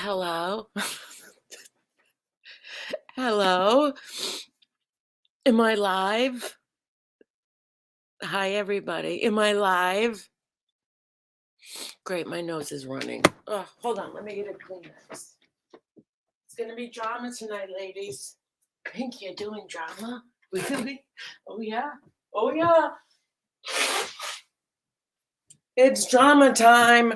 Hello? Hello? Am I live? Hi, everybody. Am I live? Great, my nose is running. Oh, hold on, let me get a Kleenex. It's gonna be drama tonight, ladies. Pink, you're doing drama? Really? Oh, yeah? Oh, yeah. It's drama time.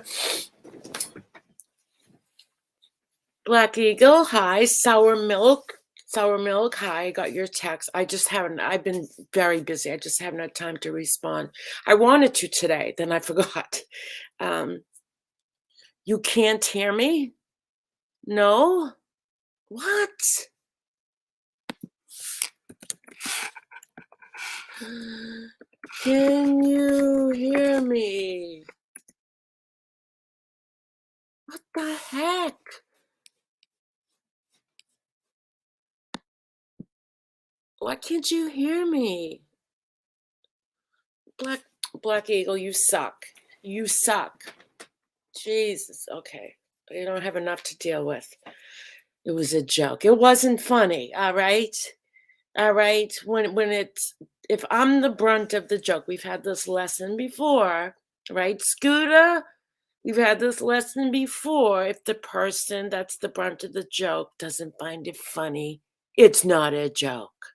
Black Eagle, hi. Sour milk, hi. I got your text. I've been very busy. I just haven't had time to respond. I wanted to today, then I forgot. You can't hear me? No? What? Can you hear me? What the heck? Why can't you hear me? Black Eagle, you suck. You suck. Jesus. Okay. You don't have enough to deal with. It was a joke. It wasn't funny, all right? All right. If I'm the brunt of the joke, we've had this lesson before, right? Scooter, we've had this lesson before. If the person that's the brunt of the joke doesn't find it funny, it's not a joke.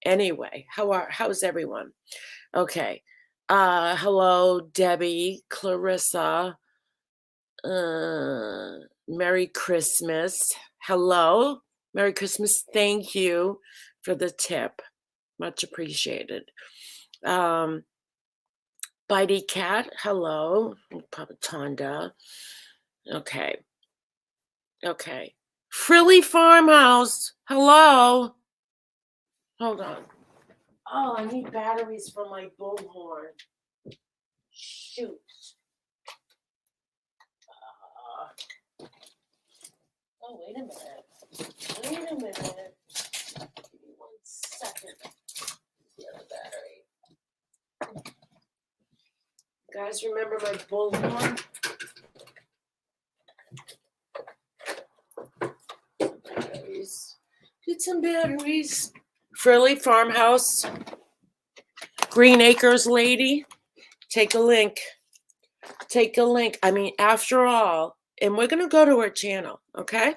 Anyway, how's everyone? Okay. Hello, Debbie, Clarissa. Merry Christmas. Hello. Merry Christmas. Thank you for the tip. Much appreciated. Bitey Cat, hello. Papa Tonda. Okay. Frilly Farmhouse, hello. Hold on. Oh, I need batteries for my bullhorn. Shoot. Oh, wait a minute. Give me 1 second. The other battery. Guys, remember my bullhorn? Batteries. Get some batteries. Frilly Farmhouse. Green Acres lady. Take a link. I mean, after all, and we're going to go to her channel, okay?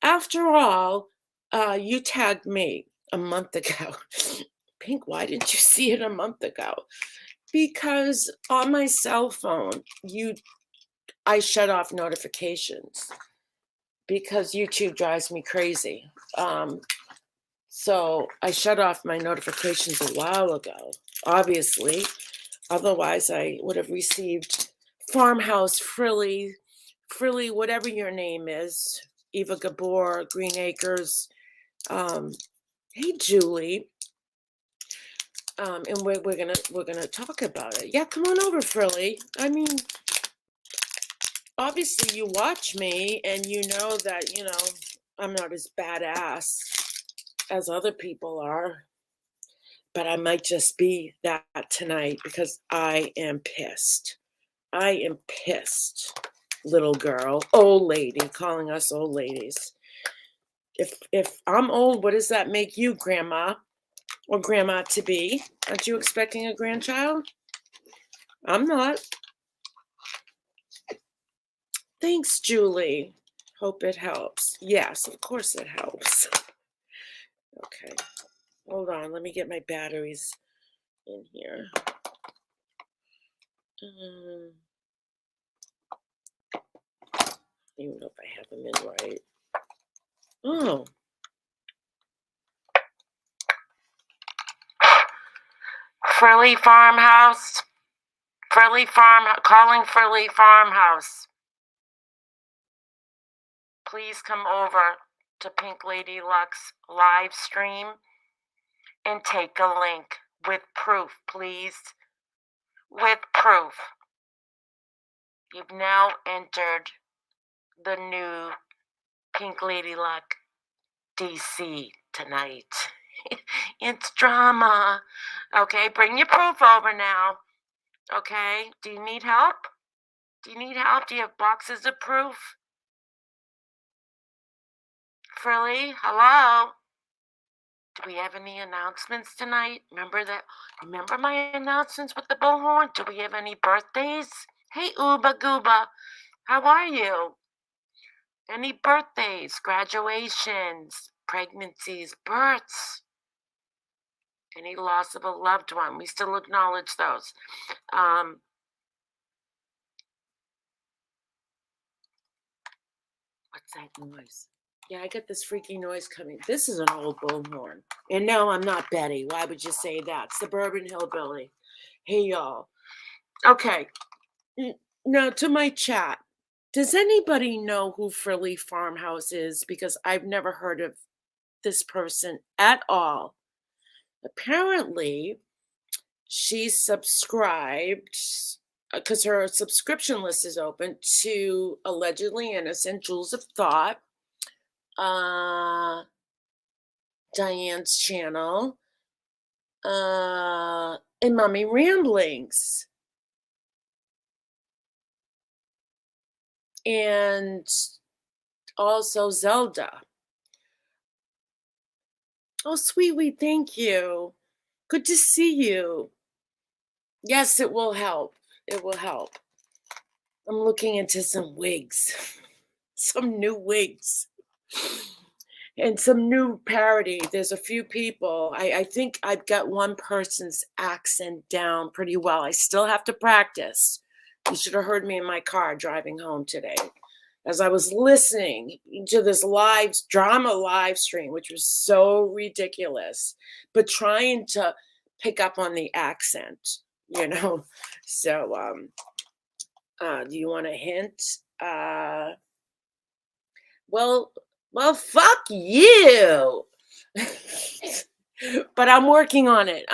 After all, you tagged me a month ago. Pink, why didn't you see it a month ago? Because on my cell phone, I shut off notifications because YouTube drives me crazy. So I shut off my notifications a while ago, obviously. Otherwise, I would have received Farmhouse, Frilly, whatever your name is, Eva Gabor, Green Acres. Hey, Julie. And we're gonna talk about it. Yeah, come on over, Frilly. I mean, obviously you watch me and you know that, I'm not as badass as other people are, but I might just be that tonight because I am pissed. Little girl, old lady, calling us old ladies. If I'm old, what does that make you, grandma or grandma to be? Aren't you expecting a grandchild? I'm not. Thanks, Julie. Hope it helps. Yes, of course it helps. Okay. Hold on. Let me get my batteries in here. Even know if I have them in right. Oh. Frilly Farmhouse. Calling Frilly Farmhouse. Please come over to Pink Lady Luck's live stream and take a link with proof, please. With proof. You've now entered the new Pink Lady Luck DC tonight. It's drama. Okay, bring your proof over now. Okay, do you need help? Do you have boxes of proof? Frilly, hello? Do we have any announcements tonight? Remember my announcements with the bullhorn? Do we have any birthdays? Hey, Uba Gooba, how are you? Any birthdays, graduations, pregnancies, births? Any loss of a loved one? We still acknowledge those. What's that noise? Yeah, I get this freaky noise coming. This is an old bullhorn. And no, I'm not Betty. Why would you say that? Suburban hillbilly. Hey, y'all. Okay. Now to my chat. Does anybody know who Frilly Farmhouse is? Because I've never heard of this person at all. Apparently, she's subscribed because her subscription list is open to Allegedly Innocent, Jewels of Thought, Diane's channel, and Mommy Ramblings. And also Zelda. Oh, sweet, thank you. Good to see you. Yes, it will help. It will help. I'm looking into some wigs, some new wigs, and some new parody. There's a few people. I think I've got one person's accent down pretty well. I still have to practice. You should have heard me in my car driving home today as I was listening to this drama live stream, which was so ridiculous, but trying to pick up on the accent, you know? So, do you want a hint? Well, fuck you. But I'm working on it.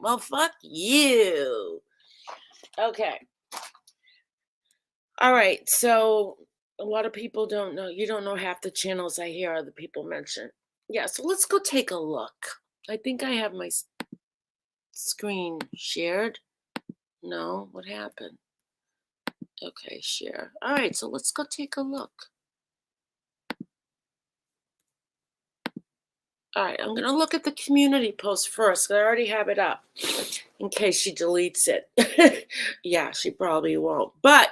Well, fuck you. Okay. All right. So a lot of people don't know. You don't know half the channels I hear other people mention. Yeah. So let's go take a look. I think I have my screen shared. No, what happened? Okay, share. All right. So let's go take a look. All right, I'm going to look at the community post first. I already have it up in case she deletes it. Yeah, she probably won't. But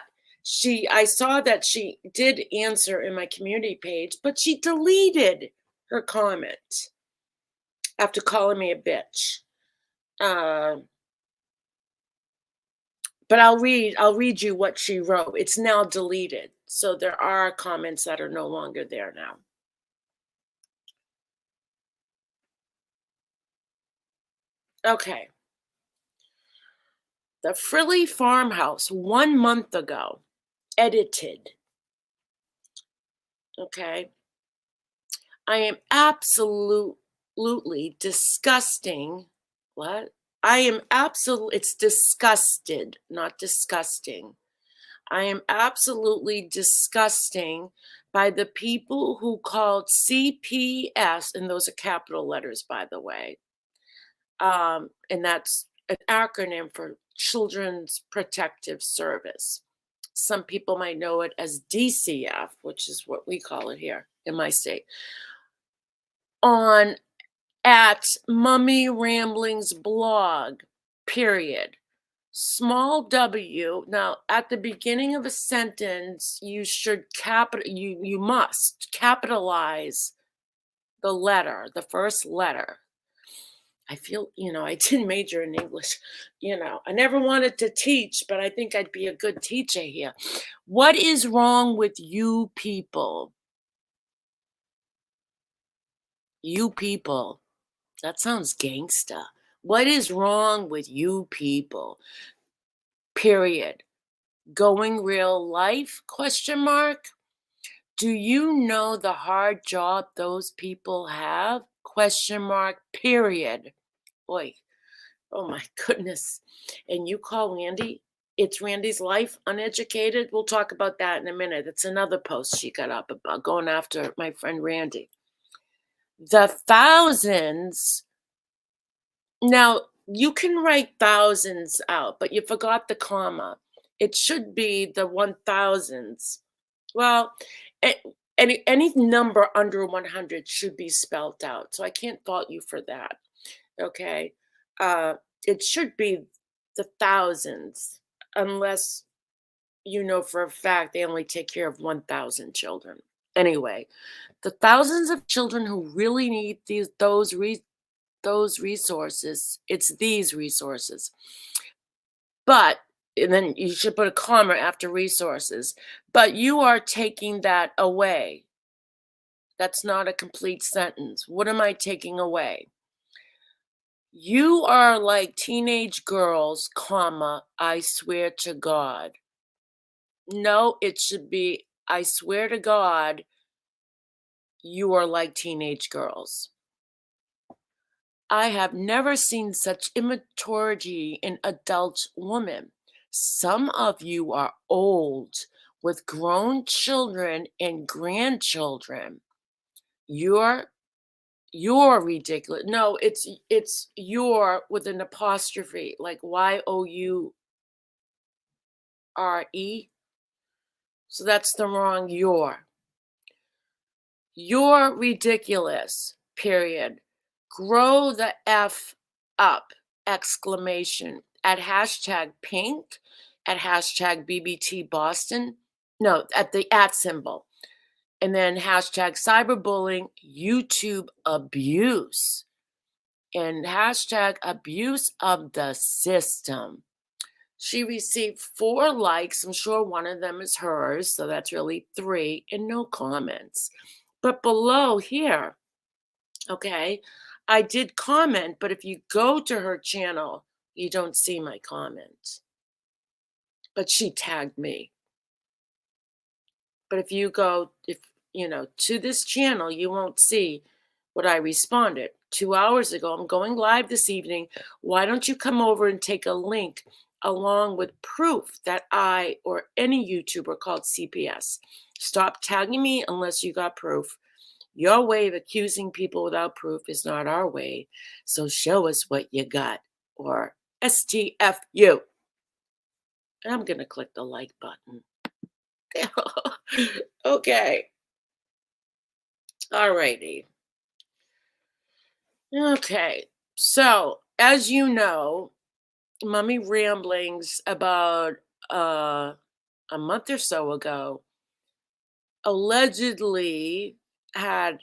I saw that she did answer in my community page, but she deleted her comment after calling me a bitch. But I'll read you what she wrote. It's now deleted. So there are comments that are no longer there now. Okay. The Frilly Farmhouse 1 month ago, edited. Okay. I am absolutely disgusting. What? It's disgusted, not disgusting. I am absolutely disgusting by the people who called CPS, and those are capital letters, by the way. And that's an acronym for Children's Protective Service. Some people might know it as DCF, which is what we call it here in my state. At Mummy Ramblings blog, period. Small W. Now, at the beginning of a sentence, you must capitalize the first letter. I feel, I didn't major in English. I never wanted to teach, but I think I'd be a good teacher here. What is wrong with you people? You people. That sounds gangsta. What is wrong with you people? Period. Going real life? Question mark. Do you know the hard job those people have? Question mark. Period. Boy. Oh my goodness. And you call Randy? It's Randy's life uneducated? We'll talk about that in a minute. It's another post she got up about going after my friend Randy. The thousands. Now, you can write thousands out, but you forgot the comma. It should be the 1000s. Well, any number under 100 should be spelled out. So I can't fault you for that. Okay. Uh, it should be the thousands, unless you know for a fact they only take care of 1,000 children. Anyway, the thousands of children who really need those resources, it's these resources. But and then you should put a comma after resources. But you are taking that away. That's not a complete sentence. What am I taking away? You are like teenage girls, comma, I swear to God. No, it should be, I swear to God, you are like teenage girls. I have never seen such immaturity in adult women. Some of you are old with grown children and grandchildren. You're You're ridiculous. No, it's your with an apostrophe, like Youre. So that's the wrong your. You're ridiculous. Period. Grow the F up! Exclamation. At hashtag pink, at hashtag BBT Boston. No, at the at symbol. And then hashtag cyberbullying, YouTube abuse, and hashtag abuse of the system. She received 4 likes. I'm sure one of them is hers, so that's really 3, and no comments. But below here, okay, I did comment, but if you go to her channel, you don't see my comment. But she tagged me. But if you go, to this channel, you won't see what I responded. 2 hours ago, I'm going live this evening. Why don't you come over and take a link along with proof that I or any YouTuber called CPS? Stop tagging me unless you got proof. Your way of accusing people without proof is not our way. So show us what you got, or STFU. And I'm going to click the like button. Okay. All righty. Okay. So, as you know, Mummy Ramblings about a month or so ago allegedly had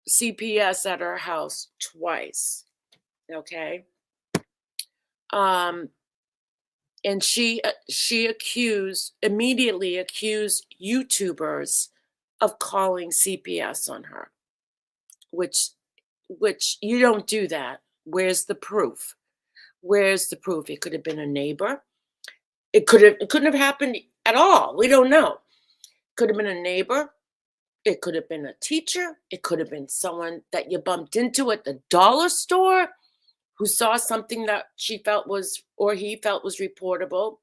CPS at her house twice. Okay. Um and she immediately accused YouTubers of calling CPS on her, which you don't do that. Where's the proof? Where's the proof? It could have been a neighbor. It couldn't have happened at all. We don't know. Could have been a neighbor. It could have been a teacher. It could have been someone that you bumped into at the dollar store who saw something that she felt was, or he felt was reportable.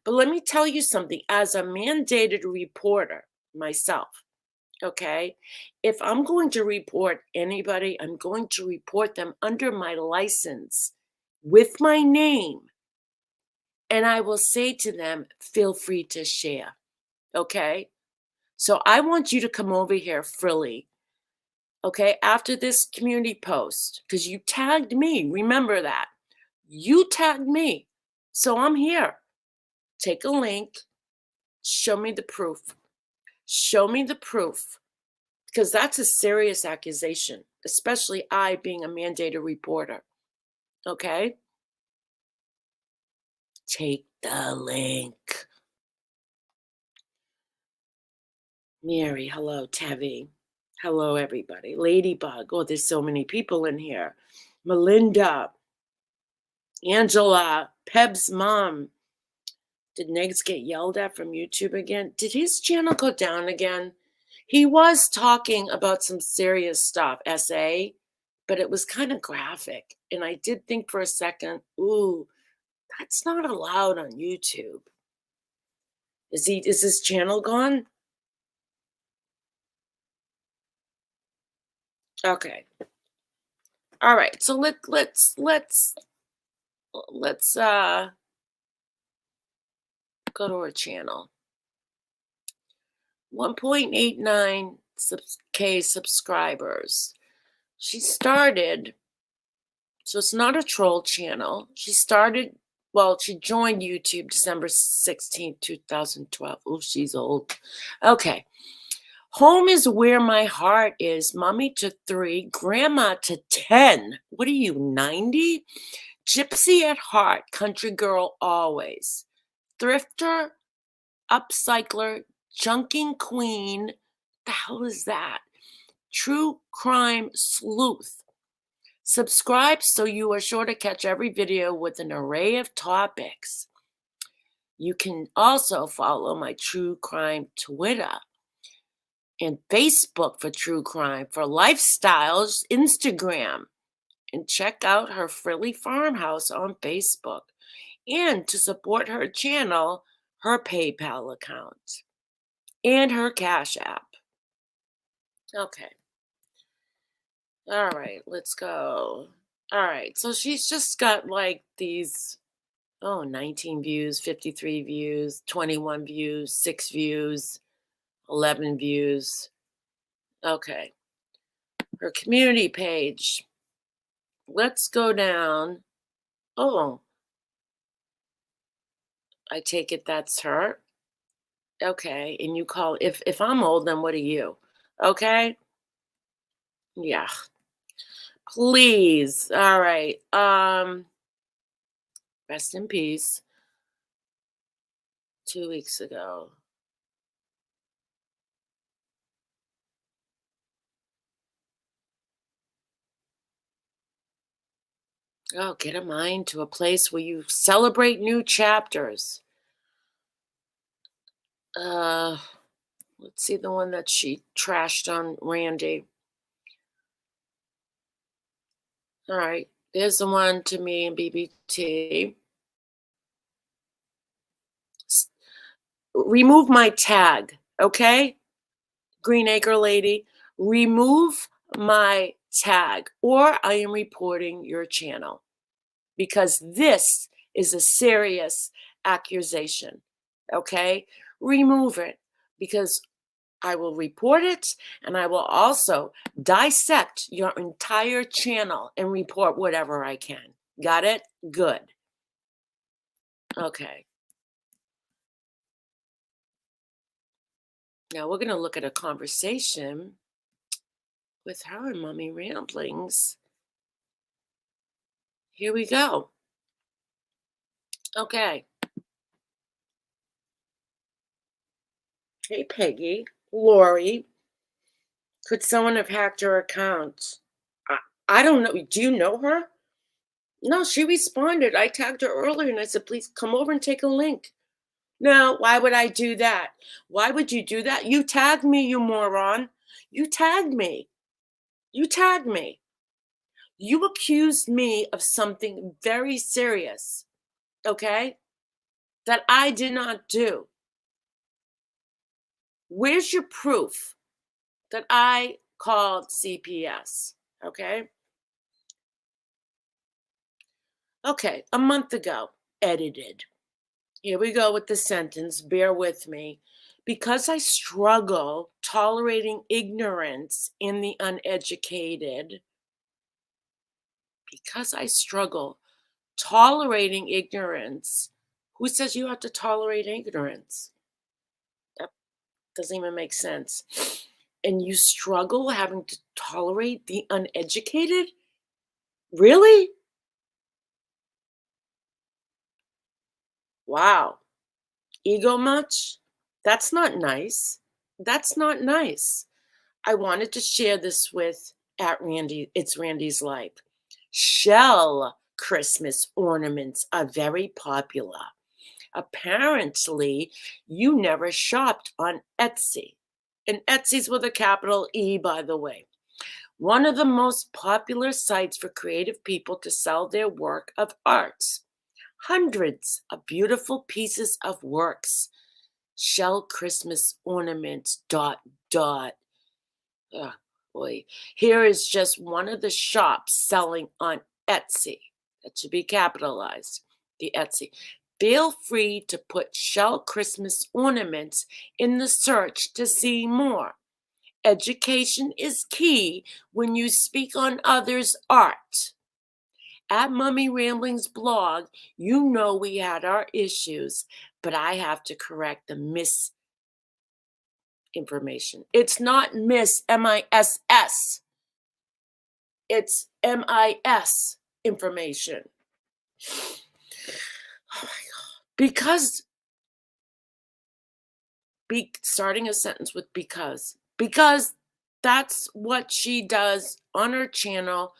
But let me tell you something, as a mandated reporter myself, okay, if I'm going to report anybody, I'm going to report them under my license with my name. And I will say to them, feel free to share. Okay. So I want you to come over here, Frilly. Okay. After this community post, because you tagged me. Remember that. You tagged me. So I'm here. Take a link. Show me the proof. Show me the proof. Because that's a serious accusation, especially I being a mandated reporter. Okay. Take the link. Mary, hello, Tevi. Hello, everybody. Ladybug. Oh, there's so many people in here. Melinda, Angela, Peb's mom. Did Negs get yelled at from YouTube again? Did his channel go down again? He was talking about some serious stuff, SA, but it was kind of graphic. And I did think for a second, ooh, that's not allowed on YouTube. Is his channel gone? Okay. All right. So let's go to our channel. 1.89 K subscribers. She started, so it's not a troll channel. She joined YouTube December 16th, 2012. Oh, she's old. Okay. Home is where my heart is. Mommy to 3, grandma to 10. What are you, 90? Gypsy at heart, country girl always. Thrifter, upcycler, junking queen. The hell is that? True crime sleuth. Subscribe so you are sure to catch every video with an array of topics. You can also follow my true crime Twitter and Facebook for true crime, for lifestyles, Instagram, and check out her Frilly Farmhouse on Facebook. And to support her channel, her PayPal account and her Cash App. Okay. All right, let's go. All right, so she's just got like these, 19 views, 53 views, 21 views, 6 views, 11 views. Okay. Her community page. Let's go down. Oh, I take it that's her. Okay, and you call, if I'm old, then what are you? Okay? Yeah. Please. All right. Rest in peace. 2 weeks ago. Oh, get a mind to a place where you celebrate new chapters. Uh, let's see the one that she trashed on Randi. All right, there's the one to me and BBT. Remove my tag, okay? Greenacre lady, remove my tag, or I am reporting your channel because this is a serious accusation, okay? Remove it because I will report it, and I will also dissect your entire channel and report whatever I can. Got it? Good. Okay. Now we're going to look at a conversation with her and Mommy Ramblings. Here we go. Okay. Hey, Peggy. Lori. Could someone have hacked her account? I don't know. Do you know her? No, she responded. I tagged her earlier and I said, please come over and take a link. No, why would I do that? Why would you do that? You tagged me, you moron. You tagged me. You tagged me. You accused me of something very serious, okay, that I did not do. Where's your proof that I called CPS, okay? Okay, a month ago, edited. Here we go with the sentence, bear with me. Because I struggle tolerating ignorance in the uneducated, because I struggle tolerating ignorance, who says you have to tolerate ignorance? That doesn't even make sense. And you struggle having to tolerate the uneducated? Really? Wow. Ego much? That's not nice. That's not nice. I wanted to share this with at Randi. It's Randi's Life. Shell Christmas ornaments are very popular. Apparently, you never shopped on Etsy. And Etsy's with a capital E, by the way. One of the most popular sites for creative people to sell their work of art. Hundreds of beautiful pieces of works. Shell Christmas ornaments, dot, dot. Oh, boy. Here is just one of the shops selling on Etsy. That should be capitalized, the Etsy. Feel free to put Shell Christmas ornaments in the search to see more. Education is key when you speak on others' art. At Mummy Ramblings blog, you know we had our issues, but I have to correct the misinformation. It's not miss, M-I-S-S. It's M-I-S information. Oh my God. Because, starting a sentence with because that's what she does on her channel.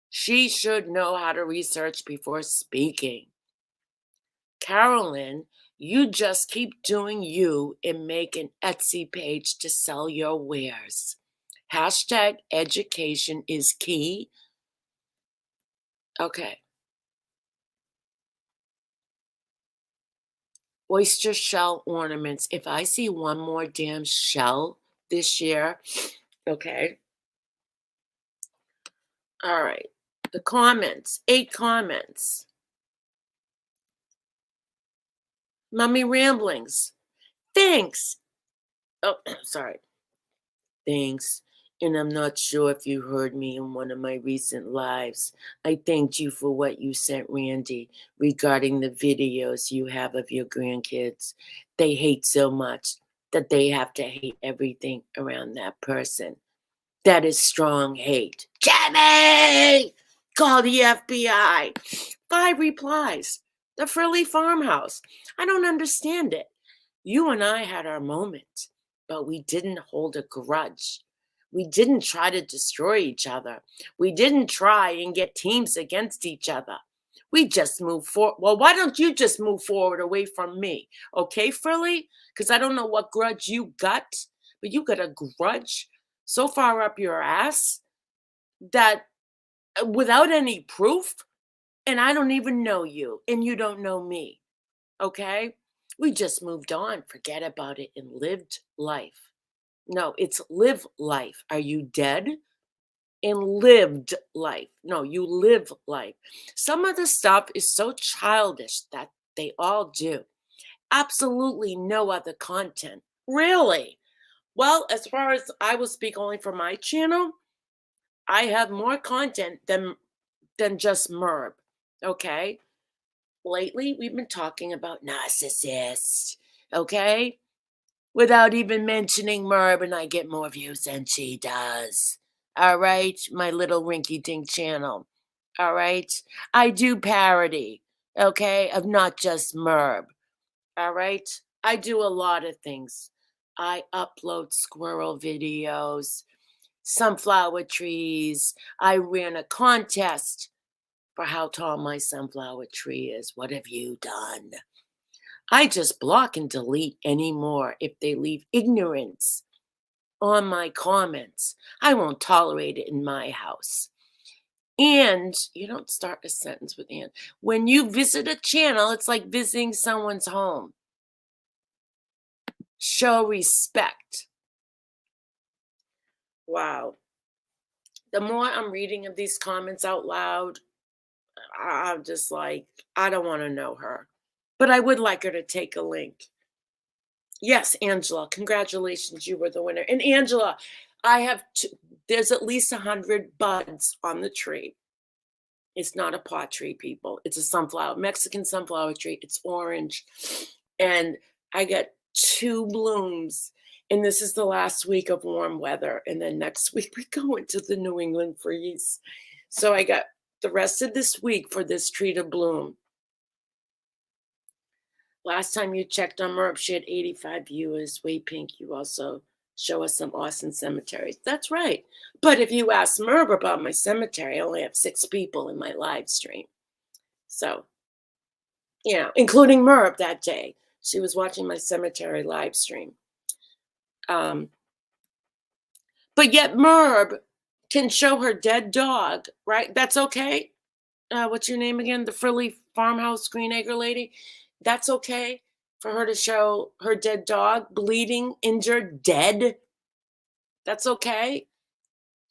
She should know how to research before speaking. Carolyn, you just keep doing you and make an Etsy page to sell your wares. Hashtag education is key. Okay. Oyster shell ornaments. If I see one more damn shell this year, okay. All right. The comments, 8 comments. Mummy Ramblings. Thanks. Oh, sorry. Thanks. And I'm not sure if you heard me in one of my recent lives. I thanked you for what you sent Randi regarding the videos you have of your grandkids. They hate so much that they have to hate everything around that person. That is strong hate. Jamie! Call the FBI. 5 replies. The Frilly Farmhouse. I don't understand it. You and I had our moments, but we didn't hold a grudge. We didn't try to destroy each other. We didn't try and get teams against each other. We just moved forward. Well, why don't you just move forward away from me? Okay, Frilly? Because I don't know what grudge you got, but you got a grudge so far up your ass that without any proof, and I don't even know you, and you don't know me. Okay? We just moved on. Forget about it and lived life. No, it's live life. Are you dead? And lived life. No, you live life. Some of the stuff is so childish that they all do. Absolutely no other content. Really? Well, as far as I will speak only for my channel, I have more content than just Merb. Okay? Lately, we've been talking about narcissists. Okay? Without even mentioning Merb, and I get more views than she does. All right? My little rinky-dink channel. All right? I do parody, okay, of not just Merb. All right? I do a lot of things. I upload squirrel videos, sunflower trees. I ran a contest for how tall my sunflower tree is. What have you done? I just block and delete anymore if they leave ignorance on my comments. I won't tolerate it in my house. And you don't start a sentence with and. When you visit a channel, it's like visiting someone's home. Show respect. Wow. The more I'm reading of these comments out loud, I'm just like, I don't want to know her. But I would like her to take a link. Yes, Angela, congratulations, you were the winner. And Angela, I have there's at least 100 buds on the tree. It's not a pot tree, people. It's a Mexican sunflower tree. It's orange. And I got 2 blooms. And this is the last week of warm weather. And then next week we go into the New England freeze. So I got the rest of this week for this tree to bloom. Last time you checked on Merp, she had 85 viewers. Way Pink, you also show us some awesome cemeteries. That's right. But if you ask Merb about my cemetery, I only have 6 people in my live stream. So, including Merb that day. She was watching my cemetery live stream. But yet Merb can show her dead dog, right? That's okay. What's your name again? The Frilly Farmhouse Green Acre lady. That's okay for her to show her dead dog, bleeding, injured, dead. That's okay.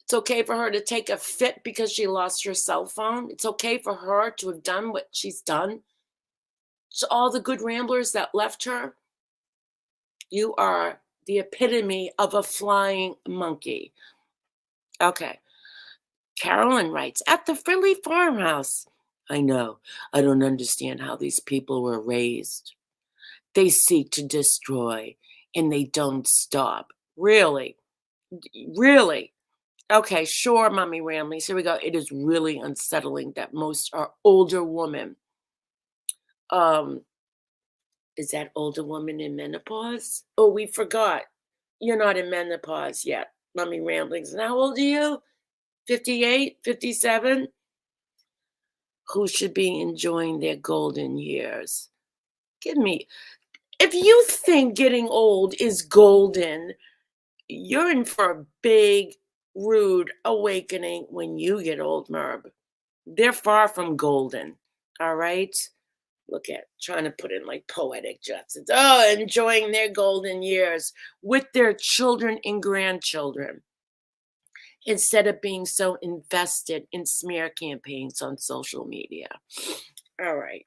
It's okay for her to take a fit because she lost her cell phone. It's okay for her to have done what she's done. So all the good ramblers that left her, you are The epitome of a flying monkey. Okay. Carolyn writes, at the Frilly farmhouse. I know. I don't understand how these people were raised. They seek to destroy and they don't stop. Really? Really? Okay, sure, Mommy Ramleys. Here we go. It is really unsettling that most are older women. Um, is that older woman in menopause? Oh, we forgot. You're not in menopause yet, Mommy Ramblings. And how old are you? 58, 57? Who should be enjoying their golden years? Give me. If you think getting old is golden, you're in for a big, rude awakening when you get old, Merb. They're far from golden. All right. Look at trying to put in like poetic justice. Oh, enjoying their golden years with their children and grandchildren instead of being so invested in smear campaigns on social media. All right.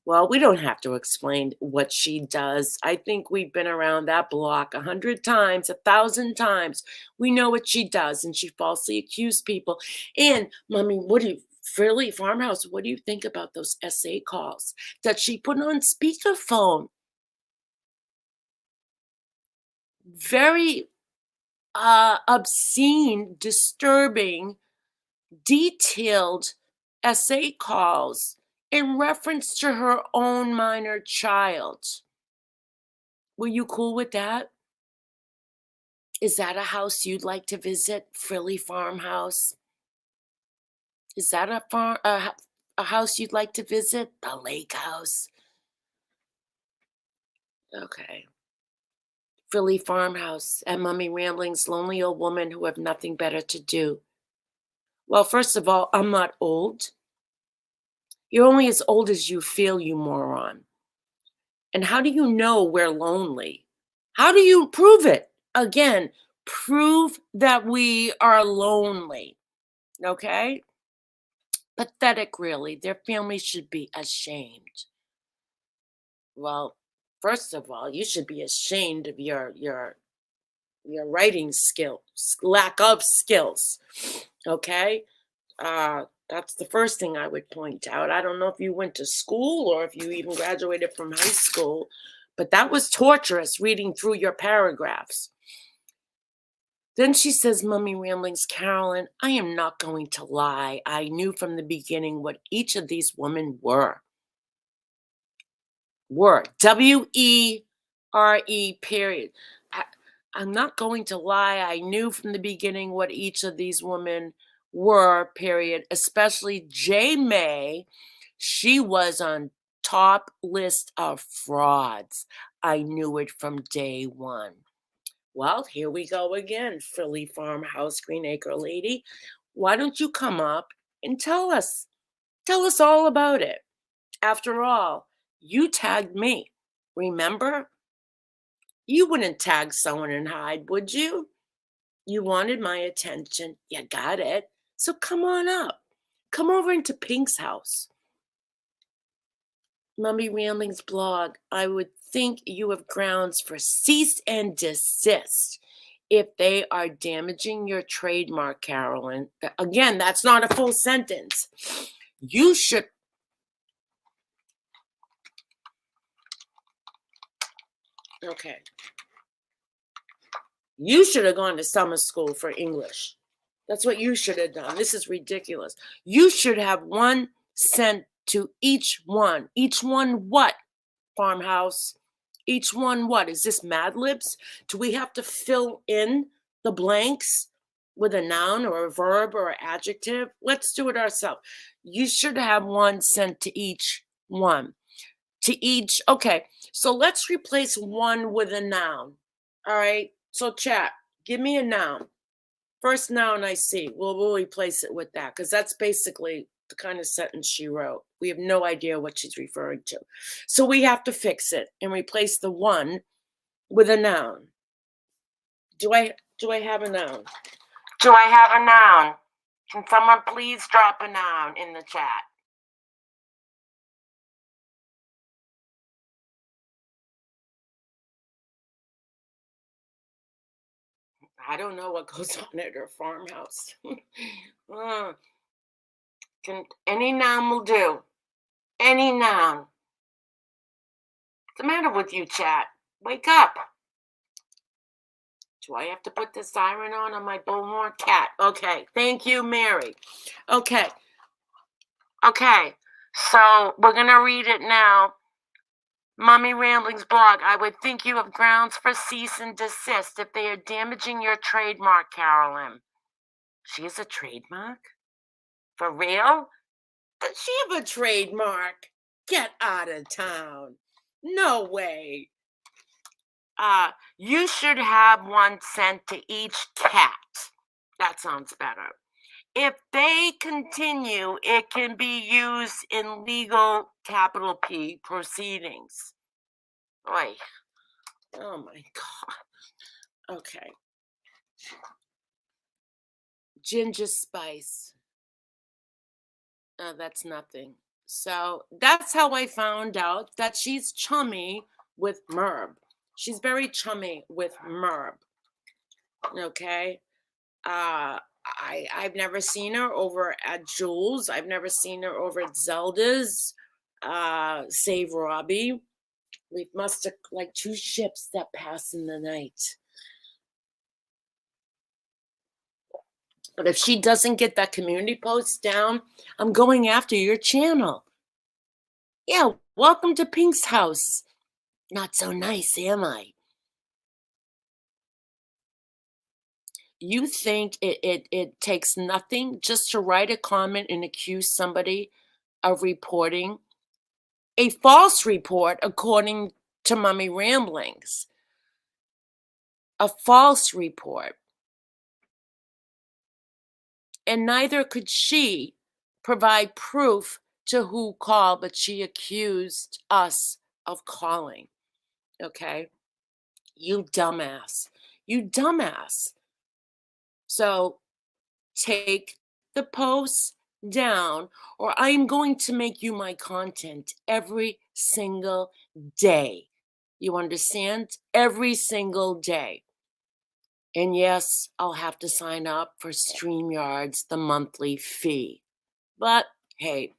Well, we don't have to explain what she does. I think we've been around that block 100 times, 1,000 times. We know what she does, and she falsely accused people. And, Mommy, what do you, Frilly Farmhouse, what do you think about those SA calls that she put on speakerphone? Very obscene, disturbing, detailed SA calls in reference to her own minor child. Were you cool with that? Is that a house you'd like to visit? Frilly Farmhouse? Is that a house you'd like to visit? The lake house? Okay. Frilly Farmhouse and Mummy Ramblings, lonely old woman who have nothing better to do. Well, first of all, I'm not old. You're only as old as you feel, you moron. And how do you know we're lonely? How do you prove it? Again, prove that we are lonely. Okay? Pathetic, really. Their families should be ashamed. Well, first of all, you should be ashamed of your writing skills, lack of skills. Okay? That's the first thing I would point out. I don't know if you went to school or if you even graduated from high school, but that was torturous reading through your paragraphs. Then she says, Mummy Ramblings, Carolyn, I am not going to lie. I knew from the beginning what each of these women were. WERE, period. I'm not going to lie. I knew from the beginning what each of these women were, period. Especially J. May. She was on top list of frauds. I knew it from day one. Well, here we go again, Frilly Farmhouse Green Acre Lady. Why don't you come up and tell us? Tell us all about it. After all, you tagged me. Remember? You wouldn't tag someone and hide, would you? You wanted my attention. You got it. So come on up. Come over into Pink's house. Mummy Rambling's blog. I would think you have grounds for cease and desist if they are damaging your trademark, Carolyn. Again, that's not a full sentence. You should. Okay. You should have gone to summer school for English. That's what you should have done. This is ridiculous. You should have one sent to each one. Each one what? Farmhouse. Each one what? Is this Mad Libs? Do we have to fill in the blanks with a noun or a verb or an adjective? Let's do it ourselves. You should have one sent to each one. To each. Okay. So let's replace one with a noun. All right. So chat, give me a noun. First noun I see. We'll replace it with that because that's basically the kind of sentence she wrote. We have no idea what she's referring to. So we have to fix it and replace the one with a noun. Do I have a noun? Do I have a noun? Can someone please drop a noun in the chat? I don't know what goes on at her farmhouse. Uh, any noun will do. Any noun. What's the matter with you, chat? Wake up. Do I have to put the siren on my bullhorn? Cat. Okay. Thank you, Mary. Okay. Okay. So we're going to read it now. Mommy Ramblings blog. I would think you have grounds for cease and desist if they are damaging your trademark, Carolyn. She has a trademark? For real? Does she have a trademark? Get out of town. No way. You should have one sent to each cat. That sounds better. If they continue, it can be used in legal capital P proceedings. Oy. Oh my God. Okay. Ginger spice. That's nothing. So that's how I found out that she's chummy with Merb. She's very chummy with Merb. Okay. I've never seen her over at Jules. I've never seen her over at Zelda's. Save Robbie. We must have like two ships that pass in the night. But if she doesn't get that community post down, I'm going after your channel. Yeah, welcome to Pink's house. Not so nice, am I? You think it takes nothing just to write a comment and accuse somebody of reporting a false report, according to Mommy Ramblings. A false report. And neither could she provide proof to who called, but she accused us of calling. Okay? You dumbass. You dumbass. So take the posts down, or I am going to make you my content every single day. You understand? Every single day. And yes, I'll have to sign up for StreamYards, the monthly fee. But hey,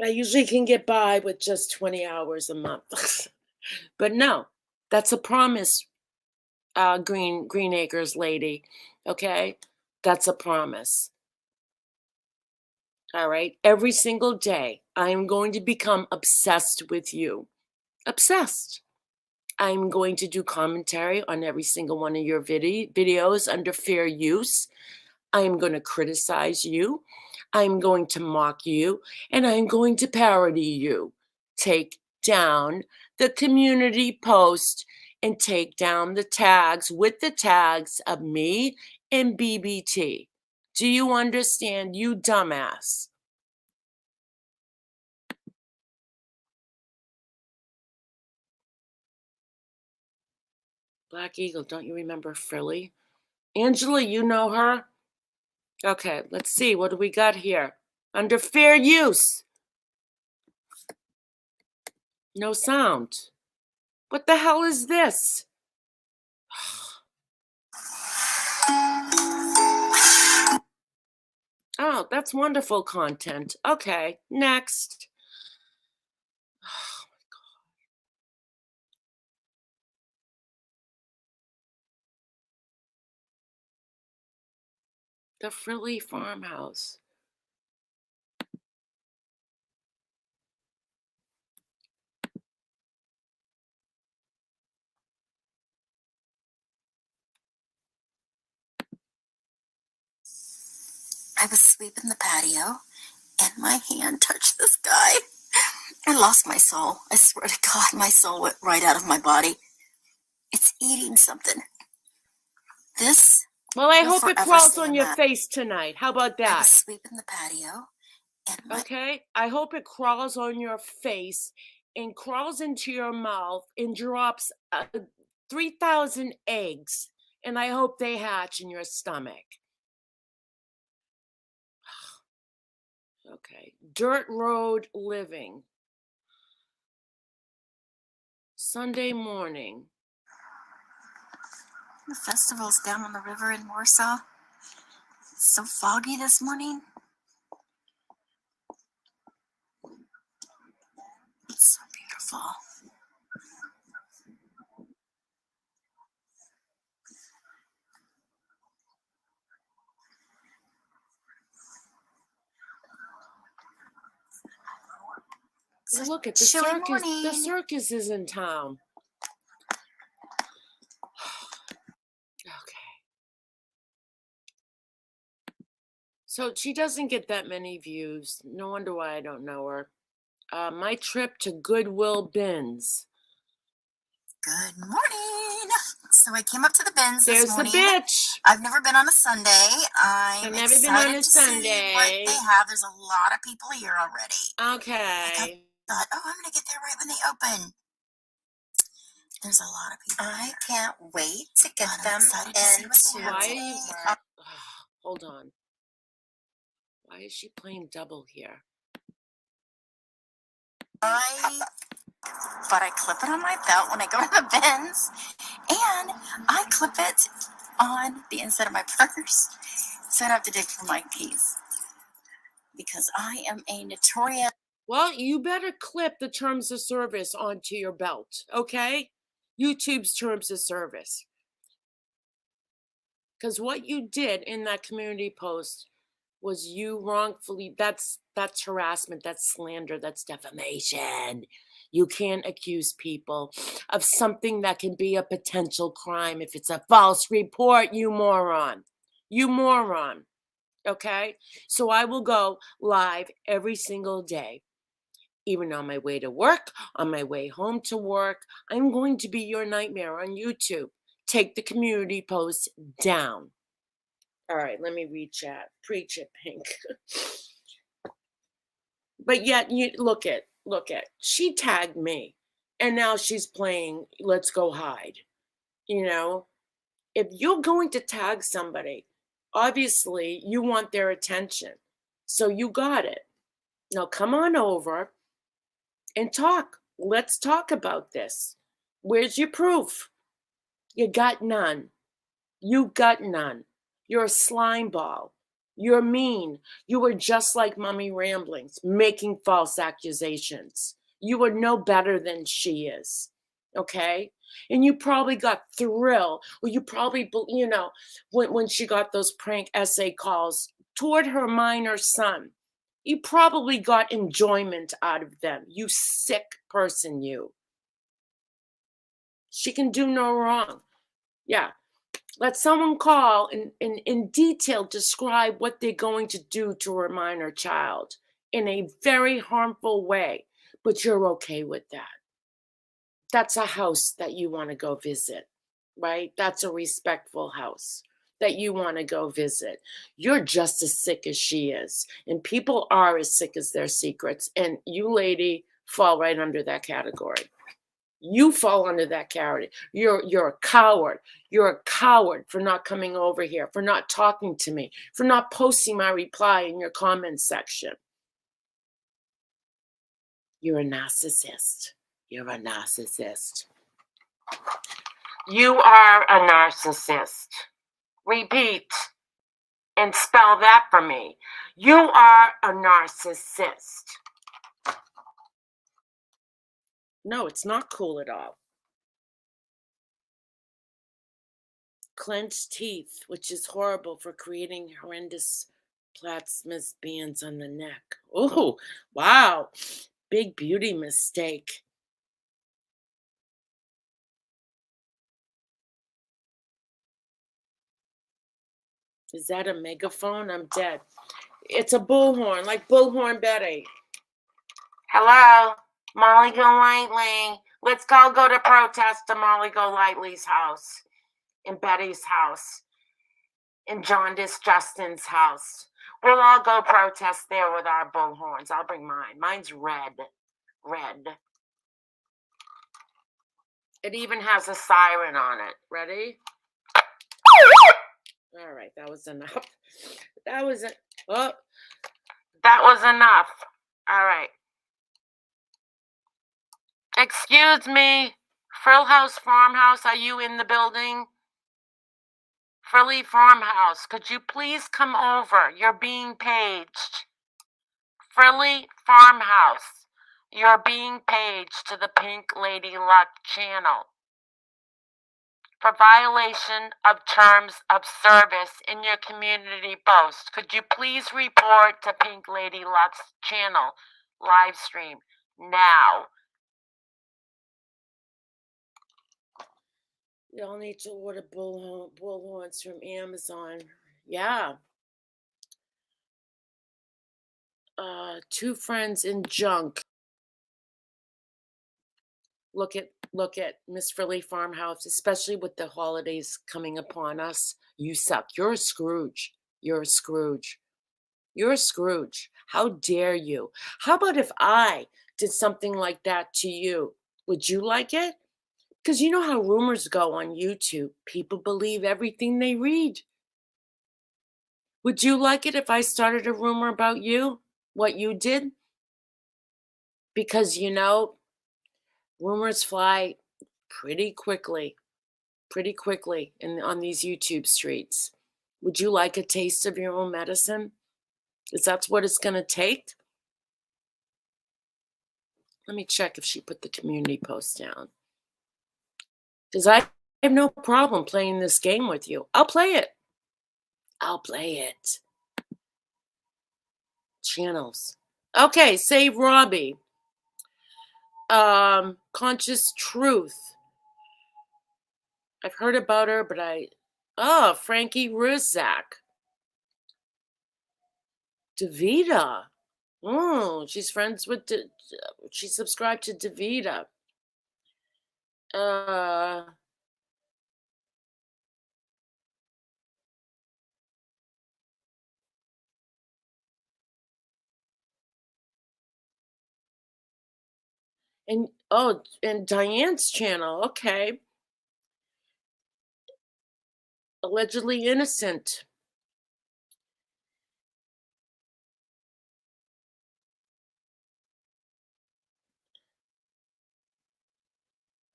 I usually can get by with just 20 hours a month. But no, that's a promise, Green Acres lady. Okay? That's a promise. All right? Every single day, I am going to become obsessed with you. Obsessed. I'm going to do commentary on every single one of your videos under fair use. I am going to criticize you. I'm going to mock you. And I'm going to parody you. Take down the community post and take down the tags with the tags of me and BBT. Do you understand, you dumbass? Black Eagle, don't you remember Frilly? Angela, you know her? Okay, let's see. What do we got here? Under fair use. No sound. What the hell is this? Oh, that's wonderful content. Okay, next. Oh my God. The Frilly Farmhouse. I was sweeping the patio, and my hand touched this guy. I lost my soul. I swear to God, my soul went right out of my body. It's eating something. This. Well, I hope it crawls on your face tonight. How about that? I was sweeping the patio, and okay, I hope it crawls on your face and crawls into your mouth and drops 3,000 eggs. And I hope they hatch in your stomach. Okay. Dirt road living. Sunday morning. The festival's down on the river in Warsaw. It's so foggy this morning. It's so beautiful. Look at the Chilly circus. morning. The circus is in town. Okay. So she doesn't get that many views. No wonder why I don't know her. My trip to Goodwill Bins. Good morning. So I came up to the bins There's this morning. the bitch. I've never been on a Sunday. I'm I've never excited been on a to see Sunday. what they have. There's a lot of people here already. Okay. I thought, oh, I'm going to get there right when they open. There's a lot of people. I can't wait to get them into. Why? Hold on. Why is she playing double here? But I clip it on my belt when I go to the bins, and I clip it on the inside of my purse, so I don't have to dig for my keys. Because I am a notorious. Well, you better clip the terms of service onto your belt, okay? YouTube's terms of service. Because what you did in that community post was you wrongfully, that's harassment, that's slander, that's defamation. You can't accuse people of something that can be a potential crime if it's a false report, you moron. You moron. Okay? So I will go live every single day. Even on my way to work, on my way home to work, I'm going to be your nightmare on YouTube. Take the community post down. All right, let me read chat. Preach it, Pink. But yet, you look at. She tagged me, and now she's playing Let's Go Hide. You know, if you're going to tag somebody, obviously you want their attention. So you got it. Now come on over and talk. Let's talk about this. Where's your proof? You got none. You got none. You're a slime ball. You're mean. You were just like Mummy Ramblings, making false accusations. You were no better than she is. Okay? And you probably got thrill, or you probably, when she got those prank essay calls toward her minor son, you probably got enjoyment out of them. You sick person, you. She can do no wrong. Yeah. Let someone call and in detail describe what they're going to do to her minor child in a very harmful way, but you're okay with that. That's a house that you want to go visit, right? That's a respectful house that you want to go visit. You're just as sick as she is, and people are as sick as their secrets, and you, lady, fall right under that category. You fall under that category. You're a coward. You're a coward for not coming over here, for not talking to me, for not posting my reply in your comment section. You're a narcissist. You're a narcissist. You are a narcissist. Repeat and spell that for me. You are a narcissist. No, it's not cool at all. Clenched teeth, which is horrible for creating horrendous plasmas bands on the neck. Oh, wow. Big beauty mistake. Is that a megaphone? I'm dead. It's a bullhorn, like Bullhorn Betty. Hello, Molly Golightly. Let's all go to protest to Molly Golightly's house, in Betty's house, in Jaundice Justin's house. We'll all go protest there with our bullhorns. I'll bring mine. Mine's red. Red. It even has a siren on it. Ready? All right, that was enough. That was enough. All right. Excuse me, Farmhouse, are you in the building? Frilly Farmhouse, could you please come over? You're being paged. Frilly Farmhouse, you're being paged to the Pink Lady Luck channel for violation of terms of service in your community post. Could you please report to Pink Lady Luck's channel live stream now? Y'all need to order bullhorns from Amazon. Yeah. Two friends in junk. Look at Miss Frilly Farmhouse, especially with the holidays coming upon us. You suck. You're a Scrooge. You're a Scrooge. You're a Scrooge. How dare you? How about if I did something like that to you? Would you like it? Because you know how rumors go on YouTube. People believe everything they read. Would you like it if I started a rumor about you? What you did? Because rumors fly pretty quickly on these YouTube streets. Would you like a taste of your own medicine? Is that what it's going to take? Let me check if she put the community post down. Because I have no problem playing this game with you. I'll play it. I'll play it. Channels. Okay, save Robbie. Conscious Truth. I've heard about her, but Frankie Rizak. Davita. She's friends with, she subscribed to Davita. And Diane's channel. Okay. Allegedly innocent.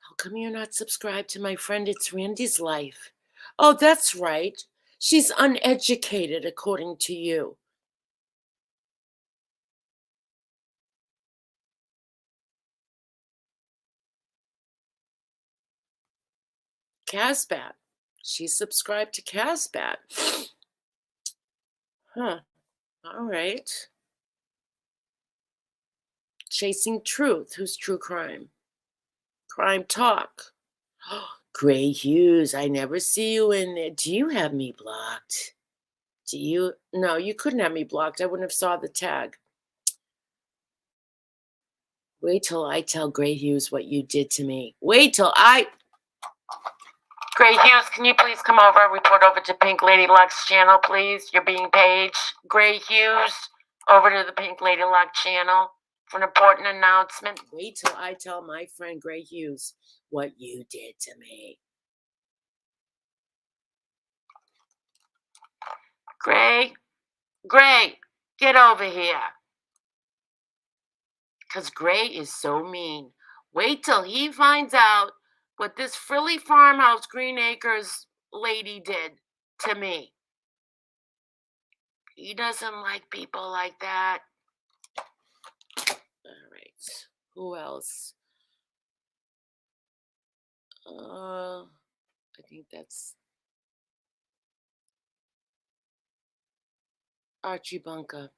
How come you're not subscribed to my friend? It's Randi's Life. Oh, that's right. She's uneducated, according to you. Casbat. She's subscribed to Casbat. Huh. All right. Chasing Truth. Who's True Crime? Crime Talk. Gray Hughes. I never see you in there. Do you have me blocked? Do you? No, you couldn't have me blocked. I wouldn't have saw the tag. Wait till I tell Gray Hughes what you did to me. Wait till I... Gray Hughes, can you please come over? Report over to Pink Lady Luck's channel, please. You're being paged. Gray Hughes, over to the Pink Lady Luck channel for an important announcement. Wait till I tell my friend Gray Hughes what you did to me. Gray, get over here. Because Gray is so mean. Wait till he finds out what this Frilly Farmhouse Green Acres lady did to me. He doesn't like people like that. All right. Who else? I think that's Archie Bunker.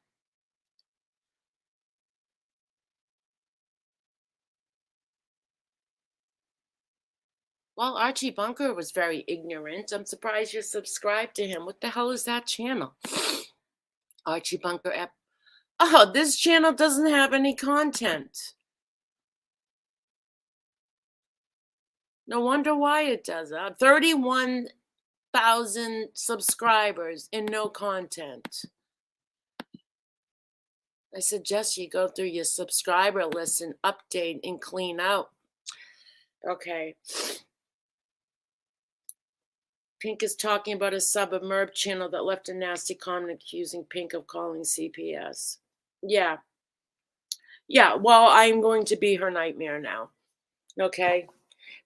Well, Archie Bunker was very ignorant. I'm surprised you're subscribed to him. What the hell is that channel? Archie Bunker app. Oh, this channel doesn't have any content. No wonder why it does. 31,000 subscribers and no content. I suggest you go through your subscriber list and update and clean out. Okay. Pink is talking about a sub of Merb channel that left a nasty comment accusing Pink of calling CPS. Yeah. Yeah, well, I'm going to be her nightmare now. Okay?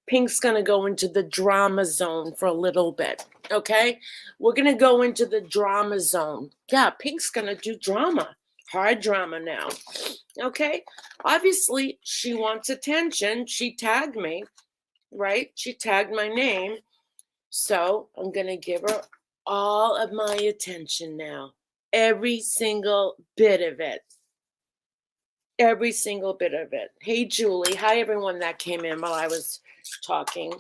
Pink's going to go into the drama zone for a little bit. Okay? We're going to go into the drama zone. Yeah, Pink's going to do drama. Hard drama now. Okay? Obviously, she wants attention. She tagged me, right? She tagged my name. So I'm going to give her all of my attention now. Every single bit of it. Every single bit of it. Hey, Julie. Hi, everyone that came in while I was talking.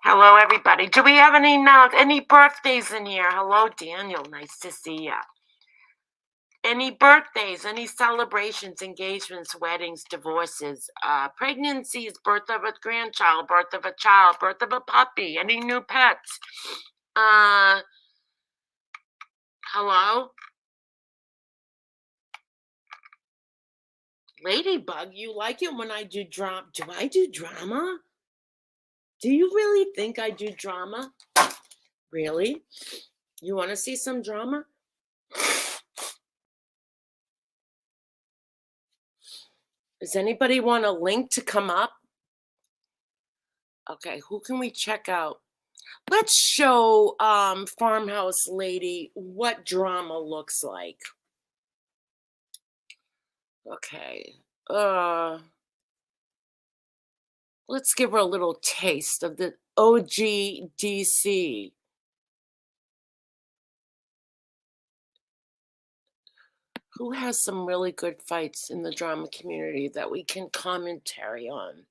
Hello, everybody. Do we have any birthdays in here? Hello, Daniel. Nice to see ya. Any birthdays, any celebrations, engagements, weddings, divorces, pregnancies, birth of a grandchild, birth of a child, birth of a puppy, any new pets? Hello? Ladybug, you like it when I do drama? Do I do drama? Do you really think I do drama? Really? You want to see some drama? Does anybody want a link to come up? Okay, who can we check out? Let's show Farmhouse Lady what drama looks like. Okay. Let's give her a little taste of the OGDC. Who has some really good fights in the drama community that we can commentary on?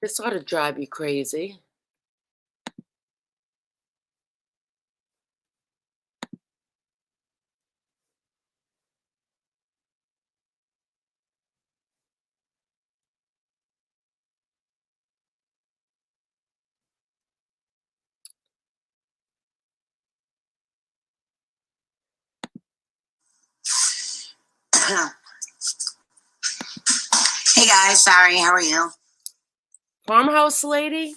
This ought to drive you crazy. Hey guys, sorry, how are you? Farmhouse Lady,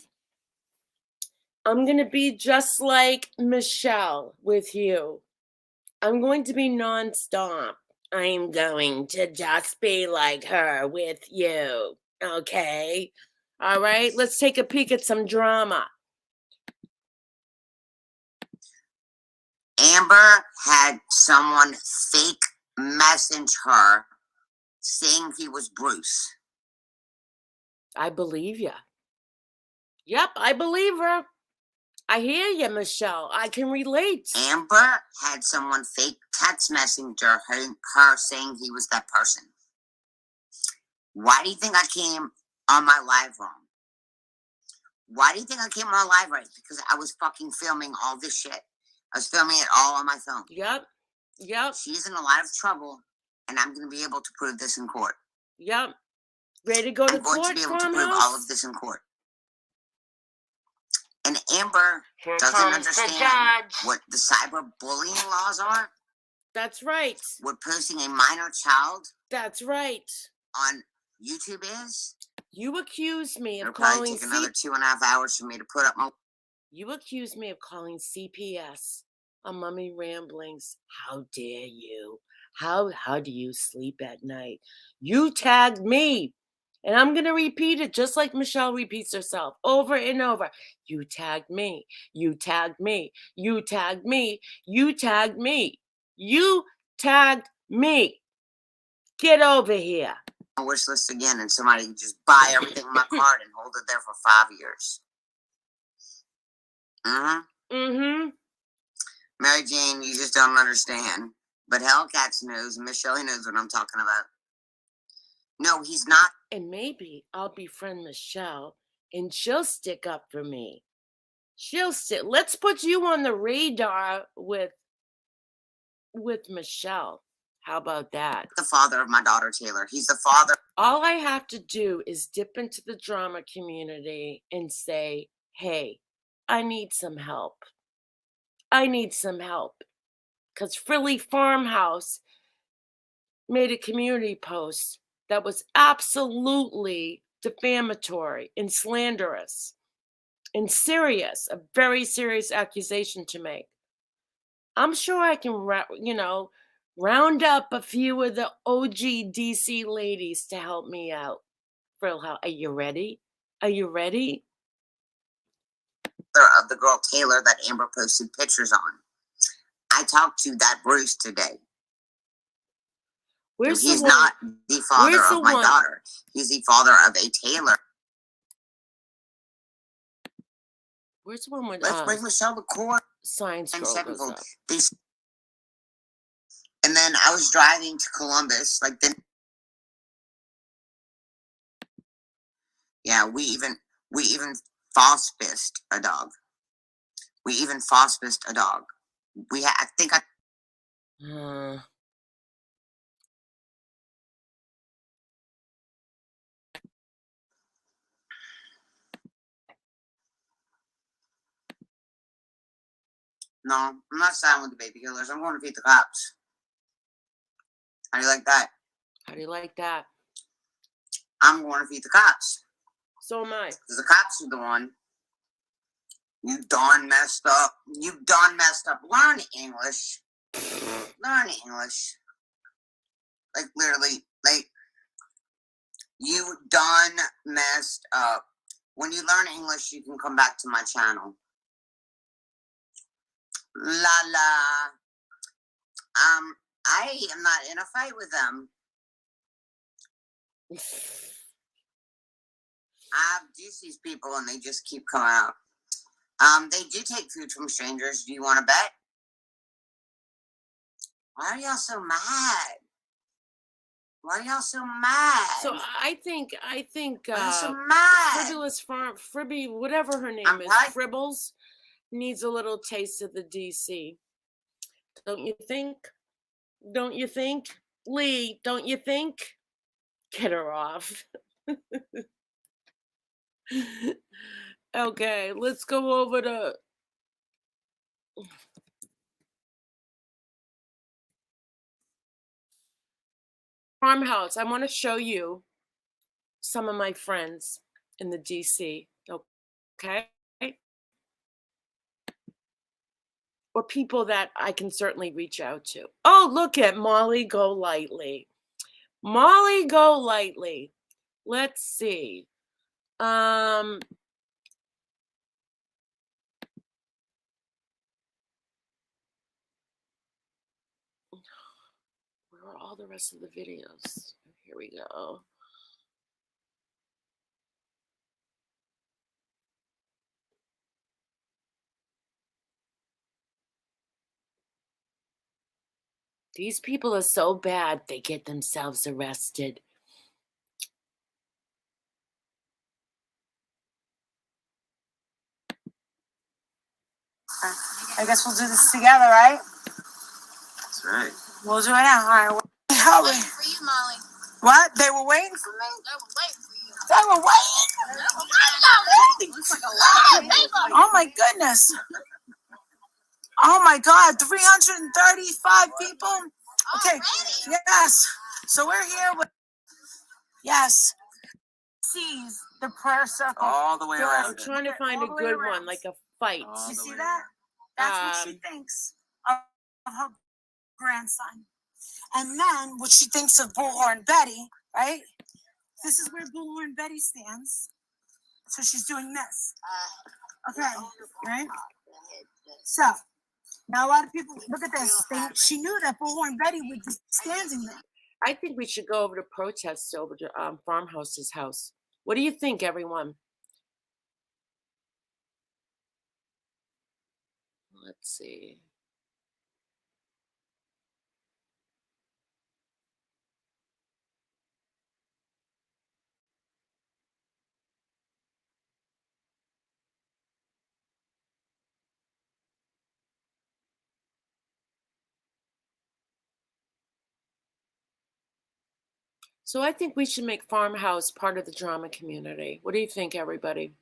I'm going to be just like Michelle with you. I'm going to be nonstop. I'm going to just be like her with you. Okay? All right, let's take a peek at some drama. Amber had someone fake message her saying he was Bruce. I believe you. Yep, I believe her. I hear you, Michelle. I can relate. Amber had someone fake text messenger her saying he was that person. Why do you think I came on my live wrong? Why do you think I came on live right? Because I was fucking filming all this shit. I was filming it all on my phone. Yep. She's in a lot of trouble, and I'm going to be able to prove this in court. Yep. Ready to go to court, I'm going to be able Farmhouse? to prove all of this in court. And Amber doesn't understand what the cyberbullying laws are. That's right. What posting a minor child That's right. on YouTube is. You accuse me of It'll probably calling take another 2.5 hours for me to put up my. You accuse me of calling CPS on Mummy Ramblings. How dare you? How do you sleep at night? You tagged me. And I'm going to repeat it just like Michelle repeats herself over and over. You tagged me. You tagged me. You tagged me. You tagged me. You tagged me. Get over here. Wish list again, and somebody can just buy everything on my card and hold it there for 5 years. Mary Jane, you just don't understand. But Hellcats knows, and Miss Shelley knows what I'm talking about. No, he's not. And maybe I'll befriend Michelle, and she'll stick up for me. Let's put you on the radar with Michelle. How about that? The father of my daughter, Taylor. He's the father. All I have to do is dip into the drama community and say, hey, I need some help. I need some help. Because Frilly Farmhouse made a community post that was absolutely defamatory and slanderous and serious, a very serious accusation to make. I'm sure I can, round up a few of the OG DC ladies to help me out. Frill, are you ready? Are you ready? Of the girl Taylor that Amber posted pictures on. I talked to that Bruce today. He's not the father of my daughter. He's the father of a Taylor. Where's the one with Let's bring Michelle to court. Science girl goes up. And then I was driving to Columbus, yeah, we even fospiced a dog. I think I. No, I'm not siding with the baby killers. I'm going to feed the cops. How do you like that? How do you like that? I'm going to feed the cops. So am I. Because the cops are the one. You done messed up. Learn English. Literally, you done messed up. When you learn English, you can come back to my channel. I am not in a fight with them. I've used these people and they just keep coming out. They do take food from strangers. Do you want to bet? Why are y'all so mad? So I think so mad? Fribby, whatever her name is, Fribbles, needs a little taste of the DC. Don't you think? Lee, don't you think? Get her off. Okay, let's go over to Farmhouse. I want to show you some of my friends in the DC. Okay? Or people that I can certainly reach out to. Oh, look at Molly Golightly. Let's see. Where are all the rest of the videos? Here we go. These people are so bad, they get themselves arrested. I guess we'll do this together, right? That's right. We'll do it now. All right. How Waiting for you, Molly. What? They were waiting for me? They were waiting for you. Oh my goodness. Oh my God. 335 people? Okay. Yes. So we're here with, yes. Sees the prayer circle. All the way around. I'm trying to find a good one, like a fight. You see that? That's what she thinks of her grandson. And then what she thinks of Bullhorn Betty, right? This is where Bullhorn Betty stands. So she's doing this. Okay, right? So, now a lot of people, look at this. She knew that Bullhorn Betty would be standing there. I think we should go over to protest over to Farmhouse's house. What do you think, everyone? Let's see. So I think we should make Farmhouse part of the drama community. What do you think, everybody?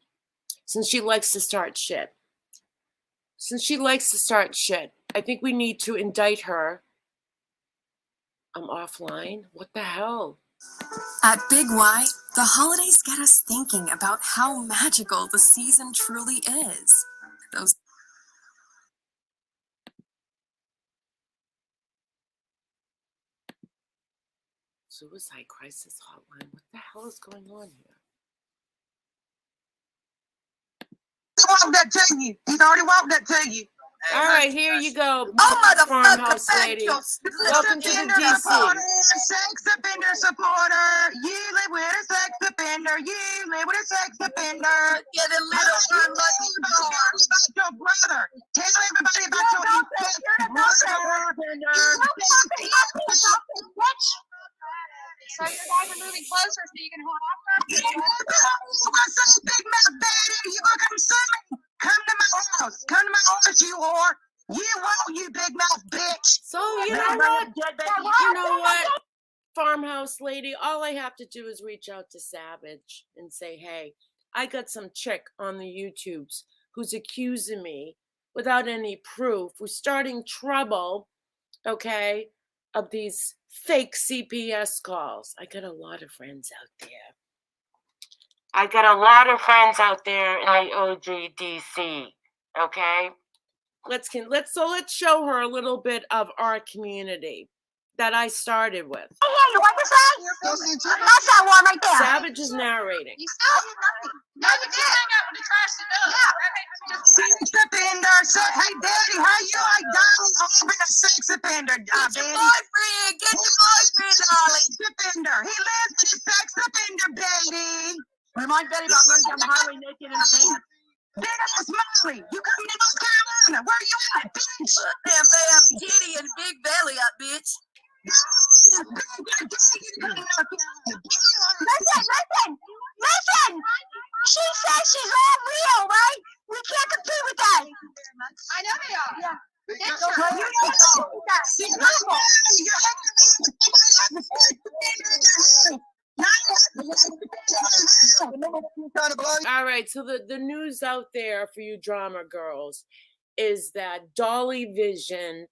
Since she likes to start shit. I think we need to indict her. I'm offline. What the hell? At Big Y, The holidays get us thinking about how magical the season truly is. Those Suicide crisis hotline. What the hell is going on here? He walked that to you. He's already walked that to you. All right, here you go. Oh, Farmhouse motherfucker, lady. Welcome to the DC. Sex offender supporter. You live with a sex offender. You live with a sex offender. Get a little unlucky about your brother. Tell everybody about your infected brother. So your guys are moving closer so you can hold off. What's up, big mouth daddy? You gonna come see me? Come to my house. Come to my house, you whore. You won't, you big mouth bitch. So you know what? You know what? Farmhouse lady, all I have to do is reach out to Savage and say, hey, I got some chick on the YouTubes who's accusing me without any proof, who's starting trouble, okay, of these fake CPS calls. I got a lot of friends out there. I got a lot of friends out there in the OGDC, okay? Let's show her a little bit of our community that I started with. Hey, you want this one? That's that one right there. Savage is narrating. You still no, you did hang out with the trash to do. Sex offender. Hey, daddy, how you like Donald Auburn, a sex offender? Get your boyfriend. Get your boyfriend, darling. Sex offender. He lives with a sex offender, Betty. Remind Betty about running down the highway naked and pants. Big ass Molly. You coming to North Carolina? Where you at, bitch? Damn, bam, kitty and big belly up, bitch. Listen. She says she's all real, right? We can't compete with that. I know they are. Yeah. All right, so the news out there for you drama girls is that Dolly Vision,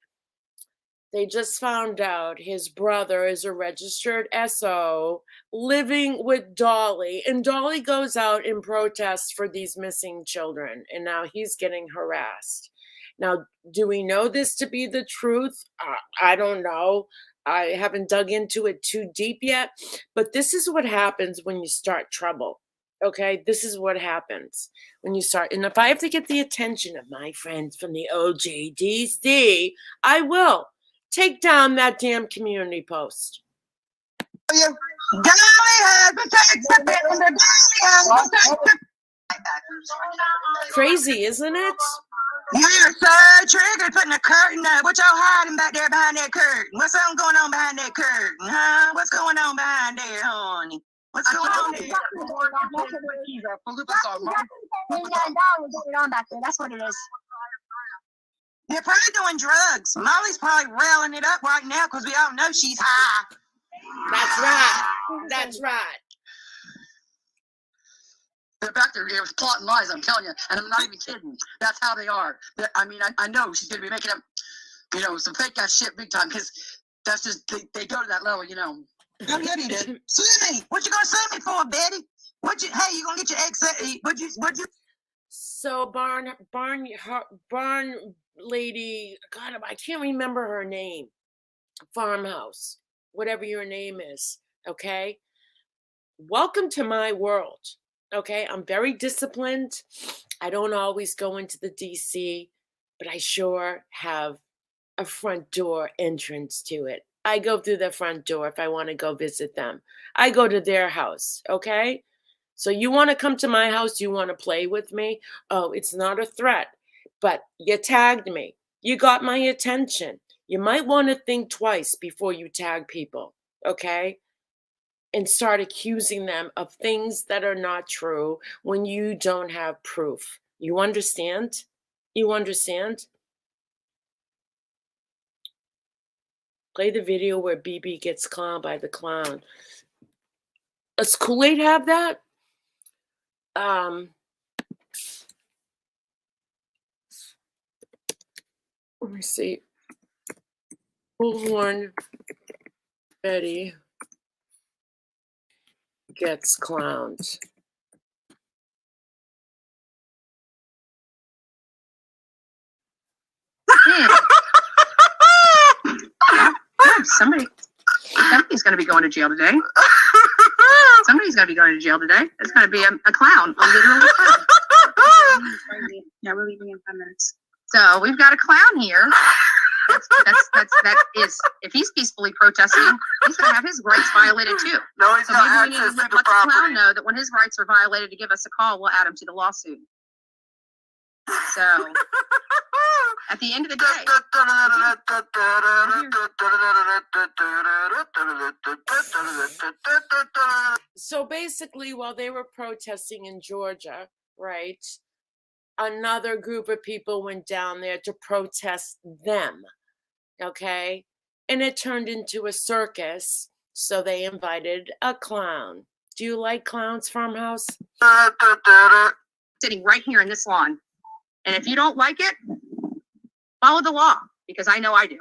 they just found out his brother is a registered SO living with Dolly, and Dolly goes out and protests for these missing children, and now he's getting harassed. Now, do we know this to be the truth? I don't know. I haven't dug into it too deep yet, but this is what happens when you start trouble. Okay, this is what happens when you start. And if I have to get the attention of my friends from the OGDC, I will take down that damn community post. Crazy, isn't it? You're so triggered putting a curtain up. What y'all hiding back there behind that curtain? What's something going on behind that curtain, huh? What's going on behind there, honey? What's going on there? That's what it is. They're probably doing drugs. Molly's probably railing it up right now because we all know she's high. That's right. That's right. They're back there with plotting lies, I'm telling you, and I'm not even kidding. That's how they are. I mean, I know she's going to be making up, some fake ass shit big time because that's just, they go to that level, Oh, yeah, they did. Sue me. What you going to sue me for, Betty? Hey, you going to get your ex, what'd you? So barn lady, God, I can't remember her name. Farmhouse, whatever your name is, okay? Welcome to my world, okay? I'm very disciplined. I don't always go into the DC, but I sure have a front door entrance to it. I go through the front door if I want to go visit them. I go to their house, okay? So you want to come to my house, you want to play with me? Oh, it's not a threat, but you tagged me. You got my attention. You might want to think twice before you tag people, okay? And start accusing them of things that are not true when you don't have proof. You understand? You understand? Play the video where BB gets clowned by the clown. Does Kool-Aid have that? Let me see. Bullhorn Betty. gets clowned. Somebody's going to be going to jail today. Somebody's going to be going to jail today. It's going to be a clown, a literal clown. Yeah, we're leaving in 5 minutes. So we've got a clown here. That is, if he's peacefully protesting, he's going to have his rights violated too. No, he's So not maybe we need to access to let the the clown property. know that when his rights are violated, to give us a call. We'll add him to the lawsuit. So at the end of the day, so basically, while they were protesting in Georgia, right, another group of people went down there to protest them, okay? And it turned into a circus, so they invited a clown. Do you like clowns, Farmhouse? sitting right here in this lawn. And if you don't like it, follow the law, because I know I do.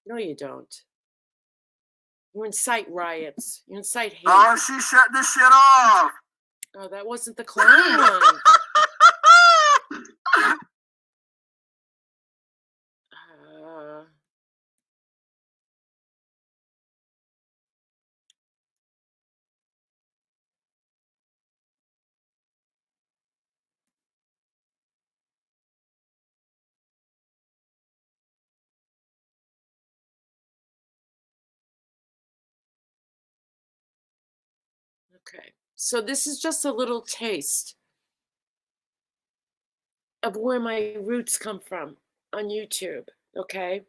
No, you don't. You incite riots. You incite hate. Oh, she shut this shit off. Oh, that wasn't the clown. Okay, so this is just a little taste of where my roots come from on YouTube. Okay,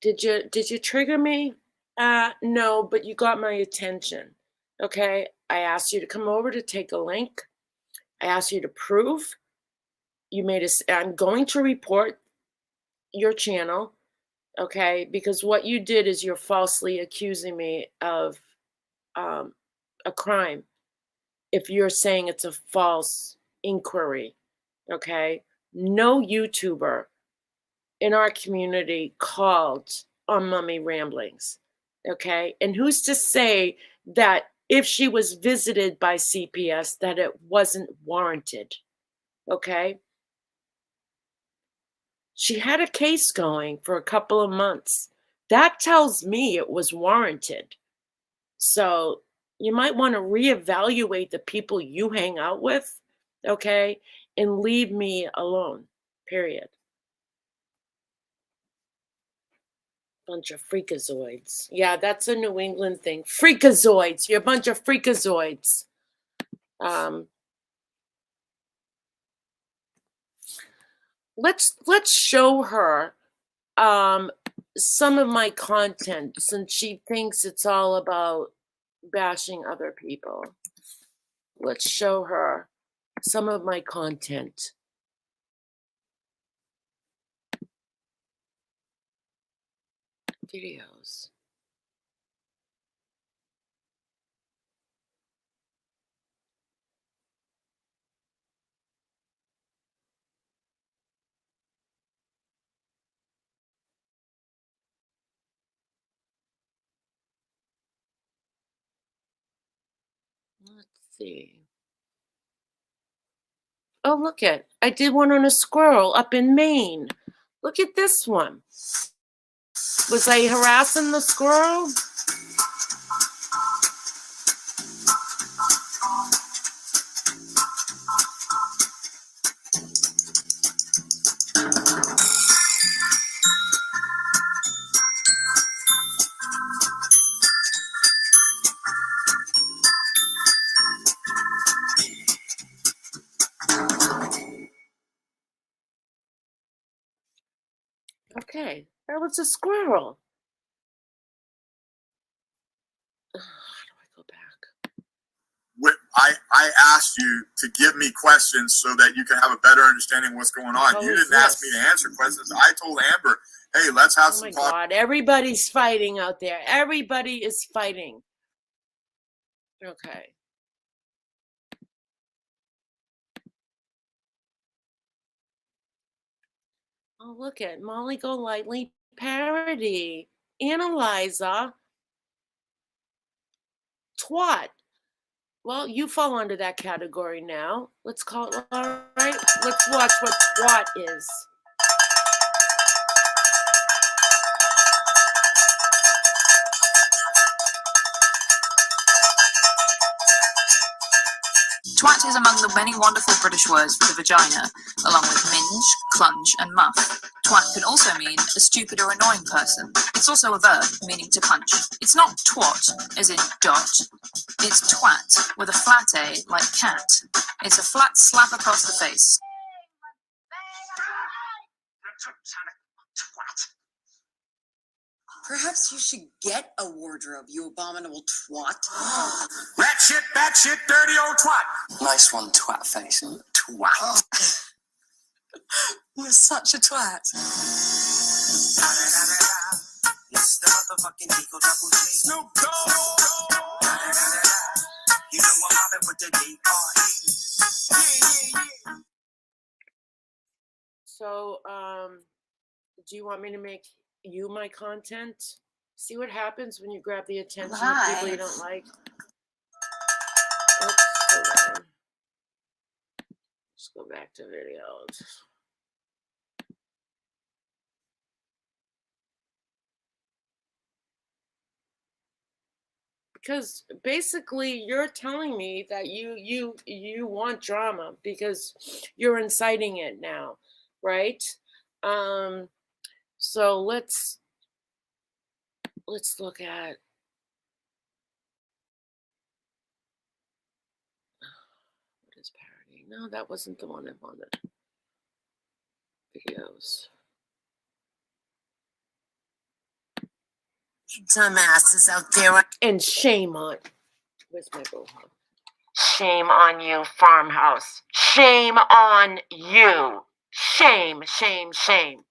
did you trigger me? No, but you got my attention. Okay, I asked you to come over to take a link. I asked you to prove. You made us. I'm going to report your channel. Okay, because what you did is you're falsely accusing me of a crime. If you're saying it's a false inquiry, okay? No YouTuber in our community called on Mummy Ramblings, okay? And who's to say that if she was visited by CPS that it wasn't warranted, okay? She had a case going for a couple of months. That tells me it was warranted. So you might want to reevaluate the people you hang out with, okay? And leave me alone, period. Bunch of freakazoids. Yeah, that's a New England thing. Freakazoids. You're a bunch of freakazoids. Let's show her some of my content since she thinks it's all about bashing other people. Let's show her some of my content. Videos. Let's see. Oh, look at, I did one on a squirrel up in Maine. Look at this one. Was I harassing the squirrel? Okay, that was a squirrel. How do I go back? I asked you to give me questions so that you can have a better understanding of what's going on. How You is didn't ask this? me to answer questions. I told Amber, hey, let's have Oh some my talk. God, everybody's fighting out there. Everybody is fighting. Okay. Oh, look at Molly Golightly parody. Analyzer. twat. Well, you fall under that category now. Let's call it, all right? Let's watch what twat is. Twat is among the many wonderful British words for the vagina, along with minge, clunge, and muff. Twat can also mean a stupid or annoying person. It's also a verb, meaning to punch. It's not twat, as in dot. It's twat, with a flat A, like cat. It's a flat slap across the face. Perhaps you should get a wardrobe, you abominable twat. That shit, dirty old twat. Nice one, twat face. Twat. You're such a twat. It's the motherfucking Eagle Double G. Snoop Dogg. You know I'm hopping with the D-R-E. Yeah. So, do you want me to make you my content? See what happens when you grab the attention of people you don't like? Oops, hold on. Let's go back to videos. Because basically you're telling me that you want drama because you're inciting it now, right? So let's look at what is parody. No, that wasn't the one I wanted. Videos. Dumbasses out there. And shame on. Where's my bullhorn? Shame on you, Farmhouse. Shame on you. Shame, shame, shame.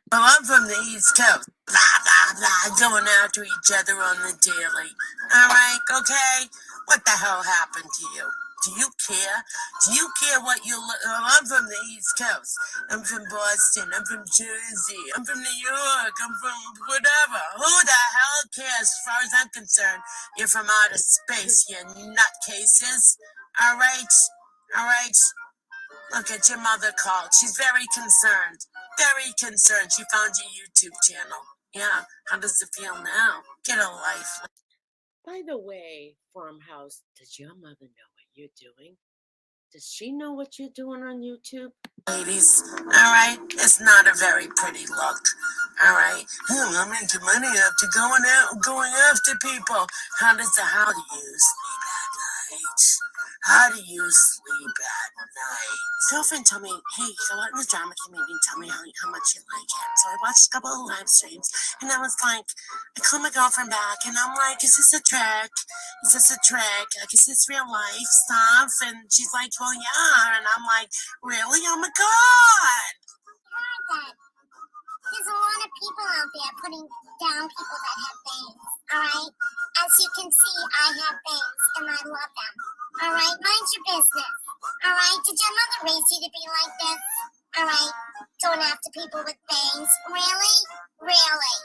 Well, I'm from the East Coast. Blah, blah, blah. Going after each other on the daily. All right, okay? What the hell happened to you? Do you care? Do you care what you look? I'm from the East Coast. I'm from Boston. I'm from Jersey. I'm from New York. I'm from whatever. Who the hell cares? As far as I'm concerned, you're from outer space, you nutcases. All right? All right? Look at your mother called. She's very concerned. Very concerned. She found your YouTube channel. Yeah. How does it feel now? Get a life. By the way, Farmhouse, does your mother know what you're doing? Does she know what you're doing on YouTube? Ladies, all right? It's not a very pretty look. All right? I'm making money after going after people. How do you sleep at night? How do you sleep at night? Girlfriend told me, hey, go out in the drama community and tell me how much you like it. So I watched a couple of live streams, and I was like, I called my girlfriend back, and I'm like, is this a trick? Is this a trick? Like, is this real life stuff? And she's like, well, yeah. And I'm like, really? Oh, my God. There's a lot of people out there putting down people that have bangs, all right? As you can see, I have bangs, and I love them, all right? Mind your business, all right? Did your mother raise you to be like this, all right? Going after people with bangs? Really? Really?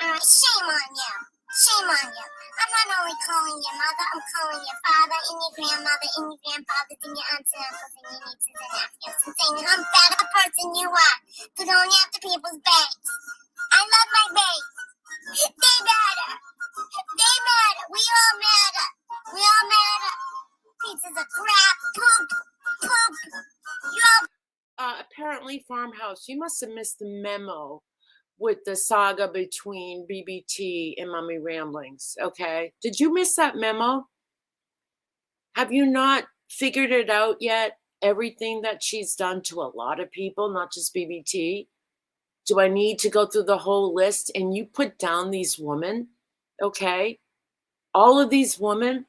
All right, shame on you. Shame on you. I'm not only calling your mother, I'm calling your father and your grandmother and your grandfathers and your aunts and uncles and your nieces and nephews and saying how bad a person you are for going after people's bangs. I love my bangs. They matter. They matter. We all matter. We all matter. Pieces of crap. Poop. Poop. You all... Apparently, Farmhouse, you must have missed the memo with the saga between BBT and Mommy Ramblings, okay? Did you miss that memo? Have you not figured it out yet? Everything that she's done to a lot of people, not just BBT? Do I need to go through the whole list? And you put down these women, okay? All of these women,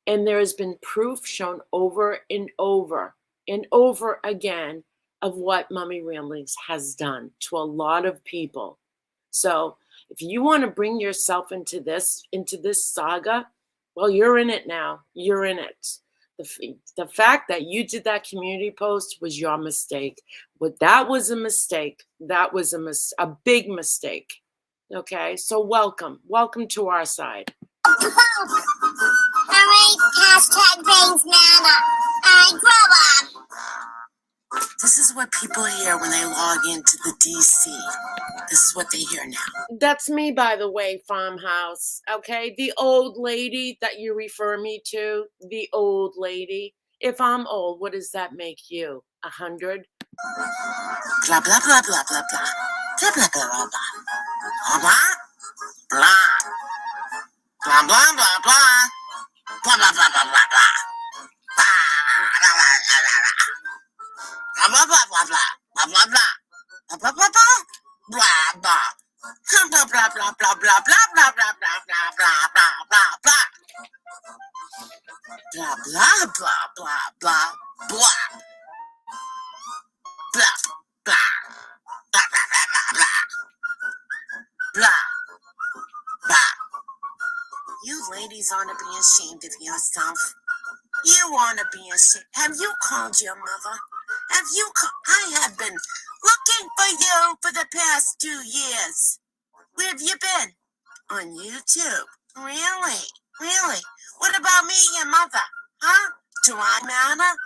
and there has been proof shown over and over and over again of what Mommy Ramblings has done to a lot of people. So if you want to bring yourself into this saga, well, you're in it now. You're in it. The fact that you did that community post was your mistake. But that was a mistake. That was a big mistake. Okay, so welcome to our side. Alright, hashtag bangs nana. Alright, grow up. This is what people hear when they log into the DC. This is what they hear now. That's me, by the way, Farmhouse. Okay, the old lady that you refer me to, the old lady. If I'm old, what does that make you? 100? Blah, blah, blah, blah, blah, blah. Blah, blah, blah, blah, blah. Blah, blah. Blah, blah, blah, blah, blah. Blah, blah, blah, blah, blah, blah. Blah, blah, blah, blah, blah. Blah, blah, blah. Blah, blah, blah, blah. Blah, blah. Blah, blah, blah, blah, blah, blah, blah, blah, blah, blah, blah, blah, blah, blah. Blah, blah, blah, blah, blah, blah. Blah, blah. Blah, blah, blah, blah, blah. Blah, blah. You ladies ought to be ashamed of yourself. You ought to be ashamed. Have you called your mother? Have you I have been looking for you for the past 2 years. Where have you been? On YouTube. Really? Really? What about me, your mother? Huh? Do I matter?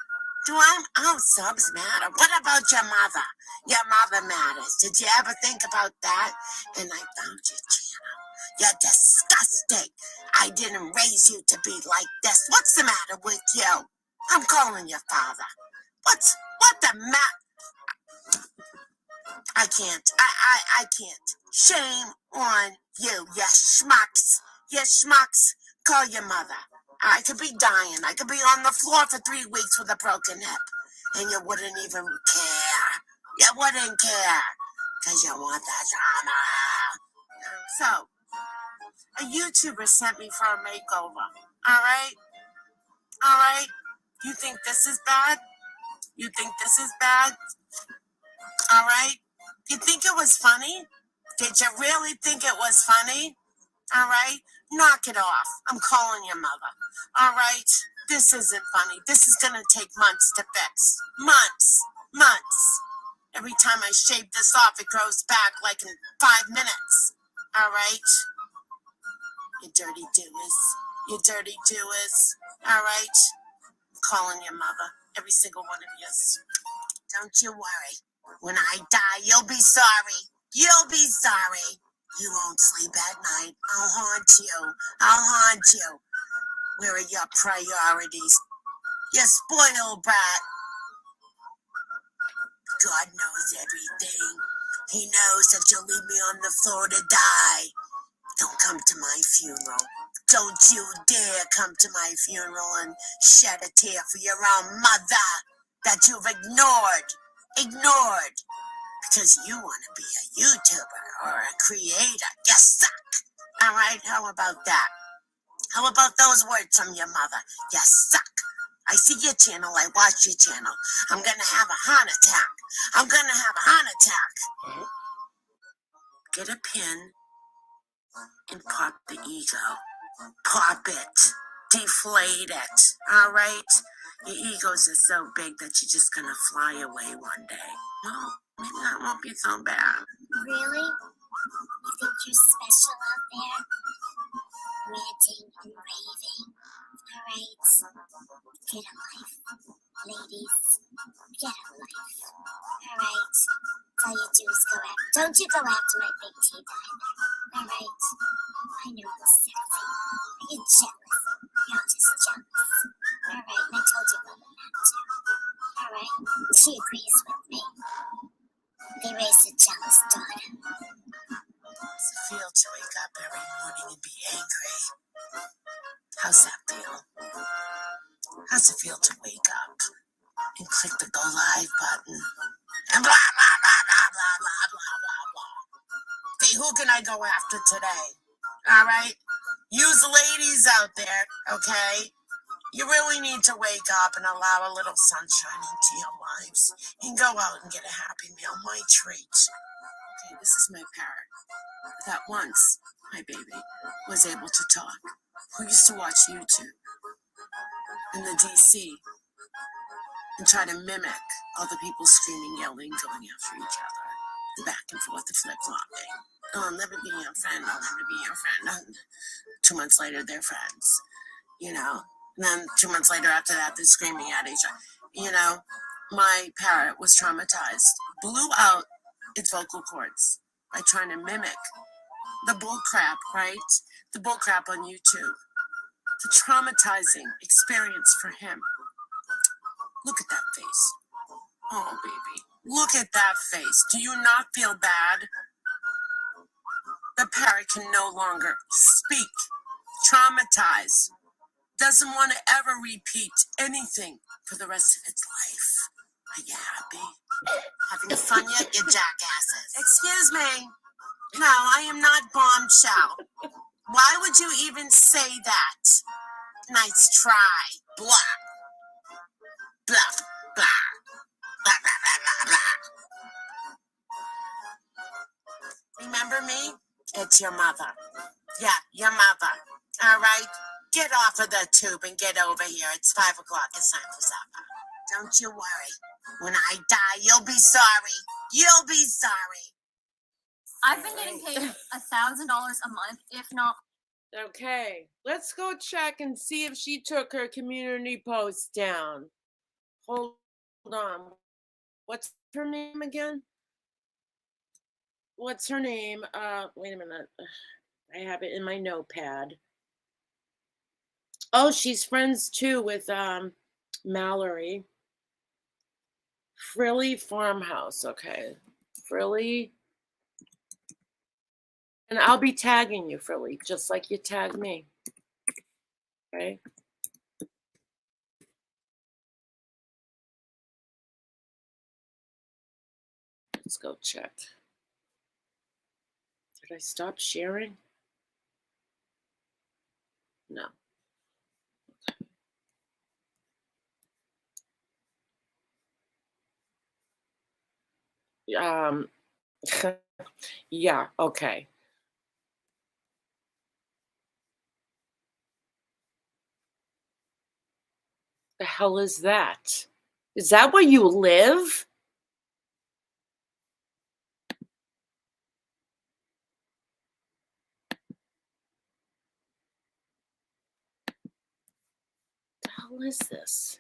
Oh, subs matter. What about your mother? Your mother matters. Did you ever think about that? And I found your channel. You're disgusting. I didn't raise you to be like this. What's the matter with you? I'm calling your father. What the I can't. I can't. Shame on you, you schmucks. You schmucks. Call your mother. I could be dying. I could be on the floor for 3 weeks with a broken hip. And you wouldn't even care. You wouldn't care. Because you want the drama. So, a YouTuber sent me for a makeover. Alright? Alright? You think this is bad? You think this is bad? Alright? You think it was funny? Did you really think it was funny? Alright? Knock it off. I'm calling your mother. Alright? This isn't funny. This is gonna take months to fix. Months. Every time I shave this off, it grows back like in 5 minutes. Alright? You dirty doers. Alright? I'm calling your mother. Every single one of you. Don't you worry. When I die, you'll be sorry. You'll be sorry. You won't sleep at night. I'll haunt you. Where are your priorities? You spoiled brat. God knows everything. He knows that you'll leave me on the floor to die. Don't come to my funeral. Don't you dare come to my funeral and shed a tear for your own mother that you've ignored. Because you want to be a YouTuber or a creator. You suck. Alright, how about that? How about those words from your mother? You suck. I see your channel, I watch your channel. I'm gonna have a heart attack. Get a pin and pop the ego. Pop it. Deflate it. Alright? Your egos are so big that you're just gonna fly away one day. Well, maybe that won't be so bad. Really? You think you're special out there? Ranting and raving. Alright. Get a life. Ladies, get a life. Alright. All you do is go after. Don't you go after my big teeth either. Alright. I know I'm sexy. You're jealous. You're just jealous. Alright, and I told your mother that too. Alright? She agrees with me. They raised a jealous daughter. How's it feel to wake up every morning and be angry? How's that feel? How's it feel to wake up and click the go live button and blah, blah, blah, blah, blah, blah, blah, blah, blah. See, who can I go after today? All right? Use ladies out there, okay? You really need to wake up and allow a little sunshine into your lives and go out and get a Happy Meal, my treat. Okay, this is my parrot that once, my baby, was able to talk, who used to watch YouTube in the DC and try to mimic all the people screaming, yelling, going after each other, the back and forth, the flip-flopping. I'll never be your friend. I'll never be your friend. And 2 months later, they're friends. You know. And then 2 months later, after that, they're screaming at each other. You know, my parrot was traumatized. Blew out its vocal cords by trying to mimic the bull crap, right? The bull crap on YouTube. The traumatizing experience for him. Look at that face. Oh, baby. Look at that face. Do you not feel bad? The parrot can no longer speak. Traumatized. Doesn't want to ever repeat anything for the rest of its life. Are you happy? Having fun yet, you jackasses? Excuse me. No, I am not bombshell. Why would you even say that? Nice try. Blah. Blah. Blah. Blah, blah, blah, blah, blah. Remember me? It's your mother. Yeah, your mother. All right? Get off of the tube and get over here. It's 5 o'clock. It's time for supper. Don't you worry. When I die, you'll be sorry. You'll be sorry. I've been getting paid $1,000 a month, if not. Okay, let's go check and see if she took her community post down. Hold on. What's her name again? What's her name? Wait a minute. I have it in my notepad. Oh, she's friends too with Mallory. Frilly Farmhouse. Okay. Frilly. And I'll be tagging you, Frilly, just like you tag me. Okay. Let's go check. Did I stop sharing? No. Yeah, okay. The hell is that? Is that where you live? The hell is this?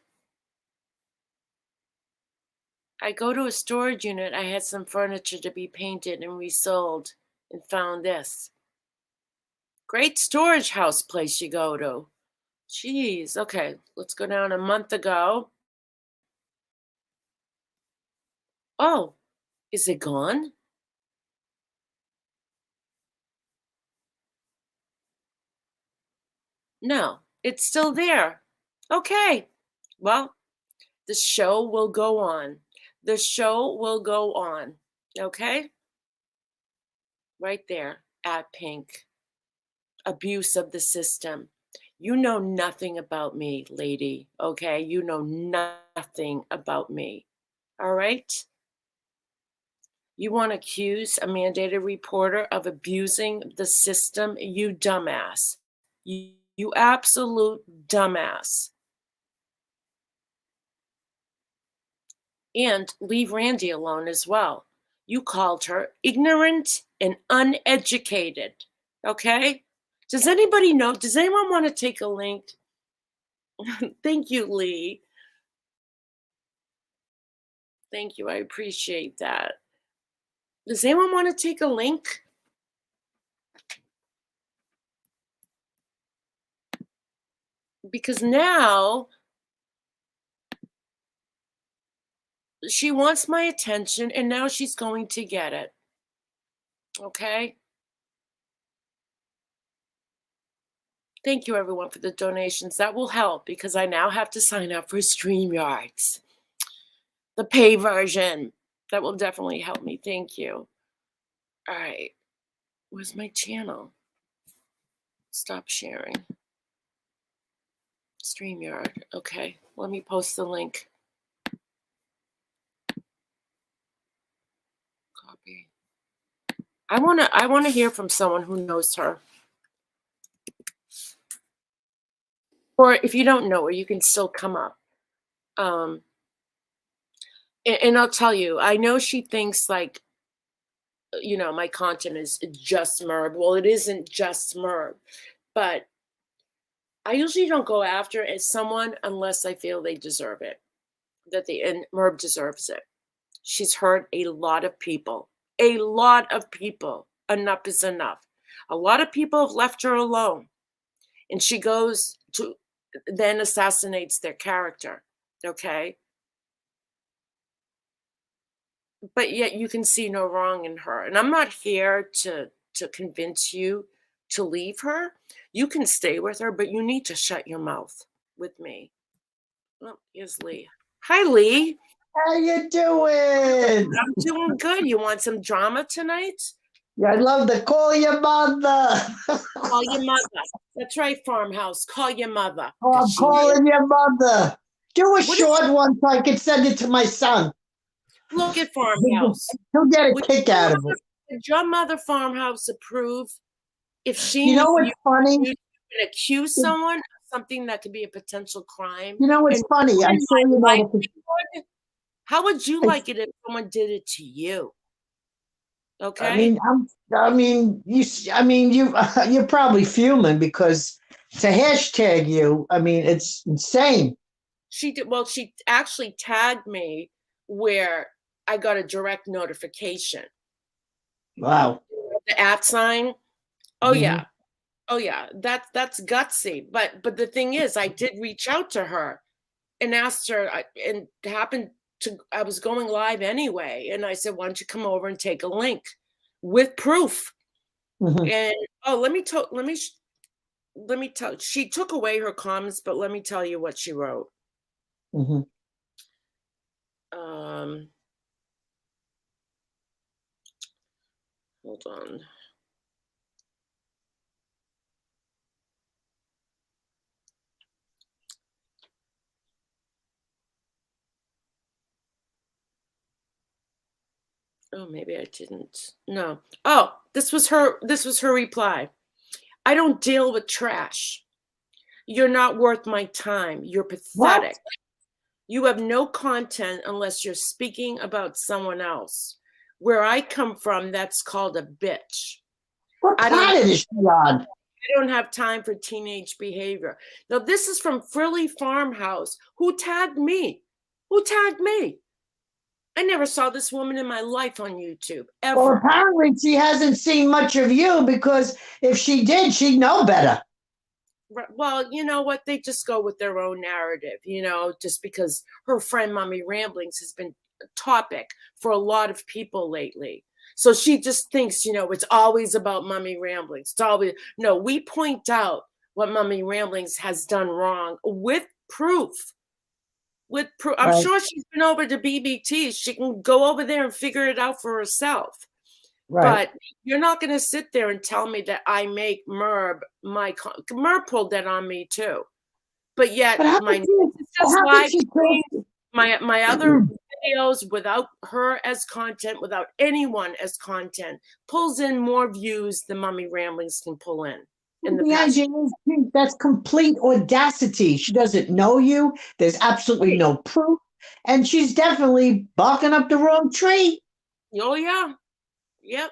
I go to a storage unit. I had some furniture to be painted and resold and found this. Great storage house place you go to. Jeez. Okay, let's go down a month ago. Oh, is it gone? No, it's still there. Okay. Well, the show will go on. The show will go on. Okay? Right there at Pink. Abuse of the system. You know nothing about me, lady. Okay? You know nothing about me. All right? You want to accuse a mandated reporter of abusing the system? You dumbass. You absolute dumbass. And leave Randi alone as well. You called her ignorant and uneducated. Okay? Does anybody know? Does anyone want to take a link? Thank you, Lee. Thank you. I appreciate that. Does anyone want to take a link? Because now she wants my attention and now she's going to get it. Okay? Thank you, everyone, for the donations. That will help because I now have to sign up for StreamYards, the pay version. That will definitely help me. Thank you. All right. Where's my channel? Stop sharing. StreamYard. Okay. Let me post the link. Copy. I want to hear from someone who knows her. Or if you don't know her, you can still come up. And I'll tell you, I know she thinks like my content is just Merb. Well, it isn't just Merb, but I usually don't go after someone unless I feel they deserve it, and Merb deserves it. She's hurt a lot of people. A lot of people. Enough is enough. A lot of people have left her alone. And she goes to, then assassinates their character. Okay? But yet you can see no wrong in her. And I'm not here to convince you to leave her. You can stay with her, but you need to shut your mouth with me. Oh, here's Lee. Hi, Lee. How you doing? I'm doing good. You want some drama tonight? Yeah, I'd love to call your mother. Call your mother. That's right, Farmhouse. Call your mother. Oh, I'm calling your mother. Do a short one so I can send it to my son. Look at Farmhouse. He'll get a kick out of it. Would your mother, Farmhouse, approve if she You know what's funny? You can accuse someone of something that could be a potential crime? You know what's funny? I saw your notification. How would you like it if someone did it to you? Okay. You're probably fuming because to hashtag you, it's insane. She did. Well, she actually tagged me where I got a direct notification. Wow. The @ sign. Oh yeah. Oh yeah. That's gutsy. But the thing is, I did reach out to her and asked her, and I was going live anyway, and I said, why don't you come over and take a link with proof? And let me tell. She took away her comments, but let me tell you what she wrote. Hold on. Oh, maybe I didn't. No. Oh, this was her reply. I don't deal with trash. You're not worth my time. You're pathetic. What? You have no content unless you're speaking about someone else. Where I come from, that's called a bitch. What planet is she on? I don't have time for teenage behavior. Now, this is from Frilly Farmhouse. Who tagged me? I never saw this woman in my life on YouTube, ever. Well, apparently she hasn't seen much of you, because if she did, she'd know better. Well, you know what? They just go with their own narrative, just because her friend Mommy Ramblings has been a topic for a lot of people lately. So she just thinks, it's always about Mommy Ramblings. It's always, no, we point out what Mommy Ramblings has done wrong with proof. I'm sure she's been over to BBT. She can go over there and figure it out for herself. Right. But you're not going to sit there and tell me that I make Merb pulled that on my too. But yet my other videos without her as content, without anyone as content, pulls in more views than Mommy Ramblings can pull in. That's complete audacity. She doesn't know you. There's absolutely no proof. And she's definitely barking up the wrong tree. Oh, yeah. Yep.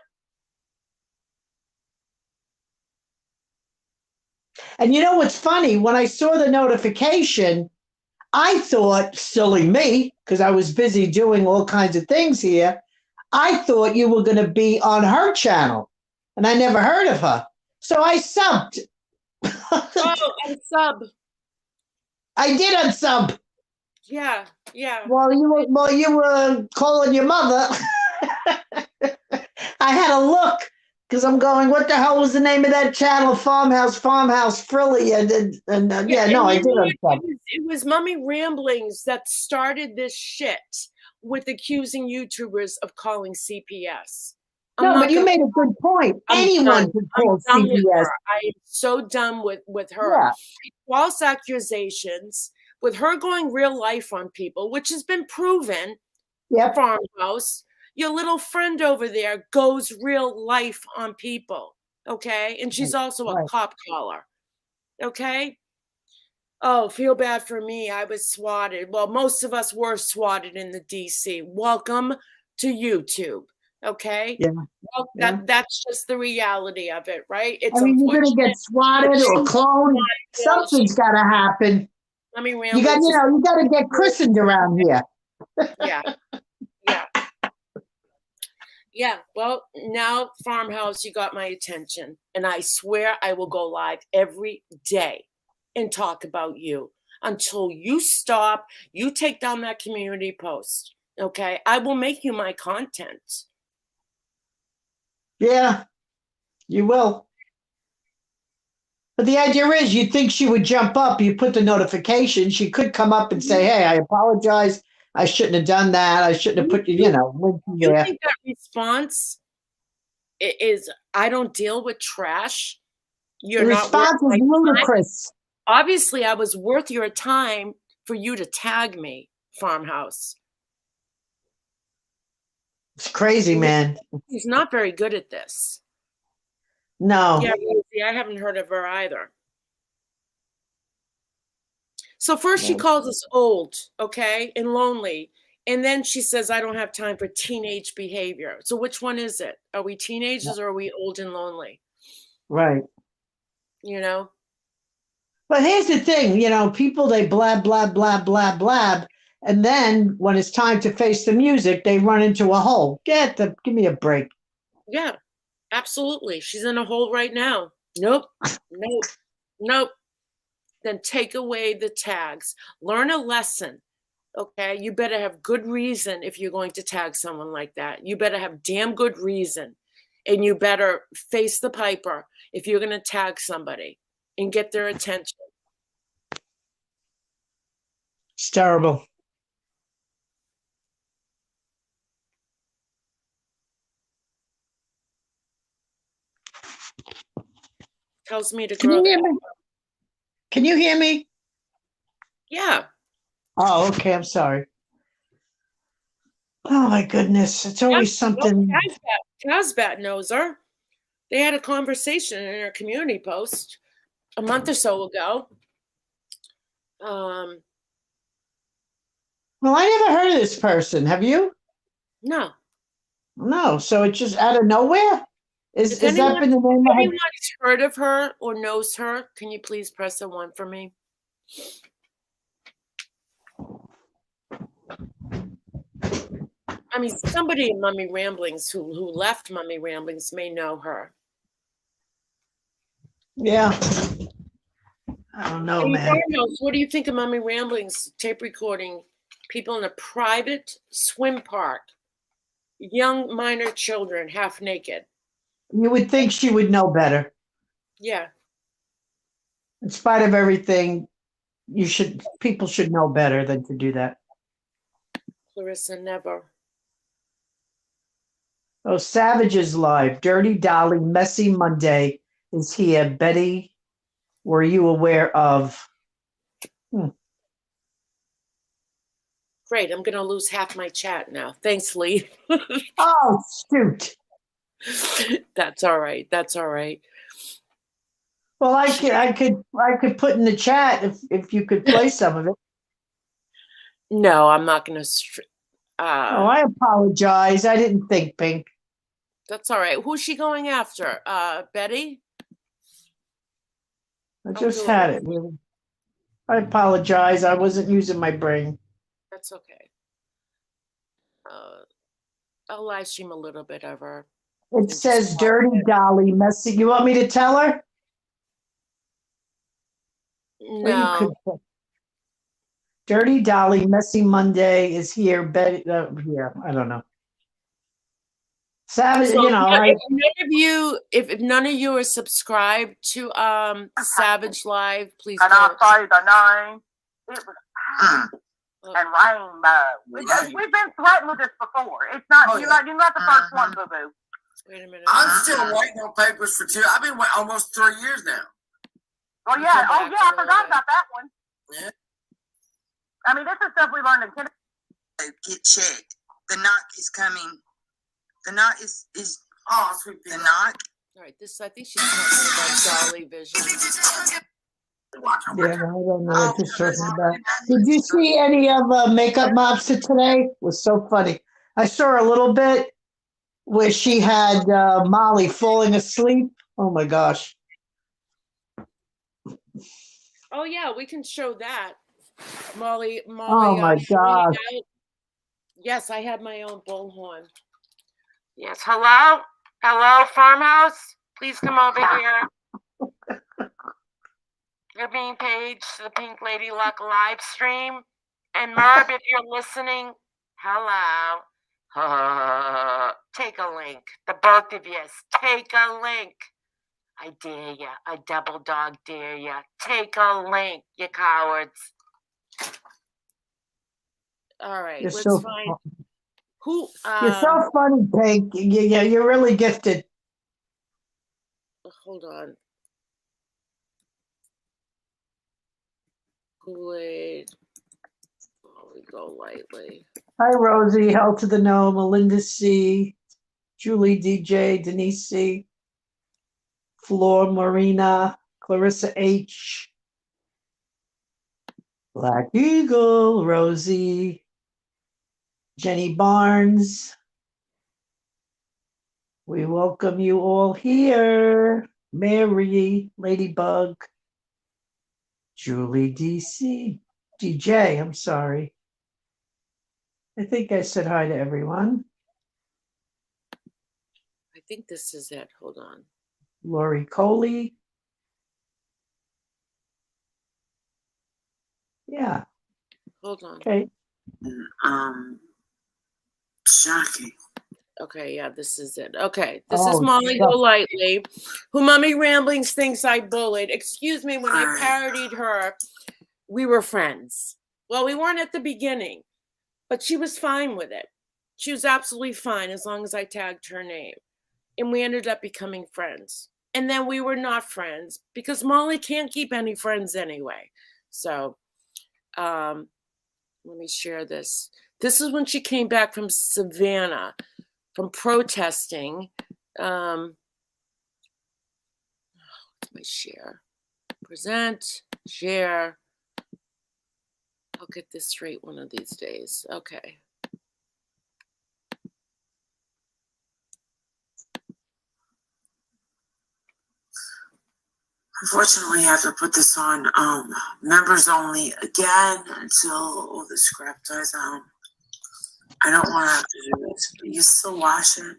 And you know what's funny? When I saw the notification, I thought, silly me, because I was busy doing all kinds of things here, I thought you were going to be on her channel. And I never heard of her. So I subbed. Unsub. I did unsub. Yeah. While you were calling your mother, I had a look, because I'm going, what the hell was the name of that channel? Farmhouse, Frilly, I did unsub. It was Mommy Ramblings that started this shit with accusing YouTubers of calling CPS. But you made a good point. Anyone could call CPS. I am so done with her. Yeah. False accusations, with her going real life on people, which has been proven. Yep. Farmhouse, your little friend over there goes real life on people. Okay. And she's also a cop caller. Okay. Oh, feel bad for me. I was swatted. Well, most of us were swatted in the DC. Welcome to YouTube. Okay. Yeah. Well, Yeah. that's just the reality of it, right? It's I mean, you're gonna unfortunate. get swatted or cloned. Something's got to happen. Mummy You got, Ramblings is you got to get christened around here. yeah. Yeah. Yeah. Well, now Farmhouse, you got my attention. And I swear I will go live every day and talk about you until you stop, you take down that community post. Okay. I will make you my content. Yeah, you will. But the idea is you'd think she would jump up, you put the notification, she could come up and say, hey, I apologize. I shouldn't have done that. I shouldn't have put you, link You there. think that response is I don't deal with trash? You're The not worth response my is time? ludicrous. Obviously, I was worth your time for you to tag me, Farmhouse. It's crazy, man. He's not very good at this. No. Yeah, Rosie, I haven't heard of her either. So first she calls us old, okay, and lonely. And then she says, I don't have time for teenage behavior. So which one is it? Are we teenagers or are we old and lonely? Right. But here's the thing, people, they blab, blab, blab, blab, blab. And then when it's time to face the music, they run into a hole. Give me a break. Yeah, absolutely. She's in a hole right now. Nope. Then take away the tags. Learn a lesson. Okay, you better have good reason if you're going to tag someone like that. You better have damn good reason. And you better face the piper if you're going to tag somebody and get their attention. It's terrible. Tells me to Can grow you hear that. me? Can you hear me? Yeah. Oh, okay. I'm sorry. Oh my goodness. It's always something. Casbat knows her. They had a conversation in her community post a month or so ago. Well, I never heard of this person. Have you? No. No. So it's just out of nowhere? Is that been the name if of anyone's heard of her or knows her, can you please press a 1 for me? I mean, somebody in Mummy Ramblings who left Mummy Ramblings may know her. Yeah. I don't know, man. What do you think of Mummy Ramblings tape recording people in a private swim park, young minor children, half naked? You would think she would know better. Yeah. In spite of everything, people should know better than to do that. Clarissa, never. Oh, Savage is live. Dirty Dolly, Messy Monday is here. Betty, were you aware of? Great. I'm going to lose half my chat now. Thanks, Lee. Oh, shoot. That's all right. That's all right. Well, I could put in the chat if you could play some of it. No, I'm not going to. I apologize. I didn't think, Pink. That's all right. Who's she going after? Betty? I just had it. I apologize. I wasn't using my brain. That's okay. I'll live stream a little bit of her. It says Dirty Dolly, Messy. You want me to tell her? No. Dirty Dolly, Messy Monday is here. Betty, here. I don't know. Savage, So if none of you are subscribed to Savage Live, please. Can I say the name? It was and Rainbow. We've been threatened with this before. It's not you're not the first one, Boo Boo. Wait a minute. I'm still waiting on papers for 2. I've been waiting almost 3 years now. Oh yeah, I forgot about that one. Yeah. I mean, this is stuff we learned in kindergarten. Get checked. The knot is coming. The knot is sweet. The knot. All right, I think she's talking about Dolly Vision. Yeah, I don't know what you're talking about. Did you see any of Makeup Mobster today? It was so funny. I saw her a little bit. where she had Molly falling asleep. Oh my gosh. Oh yeah, we can show that. Molly, Oh my freaking God. out. Yes, I have my own bullhorn. Yes, hello? Hello, Farmhouse? Please come over here. You're being paged to the Pink Lady Luck live stream. And Merb, if you're listening, hello. Take a link. The both of you, take a link. I dare ya. I double dog dare ya. Take a link, you cowards. All right, You're let's so find who. you're so funny, Pink. You're really gifted. Hold on. Kool-Aid. Oh, we go lightly. Hi, Rosie. Hell to the No. Melinda C. Julie DJ. Denise C. Flor Marina. Clarissa H. Black Eagle. Rosie. Jenny Barnes. We welcome you all here. Mary. Ladybug. Julie DC. DJ. I'm sorry. I think I said hi to everyone. I think this is it. Hold on. Lori Coley. Yeah. Hold on. Okay. Shocking. Okay, yeah, this is it. Okay, this is Oh, Molly yeah. Golightly, who Mummy Ramblings thinks I bullied. Excuse me, when I parodied her, we were friends. Well, we weren't at the beginning, but she was fine with it. She was absolutely fine as long as I tagged her name. And we ended up becoming friends. And then we were not friends because Molly can't keep any friends anyway. So let me share this. This is when she came back from Savannah, from protesting. My share. Present, share. I'll get this straight one of these days. Okay. Unfortunately, I have to put this on members only again until all the scrap dies out. I don't want to have to do this, but you still wash it.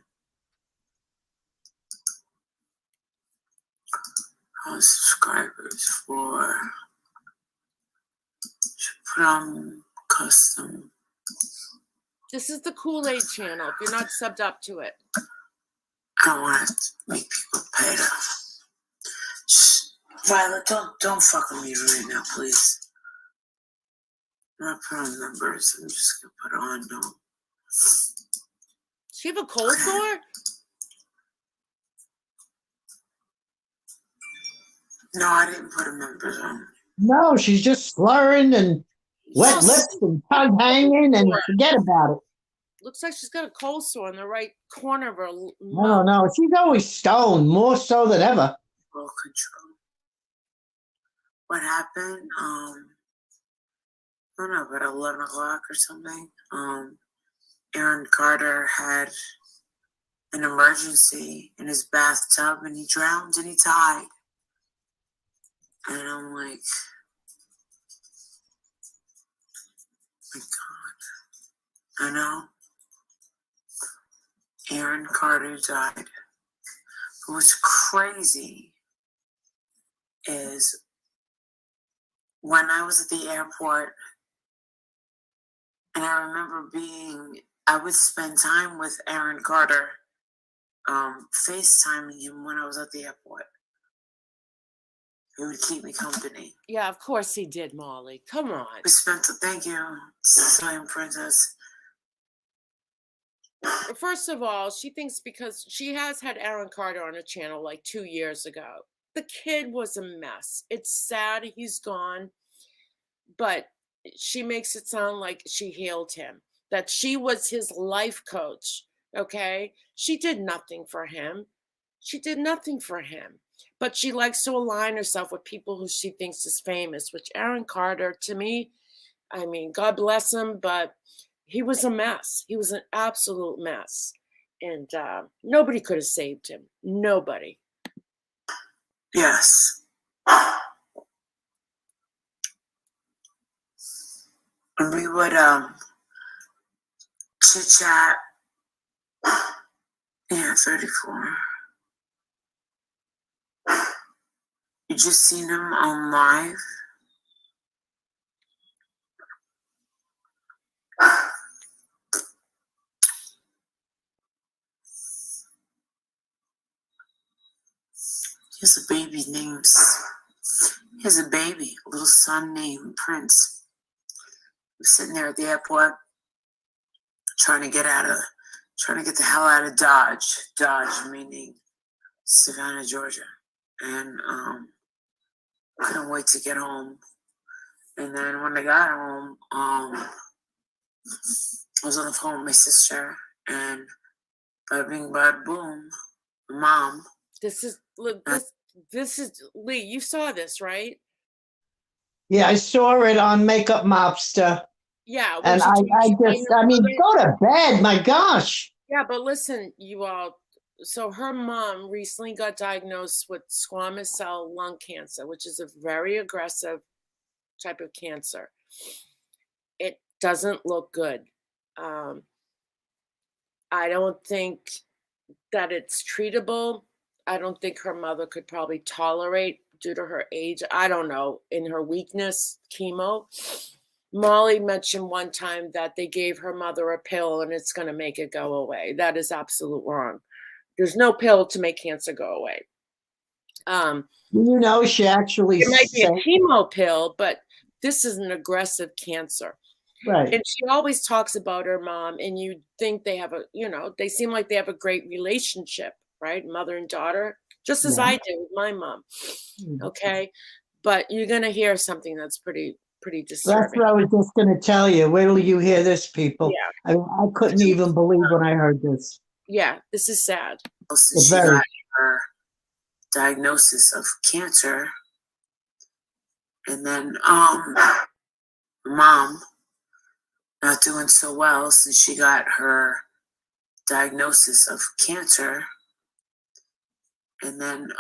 Subscribers for put on custom. This is the Kool-Aid channel. If you're not subbed up to it, I don't want to make people pay to. Violet, don't fuck with me right now, please. I'm not put on numbers. I'm just gonna put on no. Does she have a cold sore? No, I didn't put a members on. No, she's just slurring and wet lips and tongue hanging and forget about it. Looks like she's got a cold sore in the right corner of her mouth. No, she's always stoned, more so than ever. Full control. What happened? I don't know, about 11 o'clock or something. Aaron Carter had an emergency in his bathtub and he drowned and he died. And I'm like, my God. I know. Aaron Carter died. But what's crazy is when I was at the airport, and I remember I would spend time with Aaron Carter, FaceTiming him when I was at the airport. He would keep me company. Yeah, of course he did, Molly. Come on. Thank you, Sicilian Princess. First of all, she thinks because she has had Aaron Carter on her channel like 2 years ago. The kid was a mess. It's sad he's gone, but she makes it sound like she healed him, that she was his life coach, okay? She did nothing for him. She did nothing for him. But she likes to align herself with people who she thinks is famous, which Aaron Carter, to me, I mean, God bless him, but he was a mess. He was an absolute mess. And nobody could have saved him. Nobody. Yes. And we would chit chat. Yeah, 34. You just seen him on live. He has a baby named. He has a baby, a little son named Prince. He was sitting there at the airport, trying to get the hell out of Dodge. Dodge meaning Savannah, Georgia, and couldn't wait to get home. And then when I got home, I was on the phone with my sister, and bada bing, bada boom, mom. This is Lee. You saw this, right? Yeah, I saw it on Makeup Mobster. Yeah. And I mean, go to bed. My gosh. Yeah, but listen, you all. So her mom recently got diagnosed with squamous cell lung cancer, which is a very aggressive type of cancer. It doesn't look good. I don't think that it's treatable. I don't think her mother could probably tolerate, due to her age, I don't know, in her weakness, chemo. Molly mentioned one time that they gave her mother a pill and it's going to make it go away. That is absolute wrong. There's no pill to make cancer go away. You know, she actually it might be a chemo pill, but this is an aggressive cancer. Right. And she always talks about her mom, and you think they have they seem like they have a great relationship, right? Mother and daughter, just as I do with my mom. Okay. But you're going to hear something that's pretty disturbing. That's what I was just going to tell you. Wait till you hear this, people. Yeah. I couldn't even believe when I heard this. Yeah, this is sad. She got her diagnosis of cancer, and then mom not doing so well since she got her diagnosis of cancer, and then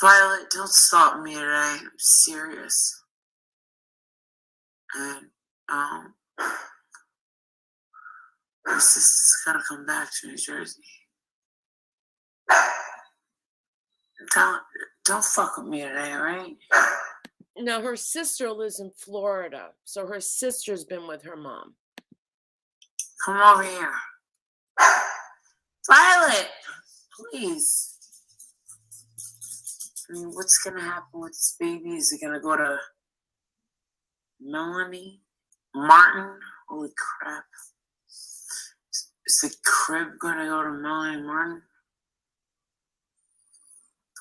Violet, don't stop me today. I'm serious. And my sister's gotta come back to New Jersey. Don't fuck with me today, right? No, her sister lives in Florida, so her sister's been with her mom. Come over here. Violet, please. I mean, what's gonna happen with this baby? Is it gonna go to Melanie Martin? Holy crap. Is the crib gonna go to Melanie Martin?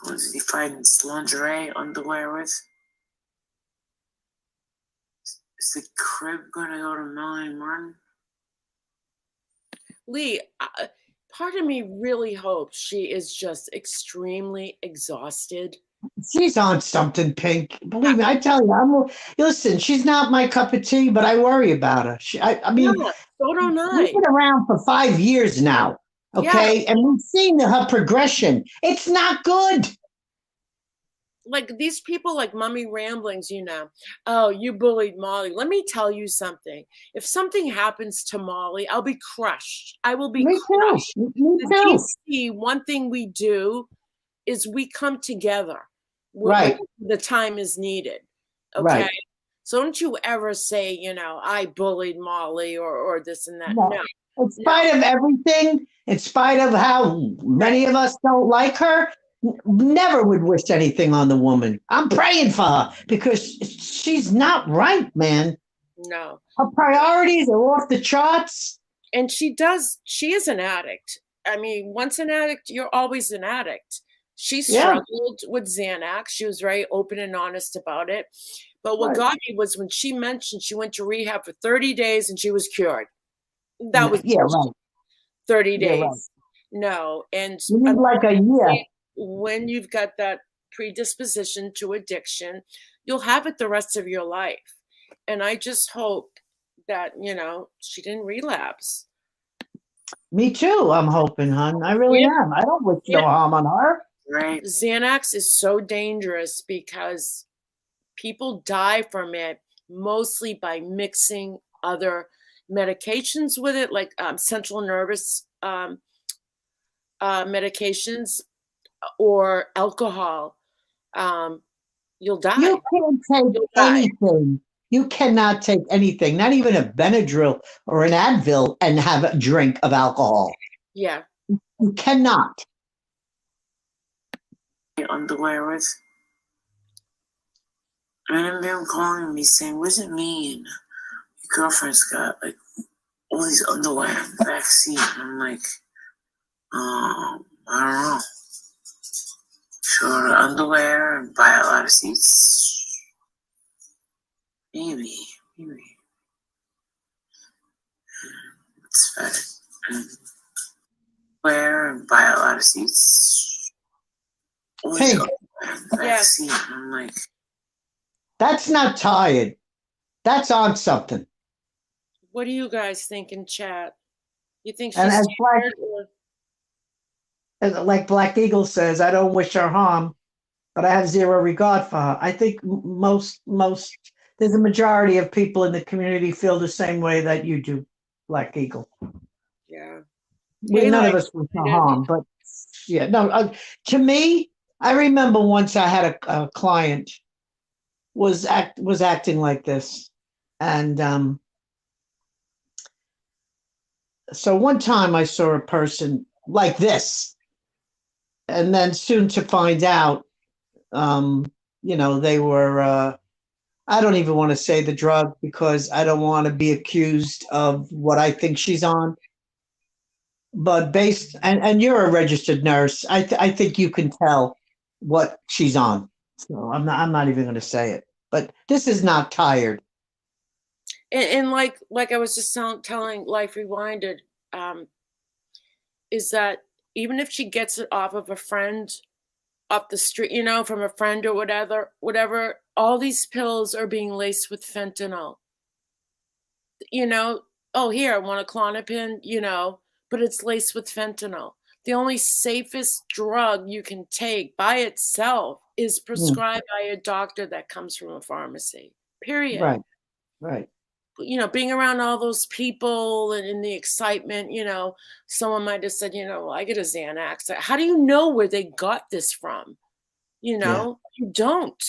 The ones that he finds lingerie, underwear with? Is the crib gonna go to Melanie Martin? Lee, part of me really hopes she is just extremely exhausted. She's on something, Pink. Believe me, I tell you, listen, she's not my cup of tea, but I worry about her. I mean, yeah, so don't I. We've been around for 5 years now, okay? Yeah. And we've seen her progression. It's not good. Like these people like Mummy Ramblings, oh, you bullied Molly. Let me tell you something. If something happens to Molly, I'll be crushed. I will be crushed. Me too. DC, one thing we do is we come together. Right. The time is needed. Okay. Right. So don't you ever say, I bullied Molly or this and that. No. In spite of everything, in spite of how many of us don't like her, never would wish anything on the woman. I'm praying for her because she's not right, man. No. Her priorities are off the charts. And she is an addict. I mean, once an addict, you're always an addict. She struggled with Xanax. She was very open and honest about it. But what got me was when she mentioned she went to rehab for 30 days and she was cured. That was 30 days. Yeah, right. No. And you need like a year. When you've got that predisposition to addiction, you'll have it the rest of your life. And I just hope that, she didn't relapse. Me too, I'm hoping, hon. I really am. I don't wish no harm on her. Right. Xanax is so dangerous because people die from it mostly by mixing other medications with it, like central nervous medications or alcohol. You'll die. You can't take anything. You cannot take anything, not even a Benadryl or an Advil, and have a drink of alcohol. Yeah. You cannot. Your underwear with. I remember him calling me saying, "What does it mean? Your girlfriend's got like all these underwear in the back seat." I'm like, I don't know. Sure, underwear and buy a lot of seats. Maybe. It's better. Wear and buy a lot of seats. Hey. Yes. I'm like, that's not tired. That's on something. What do you guys think in chat? You think she's And as tired? like Black Eagle says, I don't wish her harm, but I have zero regard for her. I think most there's a majority of people in the community feel the same way that you do, Black Eagle. Yeah. None of us wish her harm, but yeah, no. To me, I remember once I had a client was acting like this, and so one time I saw a person like this, and then soon to find out, they were. I don't even want to say the drug because I don't want to be accused of what I think she's on. But and you're a registered nurse, I think you can tell what she's on. So I'm not even going to say it. But this is not tired. And like I was just telling Life Rewinded, is that even if she gets it off of a friend off the street, from a friend or whatever, all these pills are being laced with fentanyl. Oh, here, I want a Klonopin, but it's laced with fentanyl. The only safest drug you can take by itself is prescribed by a doctor that comes from a pharmacy, period. Right. Being around all those people and in the excitement, someone might have said, I get a Xanax. How do you know where they got this from? You don't.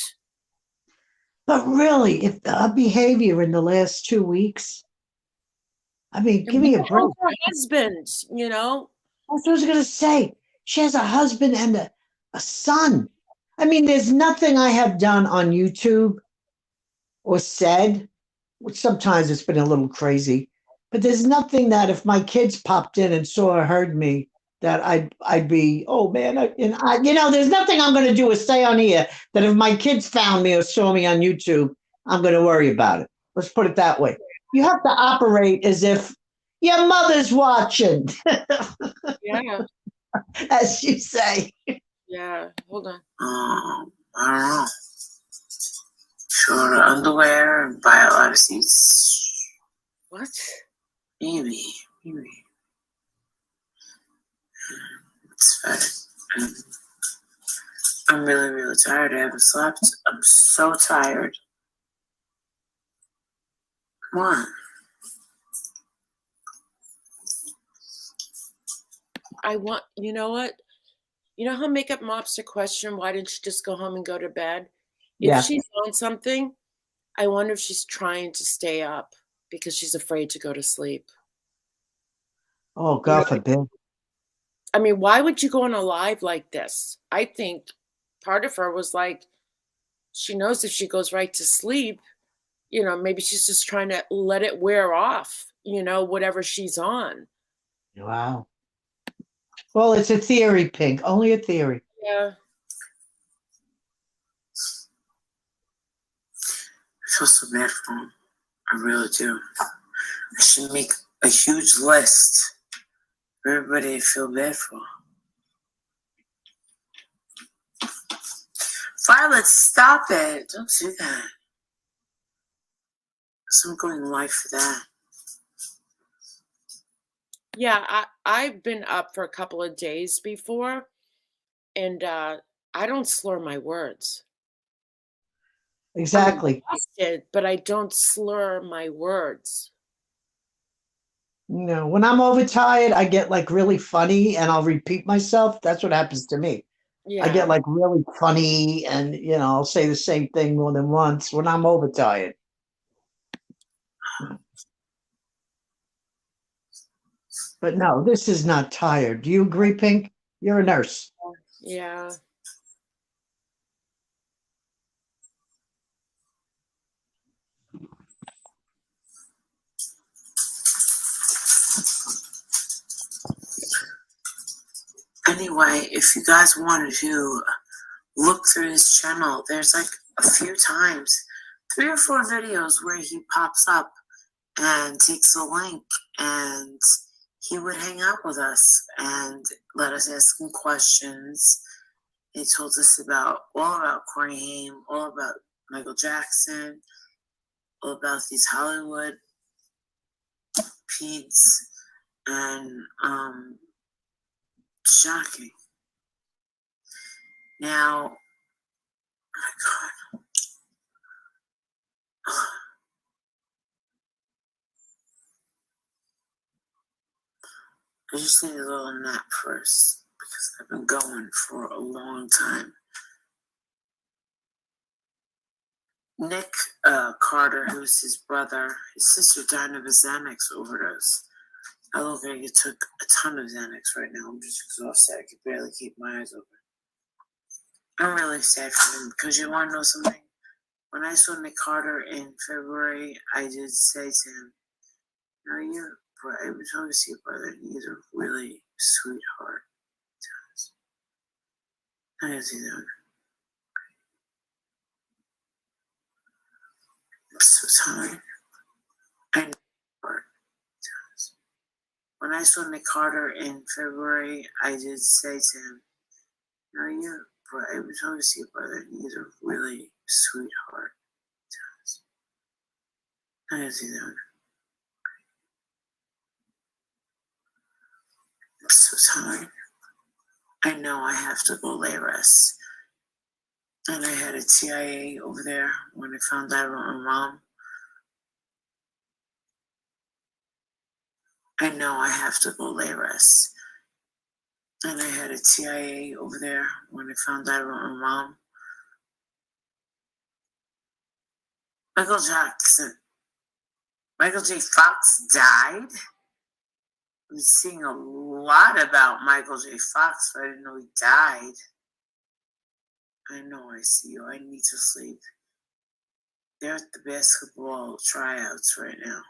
But really, if her behavior in the last 2 weeks, I mean, give me a break. Her husband, That's what I was going to say. She has a husband and a son. I mean, there's nothing I have done on YouTube or said, which sometimes it's been a little crazy, but there's nothing that if my kids popped in and saw or heard me, that I'd be, oh man, there's nothing I'm going to do or say on here that if my kids found me or saw me on YouTube, I'm going to worry about it. Let's put it that way. You have to operate as if your mother's watching. Yeah. As you say. Yeah, hold on. I don't know. Sure, underwear and buy a lot of seats. What? Maybe. It's better. I'm really, really tired. I haven't slept. I'm so tired. Come on. You know what? You know how makeup mobster question, why didn't she just go home and go to bed? Yeah. If she's on something, I wonder if she's trying to stay up because she's afraid to go to sleep. Oh, God forbid. I mean, why would you go on a live like this? I think part of her was like, she knows if she goes right to sleep, maybe she's just trying to let it wear off, whatever she's on. Wow. Well, it's a theory, Pink. Only a theory. Yeah. I feel so bad for him. I really do. I should make a huge list for everybody I feel bad for. Violet, stop it. Don't do that. So I'm going live for that. Yeah, I've been up for a couple of days before, and I don't slur my words. Exactly. Exhausted, but I don't slur my words. No, when I'm overtired, I get like really funny and I'll repeat myself. That's what happens to me. I Yeah. get like really funny and, I'll say the same thing more than once when I'm overtired. But no, this is not tired. Do you agree, Pink? You're a nurse. Yeah. Anyway, if you guys wanted to look through his channel, there's like a few times, 3 or 4 videos where he pops up and takes a link, and he would hang out with us and let us ask him questions. He told us all about Corey Haim, all about Michael Jackson, all about these Hollywood peds, and shocking. Now, oh my God. I just need a little nap first because I've been going for a long time. Nick Carter, who's his brother, his sister died of a Xanax overdose. I look like I took a ton of Xanax right now. I'm just exhausted. I could barely keep my eyes open. I'm really sad for him because you want to know something? When I saw Nick Carter in February, I did say to him, I was always see your brother. He's a really sweetheart. I didn't see that. I'm so tired. I know. When I saw Nick Carter in February, I did say to him, I was always see your brother. He's a really sweetheart. I didn't see that. I'm so tired. I know I have to go lay rest. And I had a TIA over there when I found out about my mom. I know I have to go lay rest. And I had a TIA over there when I found out about my mom. Michael J. Fox died? I'm seeing a lot about Michael J. Fox, but I didn't know he died. I know I see you. I need to sleep. They're at the basketball tryouts right now.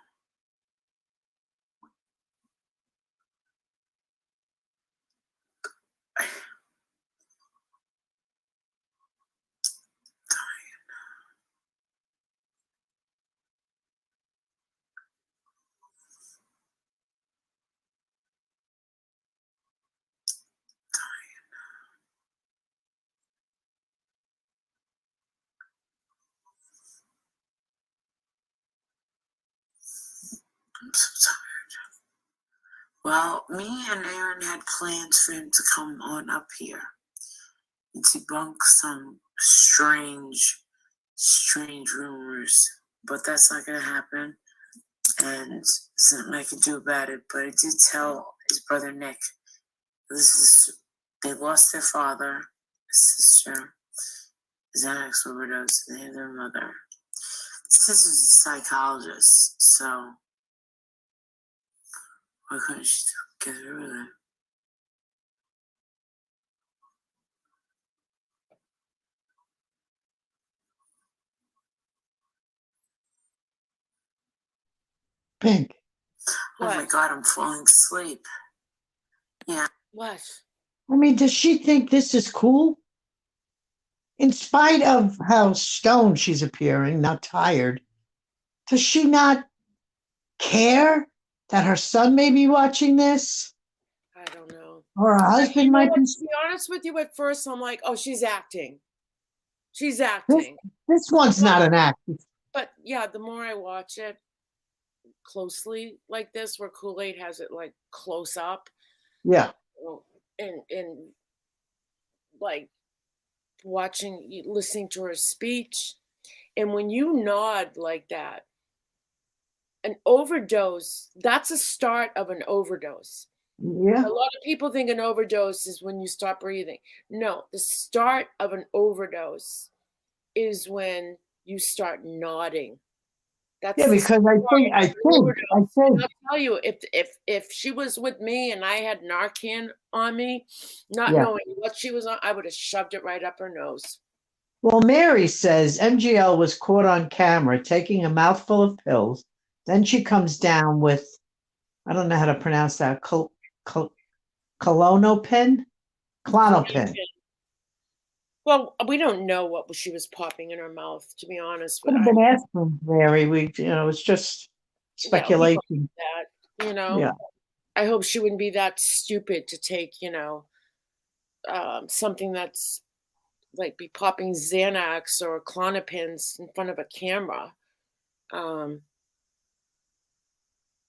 I'm so tired. Well, me and Aaron had plans for him to come on up here and debunk some strange rumors, but that's not going to happen, and there's nothing I can do about it. But I did tell his brother Nick, they lost their father, his sister, Xanax overdose, and they had their mother. His sister's a psychologist, so why couldn't she get rid of it? Pink. Oh my God, I'm falling asleep. Yeah. What? I mean, does she think this is cool? In spite of how stoned she's appearing, not tired, does she not care that her son may be watching this? I don't know. Or her husband might be. To be honest with you, at first I'm like, oh, she's acting. She's acting. This one's not an act. But yeah, the more I watch it, closely like this, where Kool-Aid has it like close up, Yeah. and like listening to her speech. And when you nod like that, an overdose, that's a start of an overdose. Yeah. A lot of people think an overdose is when you stop breathing. No, the start of an overdose is when you start nodding. That's Yeah, the because start I of an overdose. And think, I'll tell you, if she was with me and I had Narcan on me, not yeah. knowing what she was on, I would have shoved it right up her nose. Well, Mary says MGL was caught on camera taking a mouthful of pills. Then she comes down with, I don't know how to pronounce that, Klonopin? Klonopin. Well, we don't know what she was popping in her mouth, to be honest. Could have been aspirin, Mary. It's just Yeah, we speculation. believe that, Yeah. I hope she wouldn't be that stupid to take, something that's like be popping Xanax or Klonopins in front of a camera.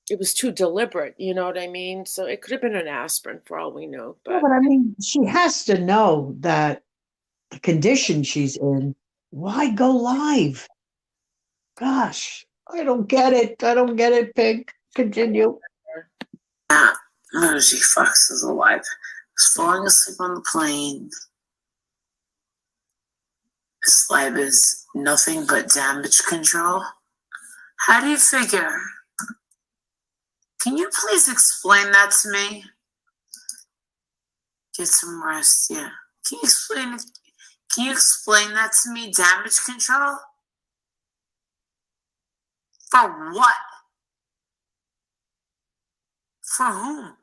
It was too deliberate, you know what I mean? So it could have been an aspirin for all we know. Yeah, But but I mean, she has to know that the condition she's in. Why go live? Gosh, I don't get it. I don't get it, Pink. Continue. Oh, she fucks us alive. Was falling asleep on the plane. This life is nothing but damage control. How do you figure? Can you please explain that to me? Get some rest, yeah. Can you explain that to me? Damage control? For what? For whom?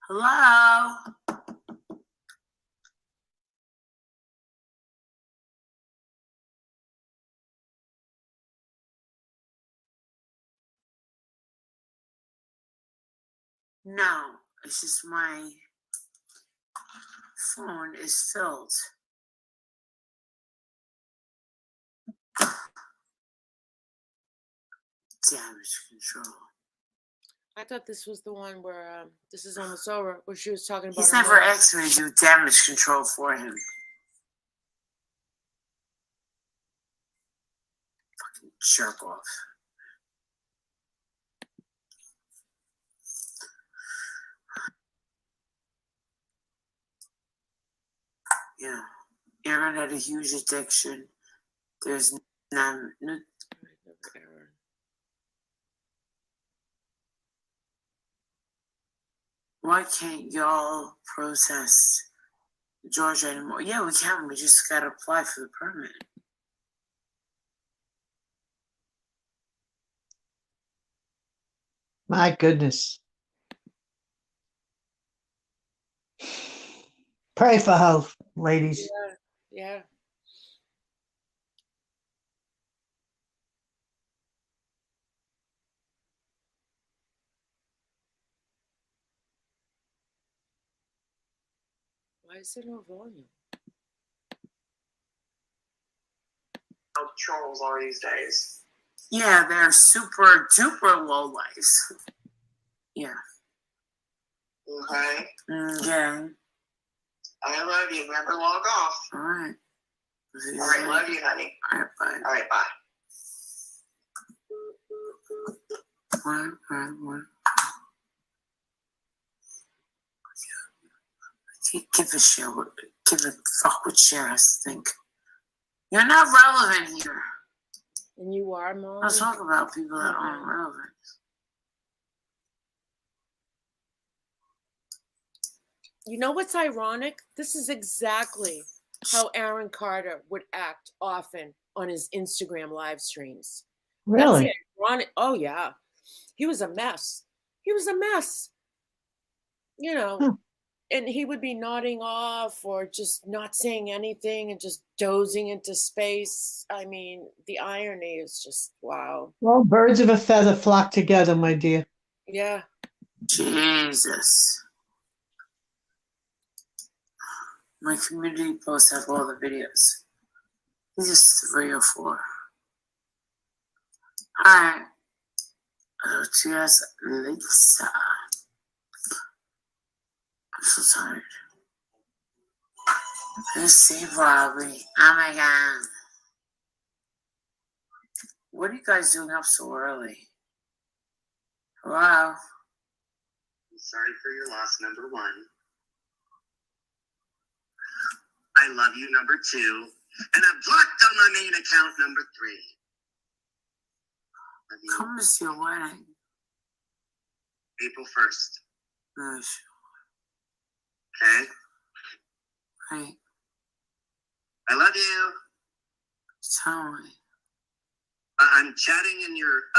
Hello? No, it's just my phone is filled. Damage control. I thought this was the one where this is almost over, where she was talking about. He's never asked me to do damage control for him. Fucking jerk off. Yeah. Aaron had a huge addiction. There's none. Why can't y'all protest Georgia anymore? Yeah, we can. We just got to apply for the permit. My goodness. Pray for her, ladies. Yeah. Why is there no volume? How trolls are these days. Yeah, they're super duper low lives. Yeah. Okay. Okay. I love you. Never log off. All right. All right. Love you, honey. All right. Bye. All right. Bye. What? Give a fuck what Cher has to think. You're not relevant here. And you are, Mom? Let's talk about people that aren't relevant. You know what's ironic? This is exactly how Aaron Carter would act often on his Instagram live streams. Really? That's ironic. Oh, yeah. He was a mess. And he would be nodding off or just not saying anything and just dozing into space. I mean, the irony is just wow. Well, birds of a feather flock together, my dear. Yeah. Jesus. My community posts have all the videos. It's just 3 or 4. Alright. Cheers, Lisa. I'm so tired. Let's see, Bobby. Oh my god. What are you guys doing up so early? Hello? I'm sorry for your loss, number 1. I love you, number 2. And I'm blocked on my main account, number 3. Come to see your wedding. April 1st. Yes. Okay? Right. I love you. Tell me. I'm chatting in your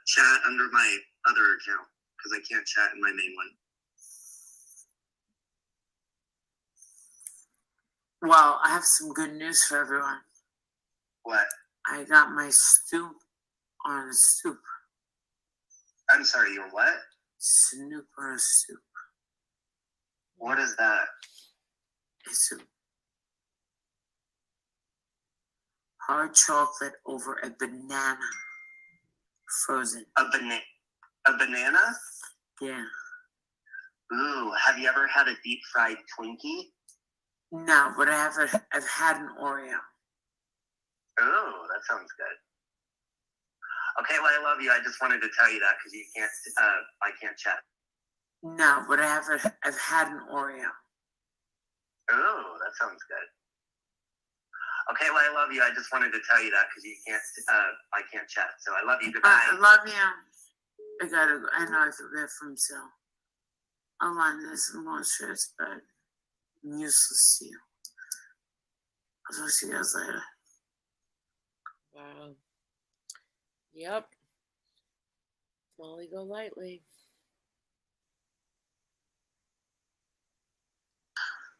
chat under my other account because I can't chat in my main one. Well, I have some good news for everyone. What? I got my stoop on a stoop. I'm sorry, your what? Snoop on a stoop. What is that? It's a hard chocolate over a banana. Frozen. A banana? Yeah. Ooh, have you ever had a deep fried Twinkie? No, but I've had an Oreo. Oh, that sounds good. Okay, well, I love you. I just wanted to tell you that because I can't chat. No, but I've had an Oreo. Oh, that sounds good. Okay, well, I love you. I just wanted to tell you that because I can't chat. So I love you. Goodbye. I love you. I gotta go. I know I feel bad for himself. I'm on this and more shirts, but I'm useless to you. I'll talk to you guys later. Wow. Yep. Molly, go lightly.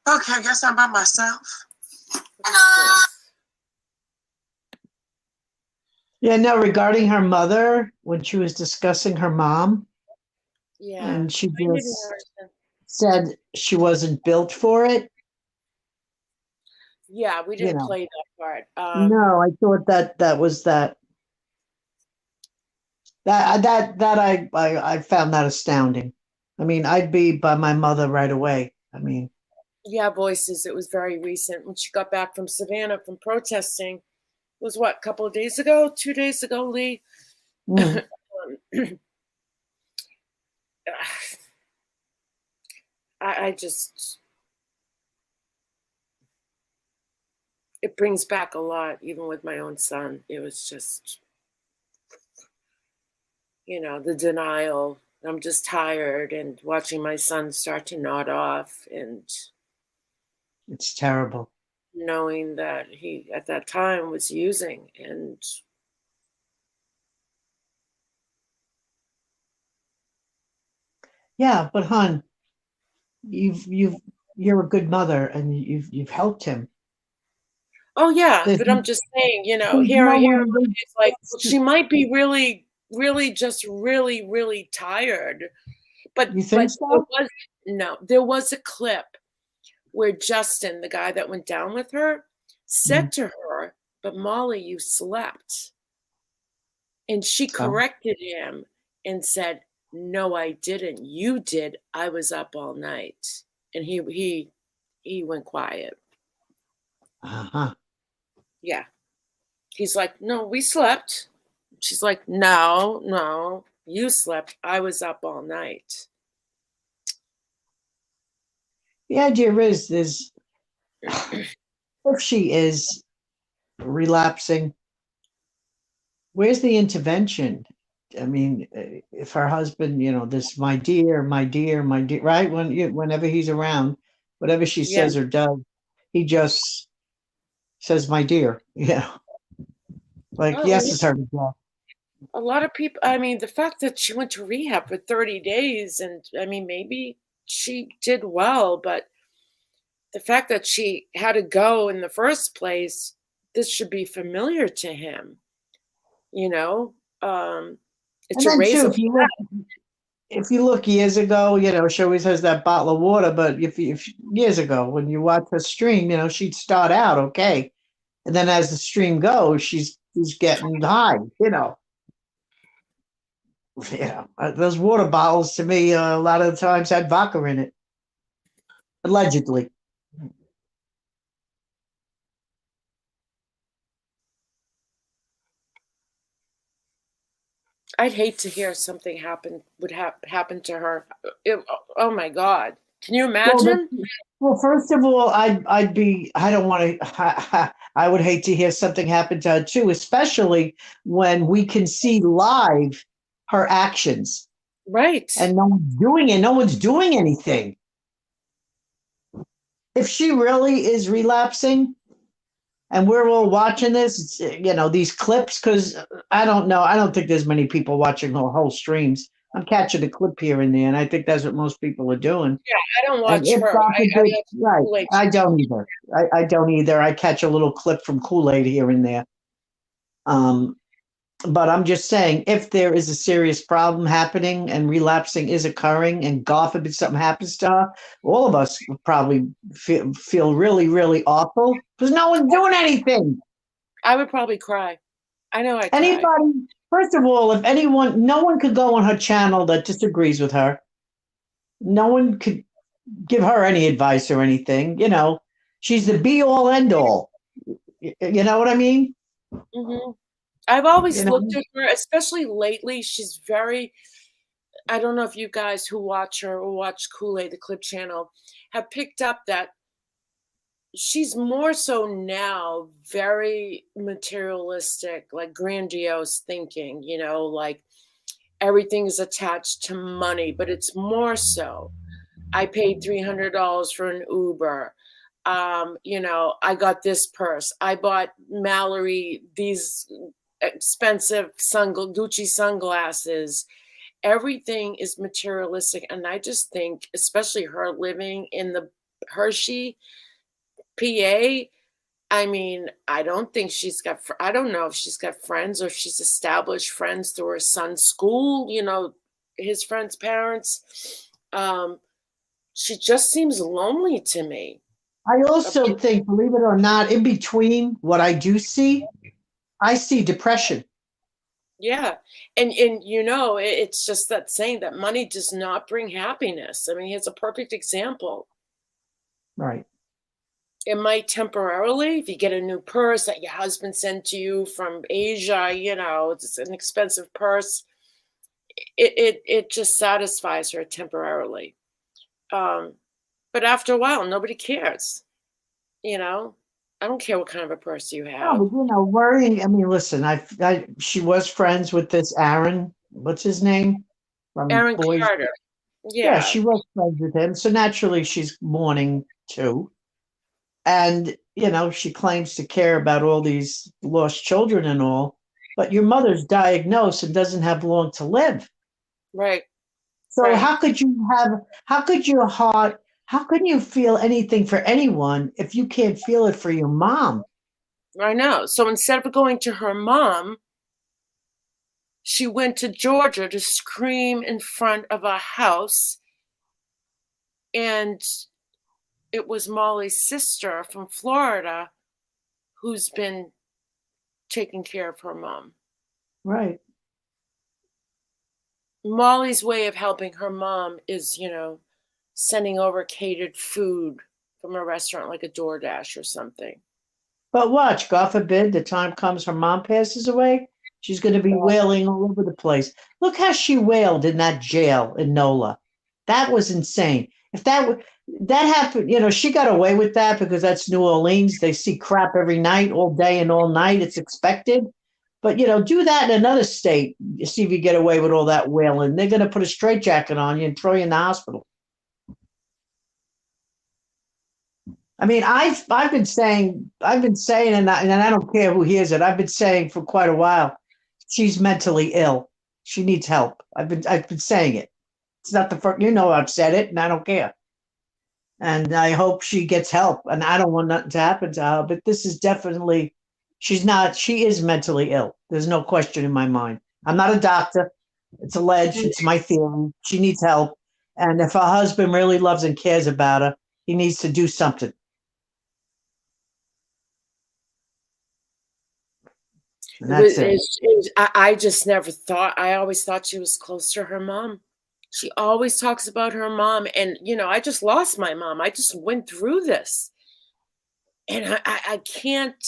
Okay, I guess I'm by myself. Yeah, no, regarding her mother, when she was discussing her mom, Yeah. and she I didn't just understand. said she wasn't built for it. Yeah, we You didn't know. play that part. No, I thought that was that. I found that astounding. I mean, I'd be by my mother right away. I mean, Yeah, Voices. It was very recent when she got back from Savannah from protesting. It was what, a couple of days ago? 2 days ago, Lee? I just, it brings back a lot, even with my own son. It was just, the denial. I'm just tired and watching my son start to nod off and it's terrible. knowing that he, at that time, was using and Yeah, but hon, you're a good mother and you've helped him. oh yeah, There's but I'm just saying, there's here no here one it's like she might be really, really just really, really tired. But You think so? there was a clip where Justin, the guy that went down with her, said to her, "But Molly, you slept." And she corrected him and said, "No, I didn't. You did. I was up all night." And he went quiet. Uh-huh. Yeah. He's like, "No, we slept." She's like, No, you slept. I was up all night. The idea is if she is relapsing, where's the intervention? I mean, if her husband, this my dear, right? Whenever he's around, whatever she Yeah. says or does, he just says, my dear, like, Oh, yes, it's her to death. a lot of people, I mean, the fact that she went to rehab for 30 days, and I mean, maybe she did well, but the fact that she had to go in the first place, this should be familiar to him, And it's a then raise too, of if you look years ago, she always has that bottle of water. But if years ago, when you watch her stream, she'd start out okay, and then as the stream goes, she's getting high. Those water bottles to me, a lot of the times had vodka in it, allegedly. I'd hate to hear something would happen to her. Oh my God. Can you imagine? Well, first of all, I'd be, I don't want to, I would hate to hear something happen to her too, especially when we can see live her actions. Right. And no one's doing it. No one's doing anything. If she really is relapsing and we're all watching this, these clips, because I don't know. I don't think there's many people watching her whole streams. I'm catching a clip here and there, and I think that's what most people are doing. Yeah, I don't watch And if her. God forbid- right, Kool-Aid. I don't either. I don't either. I catch a little clip from Kool-Aid here and there. But I'm just saying, if there is a serious problem happening and relapsing is occurring, and God forbid something happens to her, all of us would probably feel really, really awful because no one's doing anything. I would probably cry. I know I'd cry. Anybody, first of all, if anyone, no one could go on her channel that disagrees with her. No one could give her any advice or anything. She's the be all end all. You know what I mean? Mm-hmm. I've always looked at her, especially lately. She's very, I don't know if you guys who watch her or watch Kool-Aid, the clip channel, have picked up that she's more so now very materialistic, like grandiose thinking, like everything is attached to money, but it's more so. I paid $300 for an Uber. I got this purse. I bought Mallory these expensive Gucci sunglasses. Everything is materialistic. And I just think, especially her living in the Hershey, PA, I mean, I don't think I don't know if she's got friends or if she's established friends through her son's school, his friends' parents. She just seems lonely to me. I also think, believe it or not, in between what I do see, I see depression. Yeah. And it's just that saying that money does not bring happiness. I mean, here's a perfect example. Right. It might temporarily, if you get a new purse that your husband sent to you from Asia, it's an expensive purse. It just satisfies her temporarily. But after a while, nobody cares. I don't care what kind of a purse you have. No, but worrying. I mean, listen, she was friends with this Aaron. What's his name? From Aaron Boys. Carter. Yeah, she was friends with him. So naturally, she's mourning too. And, she claims to care about all these lost children and all. But your mother's diagnosed and doesn't have long to live. Right. So right. how could you feel anything for anyone if you can't feel it for your mom? I know. So instead of going to her mom, she went to Georgia to scream in front of a house. And it was Molly's sister from Florida who's been taking care of her mom. Right. Molly's way of helping her mom is, sending over catered food from a restaurant like a DoorDash or something. But watch, God forbid, the time comes her mom passes away, she's going to be wailing all over the place. Look how she wailed in that jail in NOLA. That was insane. If that happened, she got away with that because that's New Orleans. They see crap every night, all day and all night. It's expected. But, do that in another state. See if you get away with all that wailing. They're going to put a straitjacket on you and throw you in the hospital. I mean, I've been saying, and I don't care who hears it. I've been saying for quite a while, she's mentally ill. She needs help. I've been saying it. It's not the first, I've said it, and I don't care. And I hope she gets help. And I don't want nothing to happen to her. But this is definitely, she is mentally ill. There's no question in my mind. I'm not a doctor. It's alleged. It's my theory. She needs help. And if her husband really loves and cares about her, he needs to do something. And that's it. I just never thought, I always thought she was close to her mom. She always talks about her mom. And, you know, I just lost my mom. I just went through this. And I can't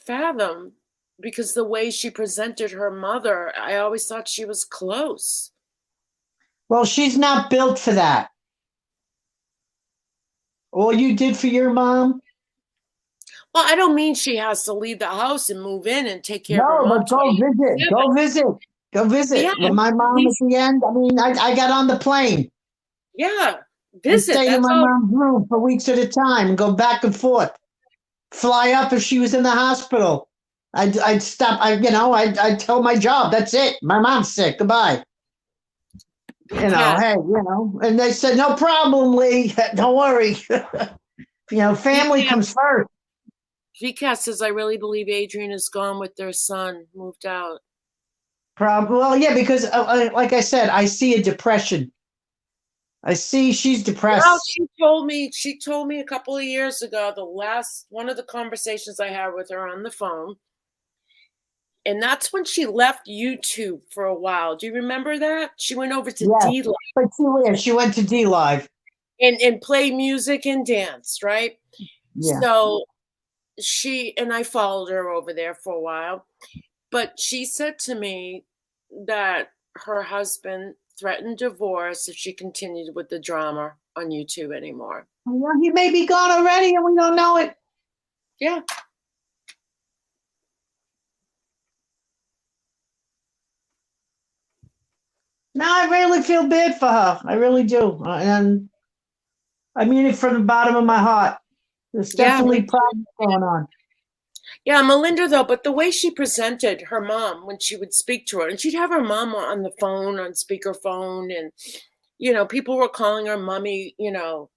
fathom, because the way she presented her mother, I always thought she was close. Well, she's not built for that. All you did for your mom? Well, I don't mean she has to leave the house and move in and take care of her No, mom. but go visit. Go visit. Go visit. Yeah, With my mom at the end, I mean, I got on the plane. Yeah, I visit. stayed in That's my all. mom's room for weeks at a time and go back and forth. Fly up if she was in the hospital. I'd stop. I'd tell my job. That's it. My mom's sick. Goodbye. Yeah. Hey, and they said, no problem, Lee. Don't worry. Family comes first. VCAT says, I really believe Adrian is gone with their son, moved out. Well, yeah, because like I said, I see a depression. I see she's depressed. Well, she told me a couple of years ago, one of the conversations I had with her on the phone. And that's when she left YouTube for a while. Do you remember that? She went over to D Live. But she went to D Live. And played music and danced, right? Yeah. So I followed her over there for a while. But she said to me that her husband threatened divorce if she continued with the drama on YouTube anymore. Well, he may be gone already and we don't know it. Yeah. No, I really feel bad for her. I really do. And I mean it from the bottom of my heart. There's definitely problems going on. Yeah, Melinda, though, but the way she presented her mom when she would speak to her, and she'd have her mom on the phone, on speakerphone, and, people were calling her mommy, go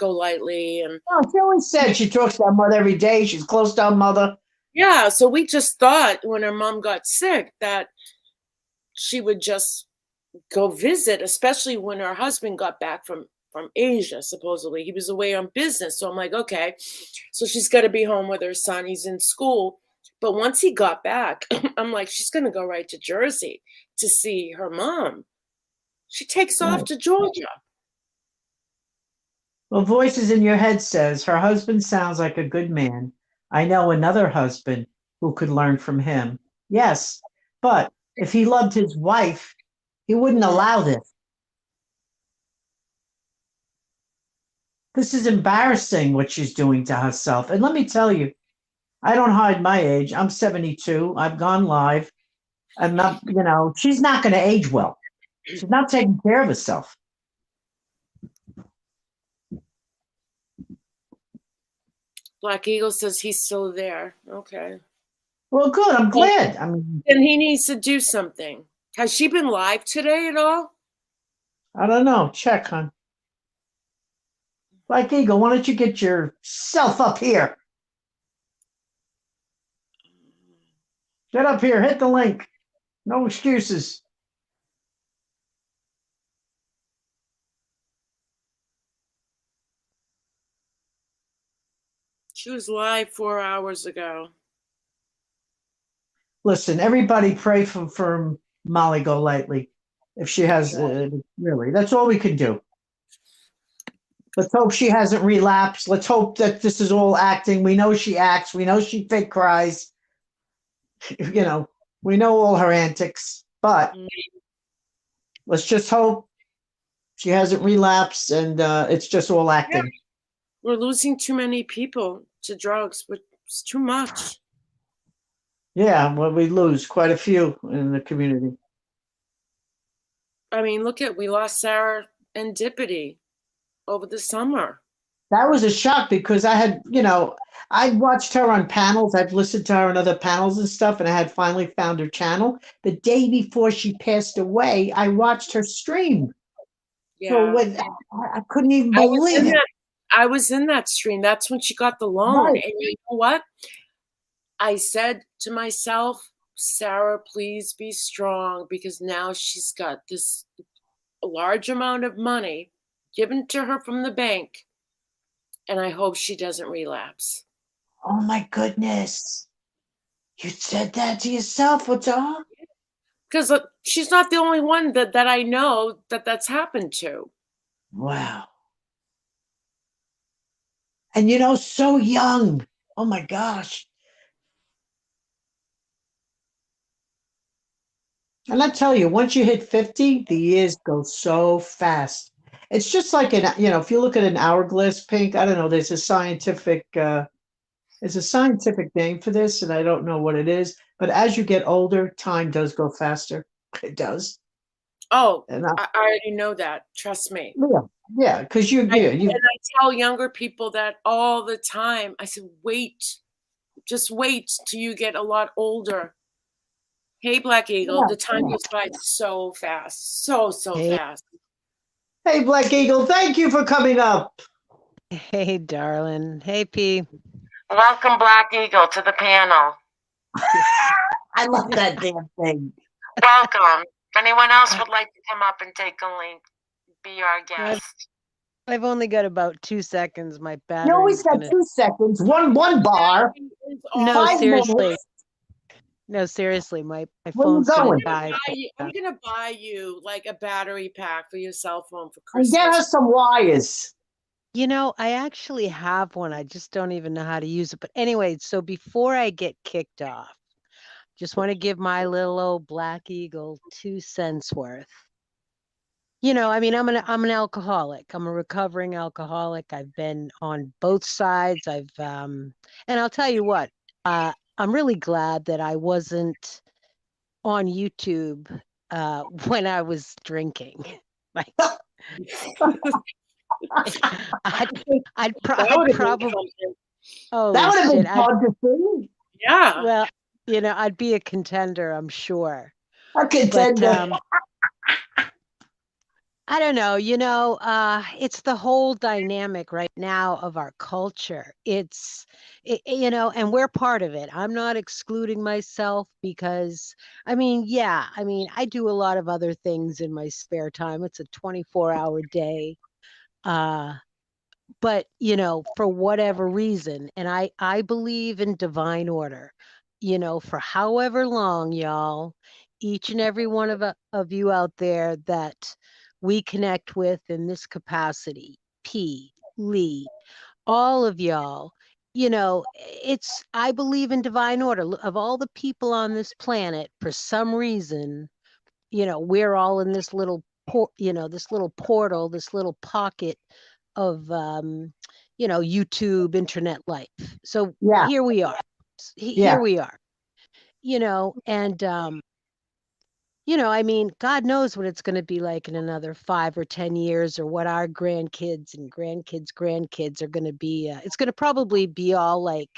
lightly. And she always said she talks to her mother every day. She's close to her mother. Yeah, so we just thought when her mom got sick that she would just go visit, especially when her husband got back from Asia, supposedly. He was away on business. So I'm like, okay, so she's got to be home with her son. He's in school. But once he got back, I'm like, she's going to go right to Jersey to see her mom. She takes off to Georgia. Well, Voices in Your Head says, her husband sounds like a good man. I know another husband who could learn from him. Yes, but if he loved his wife, he wouldn't allow this. This is embarrassing what she's doing to herself. And let me tell you, I don't hide my age. I'm 72. I've gone live. I'm not, she's not going to age well. She's not taking care of herself. Black Eagle says he's still there. Okay. Well, good. I'm glad. Then he needs to do something. Has she been live today at all? I don't know. Check, hon. Black Eagle, why don't you get yourself up here? Get up here. Hit the link. No excuses. She was live 4 hours ago. Listen, everybody pray for Molly Golightly. If she has, really, that's all we can do. Let's hope she hasn't relapsed. Let's hope that this is all acting. We know she acts. We know she fake cries. We know all her antics. But let's just hope she hasn't relapsed and it's just all acting. Yeah. We're losing too many people to drugs. It's too much. Yeah, well, we lose quite a few in the community. I mean, we lost Sarah and Dippity over the summer. That was a shock because I had, I watched her on panels. I've listened to her on other panels and stuff, and I had finally found her channel. The day before she passed away, I watched her stream. Yeah. So I couldn't even believe it. I was in that stream. That's when she got the loan. Right. And you know what? I said to myself, Sarah, please be strong, because now she's got this large amount of money given to her from the bank, and I hope she doesn't relapse. Oh my goodness. You said that to yourself, what's up? Because she's not the only one that I know that's happened to. Wow. And you know, so young. Oh my gosh. And I tell you, once you hit 50, the years go so fast. It's just like if you look at an hourglass, Pink, I don't know, there's a scientific name for this, and I don't know what it is. But as you get older, time does go faster. It does. Oh, And I already know that. Trust me. yeah, because you I tell younger people that all the time. I said, wait, just wait till you get a lot older. Hey, Black Eagle, the time goes by so fast, so fast. Hey, Black Eagle, thank you for coming up. Hey, darling. Hey, P. Welcome, Black Eagle, to the panel. I love that damn thing. Welcome. If anyone else would like to come up and take a link, be our guest. I've only got about 2 seconds. My battery. You always got 2 seconds. One bar. No, 5 seriously. minutes. No, seriously. My Where you phone's gonna going? die. I'm gonna buy you like a battery pack for your cell phone for And Christmas. get us some wires. You know, I actually have one. I just don't even know how to use it. But anyway, so before I get kicked off, just want to give my little old Black Eagle 2 cents worth. You know, I mean, I'm an alcoholic. I'm a recovering alcoholic. I've been on both sides. And I'll tell you what, I'm really glad that I wasn't on YouTube when I was drinking. Like, I'd probably. Oh, that would have shit. been fun to see. Yeah. Well, you know, I'd be a contender, I'm sure. A contender. But, I don't know, it's the whole dynamic right now of our culture. And we're part of it. I'm not excluding myself because, I do a lot of other things in my spare time. It's a 24-hour day. But, for whatever reason, and I believe in divine order, for however long, y'all, each and every one of you out there that we connect with in this capacity, P, Lee, all of y'all, I believe in divine order. Of all the people on this planet, for some reason, we're all in this little this little portal, this little pocket of YouTube internet life. So here we are. Here we are. God knows what it's going to be like in another 5 or 10 years, or what our grandkids and grandkids are going to be. It's going to probably be all like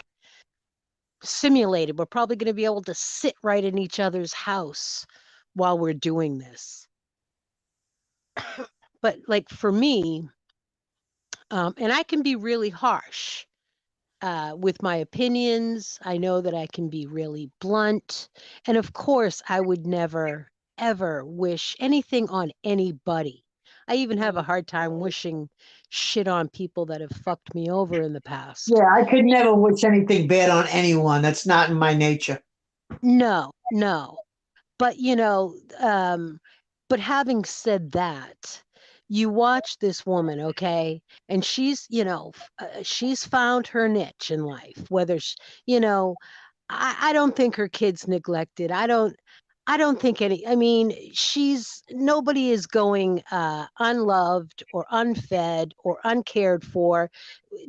simulated. We're probably going to be able to sit right in each other's house while we're doing this. But like for me, and I can be really harsh with my opinions. I know that I can be really blunt. And of course, I would never, ever wish anything on anybody. I even have a hard time wishing shit on people that have fucked me over in the past. Yeah, I could never wish anything bad on anyone. That's not in my nature. No. But, but having said that, you watch this woman, okay, and she's found her niche in life. Whether I don't think her kid's neglected. I don't think nobody is going unloved or unfed or uncared for.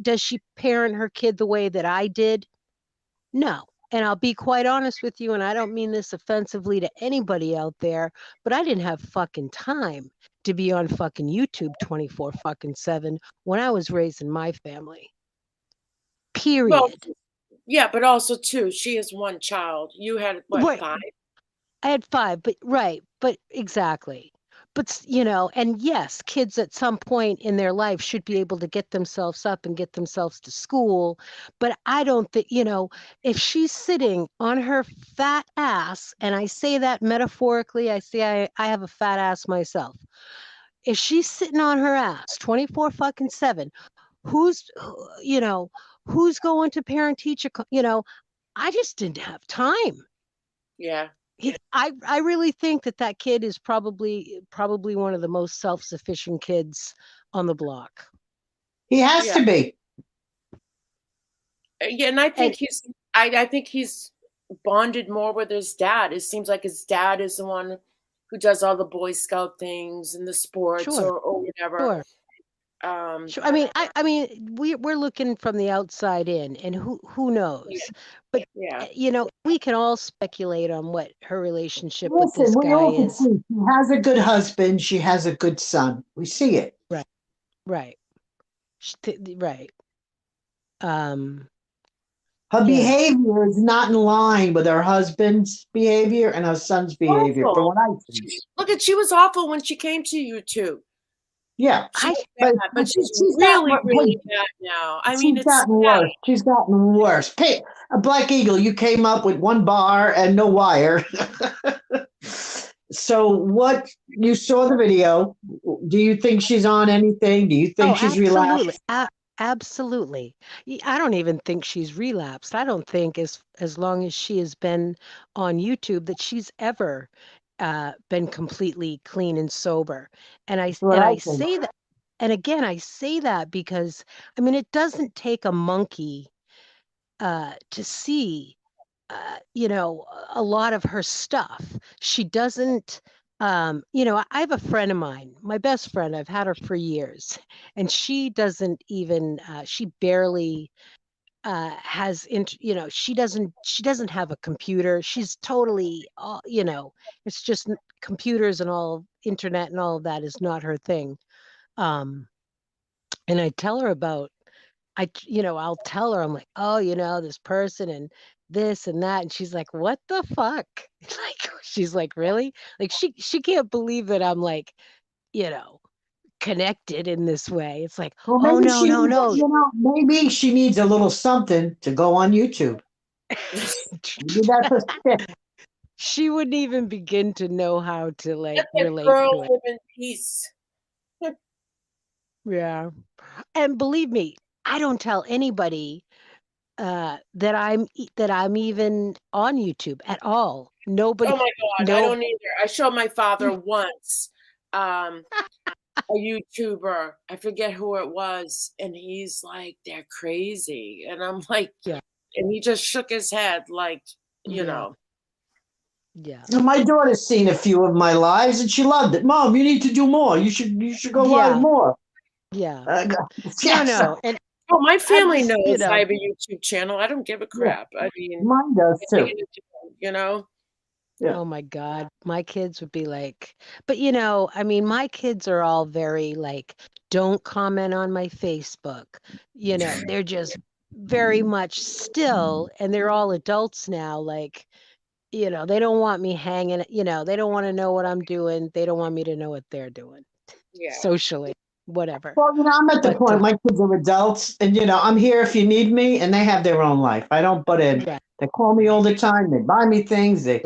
Does she parent her kid the way that I did? No. And I'll be quite honest with you, and I don't mean this offensively to anybody out there, but I didn't have fucking time to be on fucking YouTube 24/7 when I was raising my family. Period. Well, yeah, but also too, she has one child. You had what, 5? I had 5, but exactly. but and yes, kids at some point in their life should be able to get themselves up and get themselves to school. But I don't think, if she's sitting on her fat ass, and I say that metaphorically, I say I have a fat ass myself. If she's sitting on her ass 24 fucking 7, who's going to parent teacher, I just didn't have time. Yeah. I really think that kid is probably one of the most self-sufficient kids on the block. He has to be. Yeah, and I think I think he's bonded more with his dad. It seems like his dad is the one who does all the Boy Scout things and the sports Sure. or whatever. Sure. Sure. I mean, we're looking from the outside in, and who knows? But we can all speculate on what her relationship with Listen, this we guy all can is. see she has a good husband. She has a good son. We see it. Right. Right. Right. Her behavior is not in line with her husband's behavior and her son's behavior. From what I see. Look, she was awful when she came to you too. Yeah, she was bad, but she's really bad now. I mean, she's it's gotten worse. She's gotten worse. Hey, a Black Eagle, you came up with one bar and no wire. So what, you saw the video. Do you think she's on anything? Do you think she's relapsed? Absolutely. I don't even think she's relapsed. I don't think as long as she has been on YouTube that she's ever been completely clean and sober. And I say that, and again, I say that because it doesn't take a monkey to see a lot of her stuff. She doesn't I have a friend of mine, my best friend. I've had her for years, and she doesn't even she barely has she doesn't have a computer. She's totally it's just computers and all internet and all of that is not her thing. And I tell her about I'll tell her, I'm like, oh, this person and this and that, and she's like, what the fuck? Like, she's like, really? Like, she can't believe that I'm like, connected in this way. It's like, Well, oh, maybe no. Maybe she needs a little something to go on YouTube. Maybe that's a stick. She wouldn't even begin to know how to let that relate girl to it. live in peace. Yeah. And believe me, I don't tell anybody that I'm even on YouTube at all. Nobody. Oh my God, I don't either. I showed my father once a YouTuber. I forget who it was, and he's like, "They're crazy," and I'm like, "Yeah," and he just shook his head, like, Yeah. My daughter's seen a few of my lives and she loved it. Mom, you need to do more. You should go live more. Yeah. No. And my family just, knows I have a YouTube channel. I don't give a crap. I mean, mine does too. Oh my God, my kids would be like, but my kids are all very like, don't comment on my Facebook. They're just very much still, and they're all adults now. Like, they don't want me hanging, they don't want to know what I'm doing. They don't want me to know what they're doing socially, whatever. Well, I'm at the point, my kids are adults and, I'm here if you need me, and they have their own life. I don't butt in. Right. They call me all the time. They buy me things. They,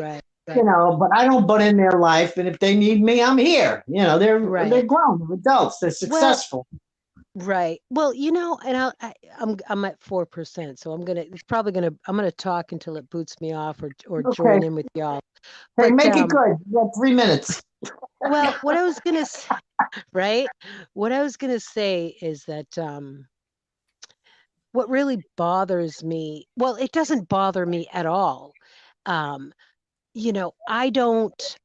but I don't butt in their life. And if they need me, I'm here. They're grown, they're adults, they're successful. Right. Well, and I'm at 4%, so I'm gonna talk until it boots me off or join in with y'all. Hey, But, make it good. You got 3 minutes. Well, what I was gonna say, right? What I was gonna say is that what really bothers me, well, it doesn't bother me at all. I don't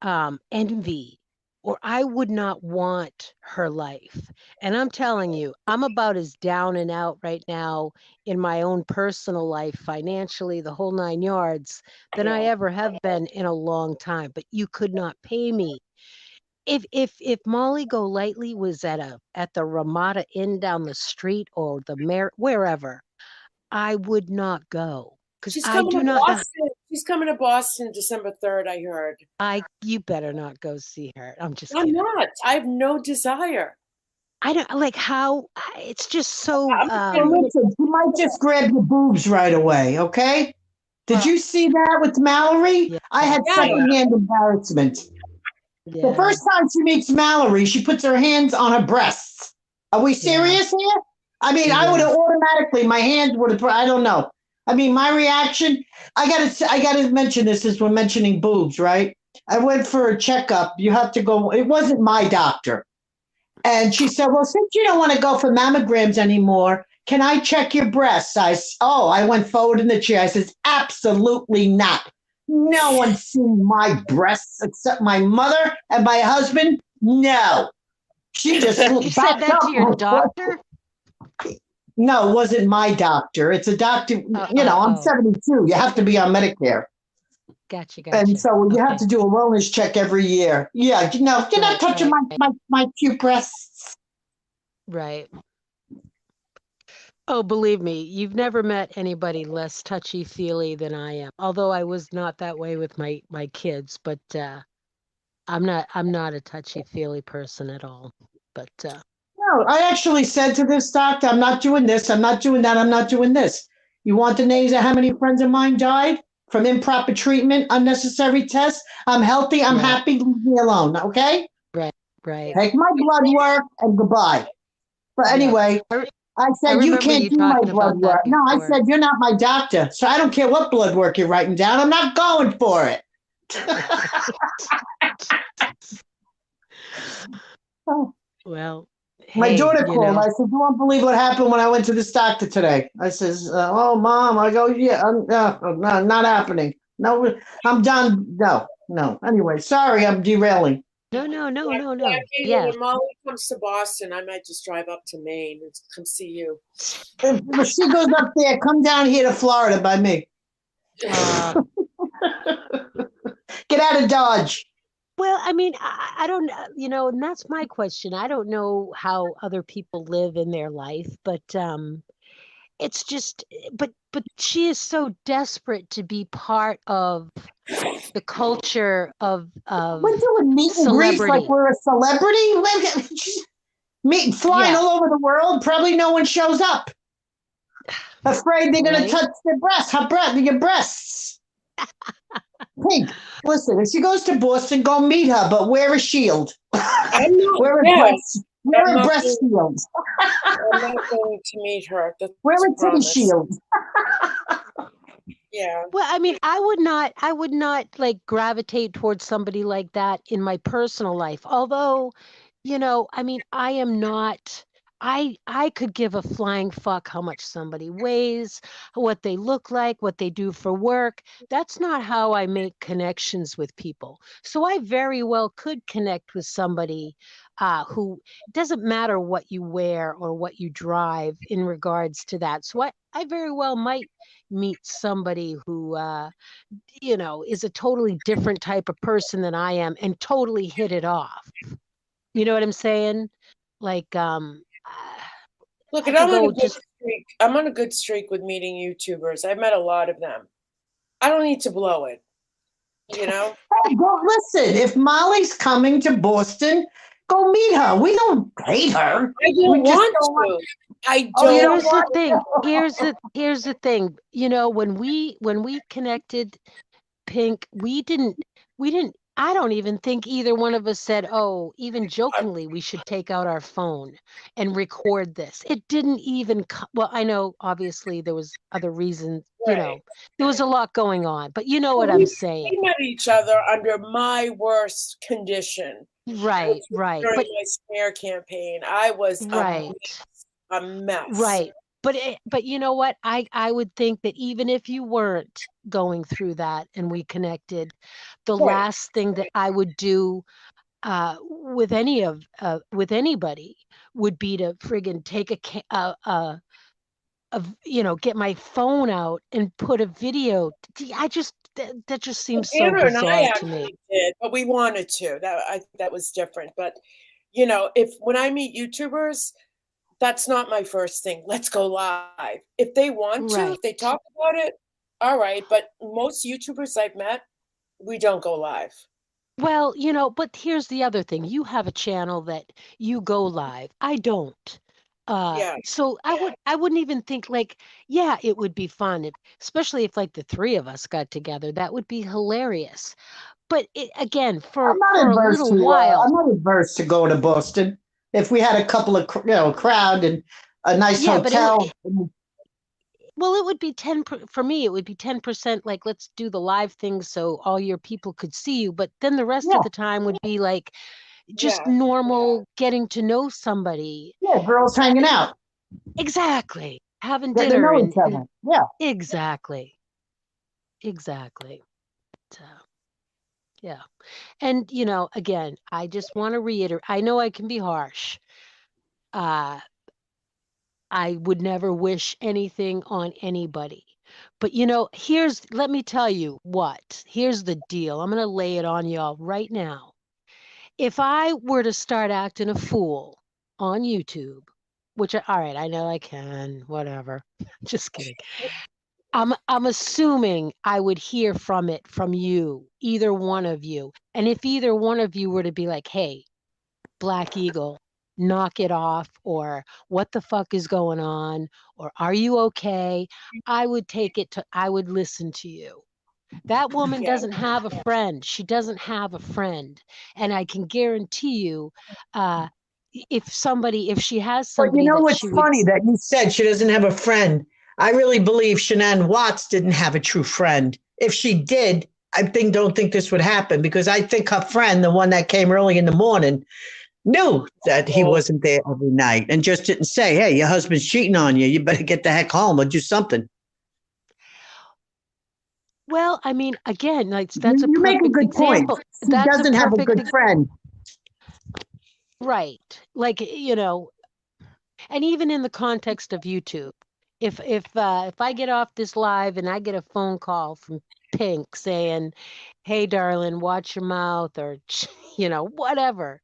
envy, or I would not want her life. And I'm telling you, I'm about as down and out right now in my own personal life, financially, the whole 9 yards, than I ever have been in a long time. But you could not pay me. If Molly Golightly was at the Ramada Inn down the street or the wherever, I would not go because She's I coming do to not know. Boston. She's coming to Boston December 3rd, I heard. You better not go see her. I'm just I'm kidding. not. I have no desire. I don't like how it's just so. Well, listen, you might just grab your boobs right away, okay? Did you see that with Mallory? Yeah. I had secondhand embarrassment. The first time she meets Mallory, she puts her hands on her breasts. Are we serious here? I mean, I would have automatically, my hands would have, I don't know. I mean, my reaction, I gotta mention this as we're mentioning boobs, right? I went for a checkup. You have to go, it wasn't my doctor. And she said, well, since you don't want to go for mammograms anymore, can I check your breasts? I went forward in the chair. I says, absolutely not. No one's seen my breasts except my mother and my husband. No. She just You said that to your doctor? No, it wasn't my doctor. It's a doctor. I'm 72. You have to be on Medicare. Gotcha. And so you have to do a wellness check every year. Yeah, you're not touching my cute breasts. Right. Oh, believe me, you've never met anybody less touchy-feely than I am. Although I was not that way with my kids, but I'm not a touchy-feely person at all. But no, I actually said to this doctor, I'm not doing this, I'm not doing that, I'm not doing this. You want the names of how many friends of mine died from improper treatment, unnecessary tests? I'm healthy, I'm happy, leave me alone, okay? Right. Take my blood work and goodbye. But anyway, I said, you can't do my blood work. No, I said, you're not my doctor. So I don't care what blood work you're writing down. I'm not going for it. Well, my daughter called. I said, you won't believe what happened when I went to this doctor today. I says, oh, Mom. I go, yeah, no, not happening. No, I'm done. No. Anyway, sorry, I'm derailing. No. Yeah. When Molly comes to Boston, I might just drive up to Maine and come see you. If she goes up there, come down here to Florida by me. Get out of Dodge. Well, I mean, I don't, and that's my question. I don't know how other people live in their life, but it's just, but she is so desperate to be part of the culture of we're doing meet and greets like we're a celebrity. Flying all over the world. Probably no one shows up. Afraid they're going to touch their breasts. Your breasts. Pink, listen, if she goes to Boston, go meet her, but wear a shield. Wear a breast shield. I'm not going to meet her. Wear a titty shield. Yeah. Well, I mean, I would not like gravitate towards somebody like that in my personal life. Although, I mean, I am not. I could give a flying fuck how much somebody weighs, what they look like, what they do for work. That's not how I make connections with people. So I very well could connect with somebody who doesn't matter what you wear or what you drive in regards to that. So I very well might meet somebody who, is a totally different type of person than I am and totally hit it off. You know what I'm saying? Like, look, I'm on a good streak. I'm on a good streak with meeting YouTubers. I've met a lot of them. I don't need to blow it. Hey, well, listen, if Molly's coming to Boston, go meet her. We don't hate her. I don't want to. I don't. Here's the thing. When we connected, Pink, we didn't. I don't even think either one of us said, oh, even jokingly, we should take out our phone and record this. It didn't even, well, I know obviously there was other reasons, there was a lot going on, but you know what I'm saying. We met each other under my worst condition. Right. During my smear campaign, I was a mess. Right. But you know what? I would think that even if you weren't going through that and we connected, the last thing that I would do with anybody would be to friggin' take get my phone out and put a video. That just seems so bizarre to me. Did, but we wanted to. That was different. But when I meet YouTubers, that's not my first thing. Let's go live. If they want to, if they talk about it, All right, but most YouTubers I've met, we don't go live. Well, but here's the other thing. You have a channel that you go live. I don't. Yeah. So I wouldn't even think like, yeah, it would be fun, especially if like the three of us got together. That would be hilarious. But again, I'm not for a adverse little to. I'm while, not adverse to going to Boston if we had a couple of crowd and a nice yeah, but hotel. well, it would be for me, it would be 10% like let's do the live thing so all your people could see you, but then the rest Yeah, of the time would be like just Yeah. normal getting to know somebody. yeah, girls hanging out, Exactly. Having getting to dinner know and, each other. Yeah. exactly. Exactly. So, yeah. And again, I just want to reiterate, I know I can be harsh. Uh I would never wish anything on anybody. But let me tell you what. Here's the deal. I'm going to lay it on y'all right now. If I were to start acting a fool on YouTube, all right, I know I can, whatever. Just kidding. I'm assuming I would hear from it from you, either one of you. And if either one of you were to be like, "Hey, Black Eagle, knock it off," or "What the fuck is going on?" or "Are you okay?" I would listen to you. That woman Yeah. doesn't have a friend. She doesn't have a friend. And I can guarantee you, uh, if she has But you somebody know that what's she would, funny that you said she doesn't have a friend? I really believe Shanann Watts didn't have a true friend. If she did, don't think this would happen because I think her friend, the one that came early in the morning, knew that he Oh, wasn't there every night and just didn't say, "Hey, your husband's cheating on you. You better get the heck home or do something." well, I mean, again, like that's a You make a perfect good point. example. She That's a doesn't have a perfect, good friend. right. Like, and even in the context of YouTube, if I get off this live and I get a phone call from Pink saying, "Hey, darling, watch your mouth," or whatever,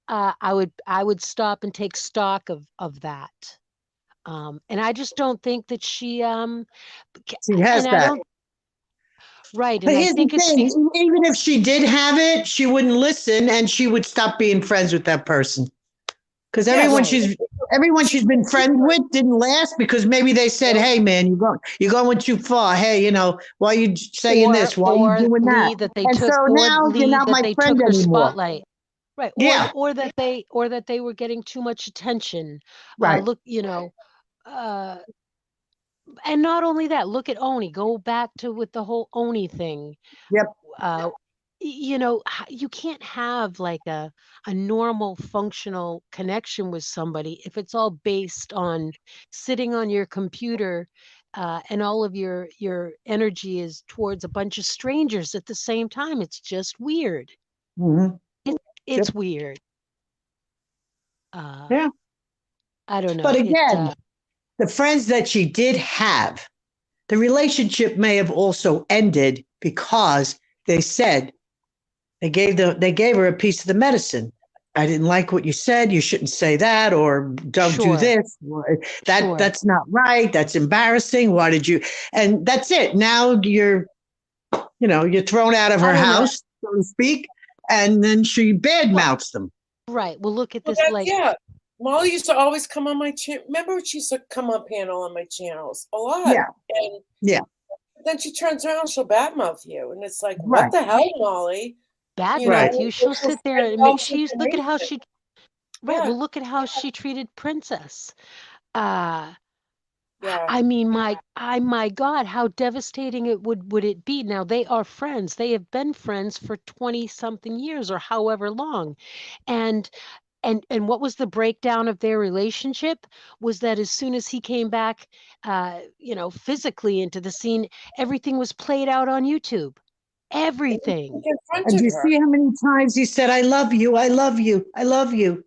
I would stop and take stock of that. And I just don't think that She has and I that. don't, right. But And I here's the think it's thing, even if she did have it, she wouldn't listen and she would stop being friends with that person. Because yes. right, everyone she's been friends with didn't last because maybe they said, No. "Hey man, you're going too far. Hey, why are you saying or this? Why are you or doing that?" Lee that they And so took, or now you're Lee not that my they friend took her anymore. spotlight. Right. Yeah, Or that they were getting too much attention. right. Look, uh, and not only that, look at Oni. Go back to with the whole Oni thing. Yep. Uh, you can't have like a normal functional connection with somebody if it's all based on sitting on your computer, and all of your energy is towards a bunch of strangers at the same time. It's just weird. Hmm. It's weird. Uh, Yeah. I don't But know. again, the friends that she did have, the relationship may have also ended because they said they gave her a piece of the medicine. "I didn't like what you said. You shouldn't say that, or don't do Sure, this. Or, sure. that's not right. That's embarrassing. Why did you?" And that's it. Now you're thrown out of I her don't know. house, so to speak, and then she Well, badmouths them. right. Well, look at Well, this. that's Like, yeah. Molly used to always come on my channel. Remember when she used to come on panel on my channels a lot, Yeah, and yeah, then she turns around, she'll badmouth you, and it's like, what right, the hell, Molly? right. badmouth you. She'll It's sit just there and false look at how information. she, right. Yeah, Well, look at how she treated Princess. Uh, yeah. I mean, my God, how devastating would it be? Now they are friends. They have been friends for 20 something years or however long. And and what was the breakdown of their relationship was that as soon as he came back, physically into the scene, everything was played out on YouTube. He Everything. And do confronted you her. see how many times he said, "I love you, I love you, I love you"?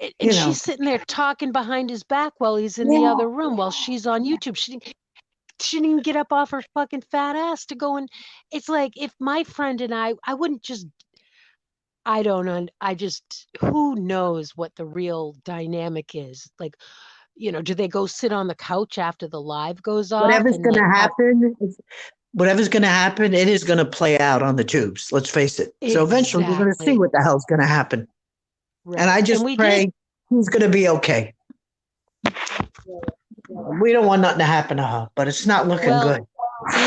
And You she's know. sitting there talking behind his back while he's in the Yeah. other room while she's on YouTube. She didn't even get up off her fucking fat ass to go and it's like if my friend and I wouldn't just I don't know. I just who knows what the real dynamic is. Like do they go sit on the couch after the live goes off Whatever's and going like to have happen, whatever's going to happen, it is going to play out on the tubes. Let's face it. So eventually we're going to see exactly what the hell's going to happen. And I right? And just we did. pray he's going to be okay. We don't want nothing to happen to her, but it's not looking Well, good.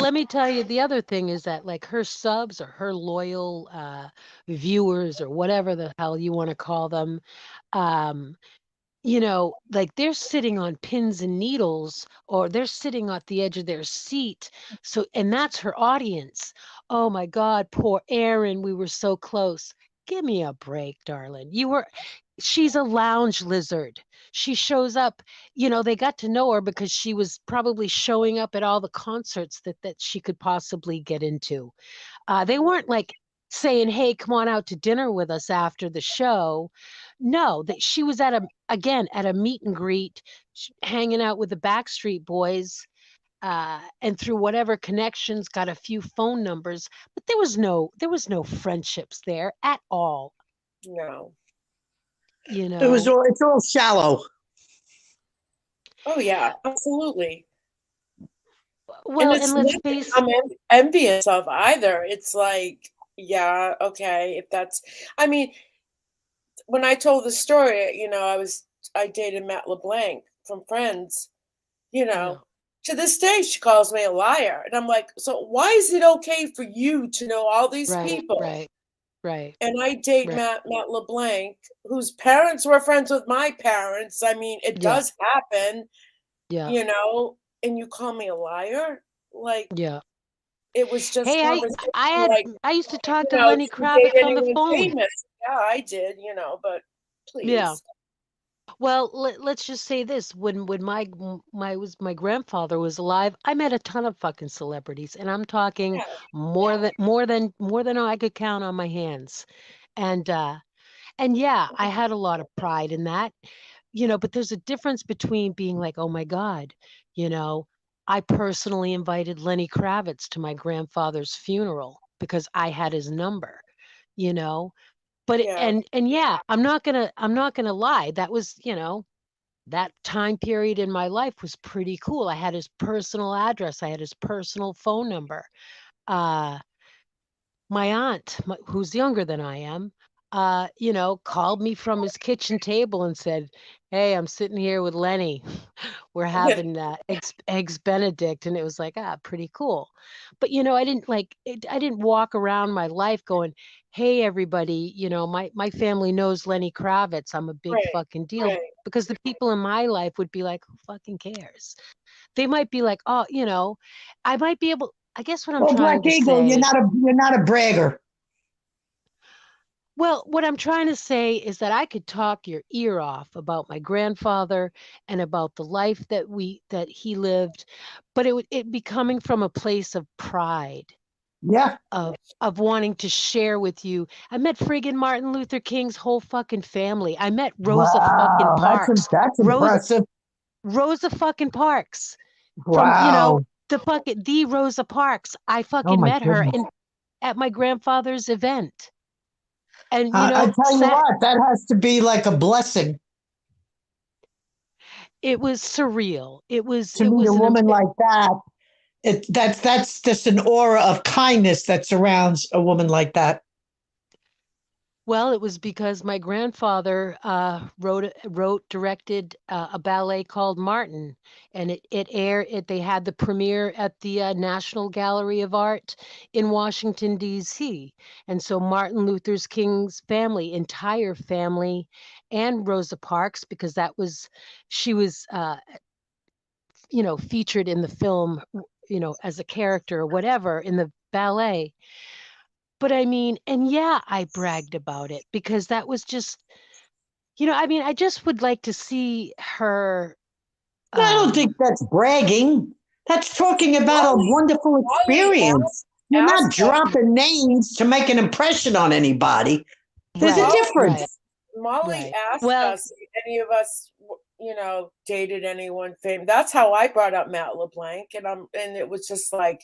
let me tell you, the other thing is that like her subs or her loyal viewers or whatever the hell you want to call them, um, like they're sitting on pins and needles or they're sitting at the edge of their seat. So, and that's her audience. Oh my God, poor Erin, we were so close. Give me a break, darling. She's a lounge lizard. She shows up, they got to know her because she was probably showing up at all the concerts that she could possibly get into. They weren't like saying, "Hey, come on out to dinner with us after the show." No, that she was at a meet and greet, hanging out with the Backstreet Boys, and through whatever connections, got a few phone numbers, but there was no friendships there at all. No. It's all shallow. Oh yeah, absolutely. Well, And it's and let's nothing face I'm envious of either. It's like, yeah, okay, if that's, I mean, when I told the story, I dated Matt LeBlanc from Friends, you know, to this day she calls me a liar. And I'm like, so why is it okay for you to know all these right, people? right. And I date Right. Matt LeBlanc, whose parents were friends with my parents. I mean, it Yeah. does happen, Yeah. and you call me a liar? Like, Yeah. it was just Hey, conversation, I I used to talk to do Lenny you date Kravitz on the anyone phone. famous? Yeah, I did, but Yeah. please. Well, let's just say this: when my grandfather was alive, I met a ton of fucking celebrities, and I'm talking Yeah. more than I could count on my hands. And yeah, I had a lot of pride in that, but there's a difference between being like, oh my God, you know, I personally invited Lenny Kravitz to my grandfather's funeral because I had his number, you know. Yeah. And yeah, I'm not gonna lie. That was, that time period in my life was pretty cool. I had his personal address, I had his personal phone number. Uh, my aunt, who's younger than I am, called me from his kitchen table and said, "Hey, I'm sitting here with Lenny. We're having eggs Benedict," and it was like, pretty cool. But I didn't I didn't walk around my life going, "Hey, everybody, my family knows Lenny Kravitz. I'm a big Right, fucking deal." right. Because the people in my life would be like, "Who fucking cares?" They might be like, "Oh, I might be able." I guess what I'm Well, Black trying to Eagle, you're say. not a bragger. Well, what I'm trying to say is that I could talk your ear off about my grandfather and about the life that he lived, but it be coming from a place of pride, Yeah. of wanting to share with you. I met friggin' Martin Luther King's whole fucking family. I met Rosa fucking Wow, Parks. that's Rose impressive. Rosa fucking Parks from, Wow. the Rosa Parks. I Oh fucking my met her goodness. at my grandfather's event. And I tell you what, that has to be like a blessing it was surreal. It was to it meet a was an woman like that. That's just an aura of kindness that surrounds a woman like that. well, it was because my grandfather directed a ballet called Martin, and it aired. They had the premiere at the National Gallery of Art in Washington D.C. And so Martin Luther King's entire family, and Rosa Parks, because she was featured in the film, as a character or whatever in the ballet. But I mean, and yeah, I bragged about it because that was just, I just would like to see her. I don't think that's bragging. That's talking about a wonderful Molly experience. You're not asked us. dropping names to make an impression on anybody. There's a Right, difference. Molly right. asked Well, us if any of us, dated anyone famous. That's how I brought up Matt LeBlanc, and it was just like,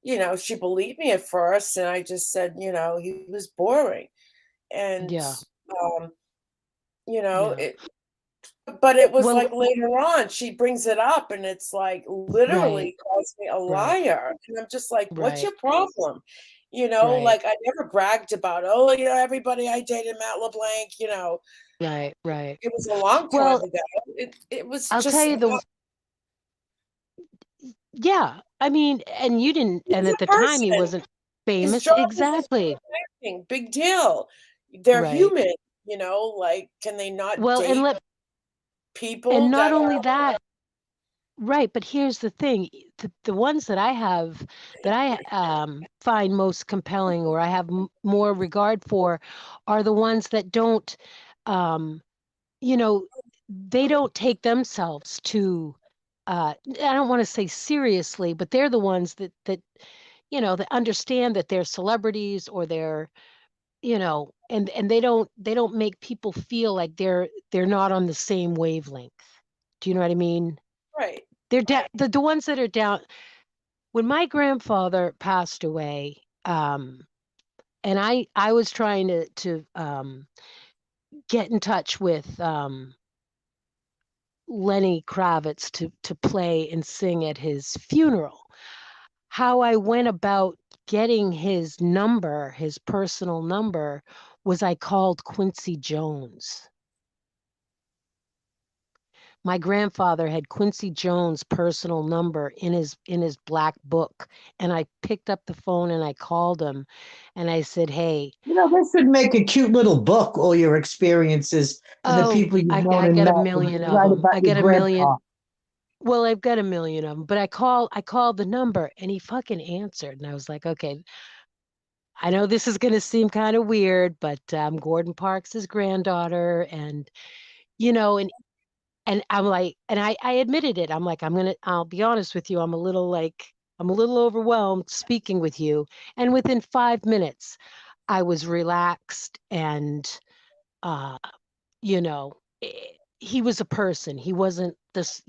she believed me at first, and I just said, he was boring, and yeah, um, yeah. it But it was Well, like later on, she brings it up and it's like literally calls me a liar. And I'm just like, what's your problem? Right. Like I never bragged about, oh, everybody I dated Matt LeBlanc, Right. it was a long time Well, ago. It was I'll tell just you yeah. I mean, and you didn't, and he's at a the time he person. wasn't His famous. job is Exactly. acting. Big deal. They're Right. human, like can they not Well, date and people not that only are that, right, but here's the thing. The ones that I have that I find most compelling or I have more regard for are the ones that don't um you know, they don't take themselves too I don't want to say seriously, but they're the ones that understand that they're celebrities or and they don't make people feel like they're not on the same wavelength. Do you know what I mean? right. They're the ones that are down. When my grandfather passed away, and I was trying to get in touch with Lenny Kravitz to play and sing at his funeral. How I went about getting his number, his personal number, was I called Quincy Jones. My grandfather had Quincy Jones' personal number in his black book, and I picked up the phone and I called him, and I said, "Hey, This would make a cute little book, all your experiences and the oh, people you've known I and got a met. million of Write them. about I your got a million. grandpa. Well, I've got a million of them, but I called the number and he fucking answered, and I was like, okay, I know this is going to seem kind of weird, but I'm Gordon Parks' granddaughter, and you know, and I'm like, and I admitted it. I'm like, I'll be honest with you, I'm a little overwhelmed speaking with you. And within 5 minutes, I was relaxed and, uh, you know, he was a person. He wasn't this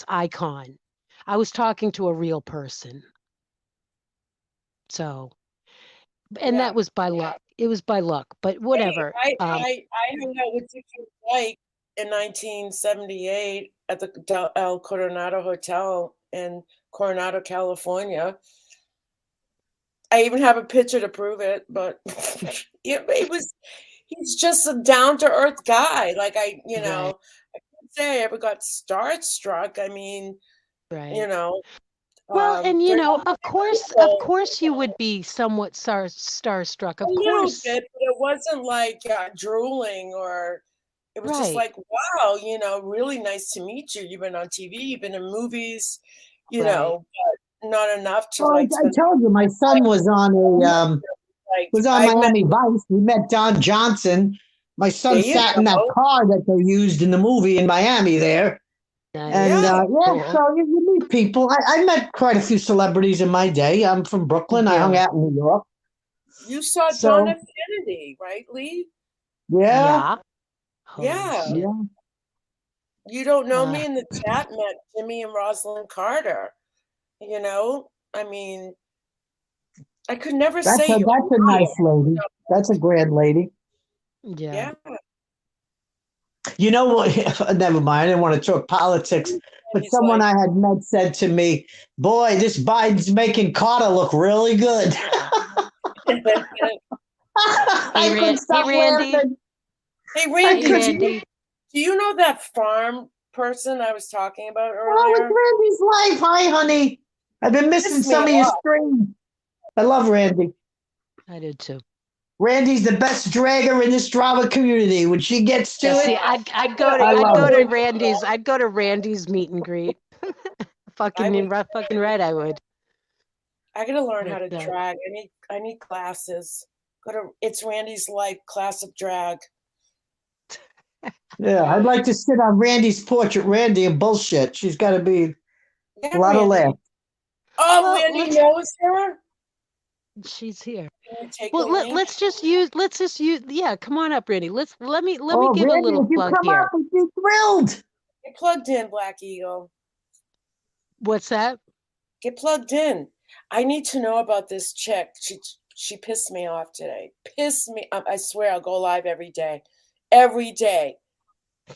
icon. I was talking to a real person. So, and Yeah. that was by luck. It was by luck, but Hey, whatever. I hung out with Dickie Blake in 1978 at the El Coronado Hotel in Coronado, California. I even have a picture to prove it, but he's just a down to earth guy. Like I Right. can't say I ever got starstruck. I mean, you Right. know, Well, and there's of people course, you would be somewhat starstruck. a Of little course, bit, but it wasn't like drooling or it was just right, like, wow, really nice to meet you. You've been on TV, you've been in movies, right. but not enough to Well, like I spend told you my son like was on I met Miami Vice. We met Don Johnson. My there son you sat in that go. car that they used in the movie in Miami there. And Nice. Yeah, yeah, Cool. so you meet people. I met quite a few celebrities in my day. I'm from Brooklyn. I hung Yeah. out in New York. you saw John So F. Kennedy, right, Lee? yeah, Yeah. Holy Yeah. shit. yeah. You don't know Uh, me in the chat met Jimmy and Rosalind Carter. I mean, I could never That's say a you're that's a lying. nice lady. That's a grand lady. yeah. Yeah. You know what? Never mind. I didn't want to talk politics, And but he's someone like, I had met said to me, "Boy, this Biden's making Carter look really good." I couldn't Hey stop Randy. laughing. hey I Hey Randy, couldn't. Randy. do you know that farm person I was talking about Oh, it's earlier? Randy's life. Hi, honey. I've been missing Pissed me some of your off. streams. I love Randy. I did too. Randy's the best dragger in this drama community. When she gets to Yeah, it, see, I'd go to I I'd love go it. to Randy's meet and greet. I would. Fucking right, I would. I gotta learn how But to drag. I need classes. Go to It's Randy's Life class of drag. Yeah, I'd like to sit on Randy's porch at Randy and bullshit. She's got to be a Yeah, lot of Randy. laughs. Oh, well, Randy knows her. she's here. Can you take a Well, link? let's just use yeah, come on up, Randy. Let me Oh, give a Randy, little if you plug come up, here. we'd be thrilled. Get plugged in, Black Eagle. What's that? Get plugged in. I need to know about this chick. She pissed me off today. Pissed me off. I swear I'll go live every day. Every day.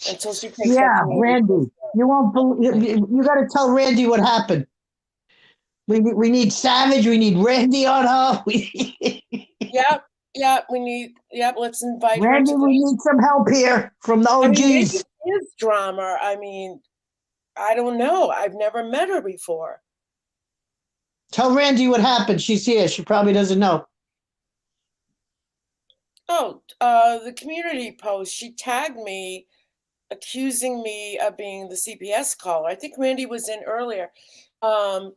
until she takes that Yeah, community Randy. You won't believe. You got to tell Randy what happened. We need Savage. We need Randy on her. Yep, we need, yep, let's invite her Randy, to we the, need some help here from the I mean, maybe OGs. it is drama. I mean, I don't know. I've never met her before. Tell Randy what happened. She's here. She probably doesn't know. Oh, the community post, she tagged me, accusing me of being the CPS caller. I think Randy was in earlier, from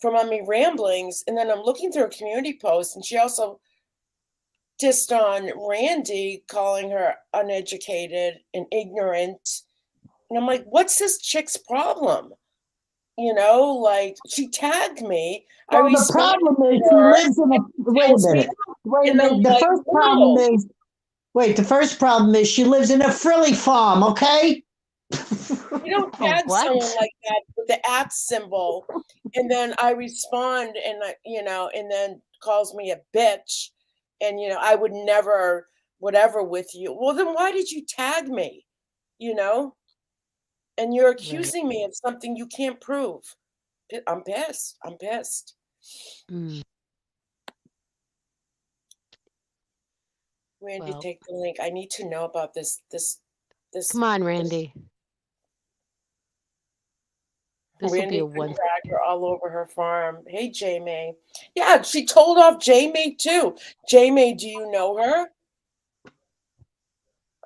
On Me Ramblings, and then I'm looking through a community post, and she also dissed on Randy, calling her uneducated and ignorant. And I'm like, what's this chick's problem? You know, like she tagged me. I Well, the responded problem is to she her, lives in a. Wait a tells me, minute. Wait a and I'm minute. The like, first problem no, is. Wait. The first problem is she lives in a frilly farm. Okay. you don't tag someone like that with the at symbol, and then I respond, and and then calls me a bitch, and I would never, whatever with you. Well, then why did you tag me? You know, and you're accusing me of something you can't prove. I'm pissed. I'm pissed. Randy, Well. take the link. I need to know about this. Come on, Randy. This will be Randy a could one. drag her all over her farm. Hey, Jamie. Yeah, she told off Jamie too. Jamie, do you know her?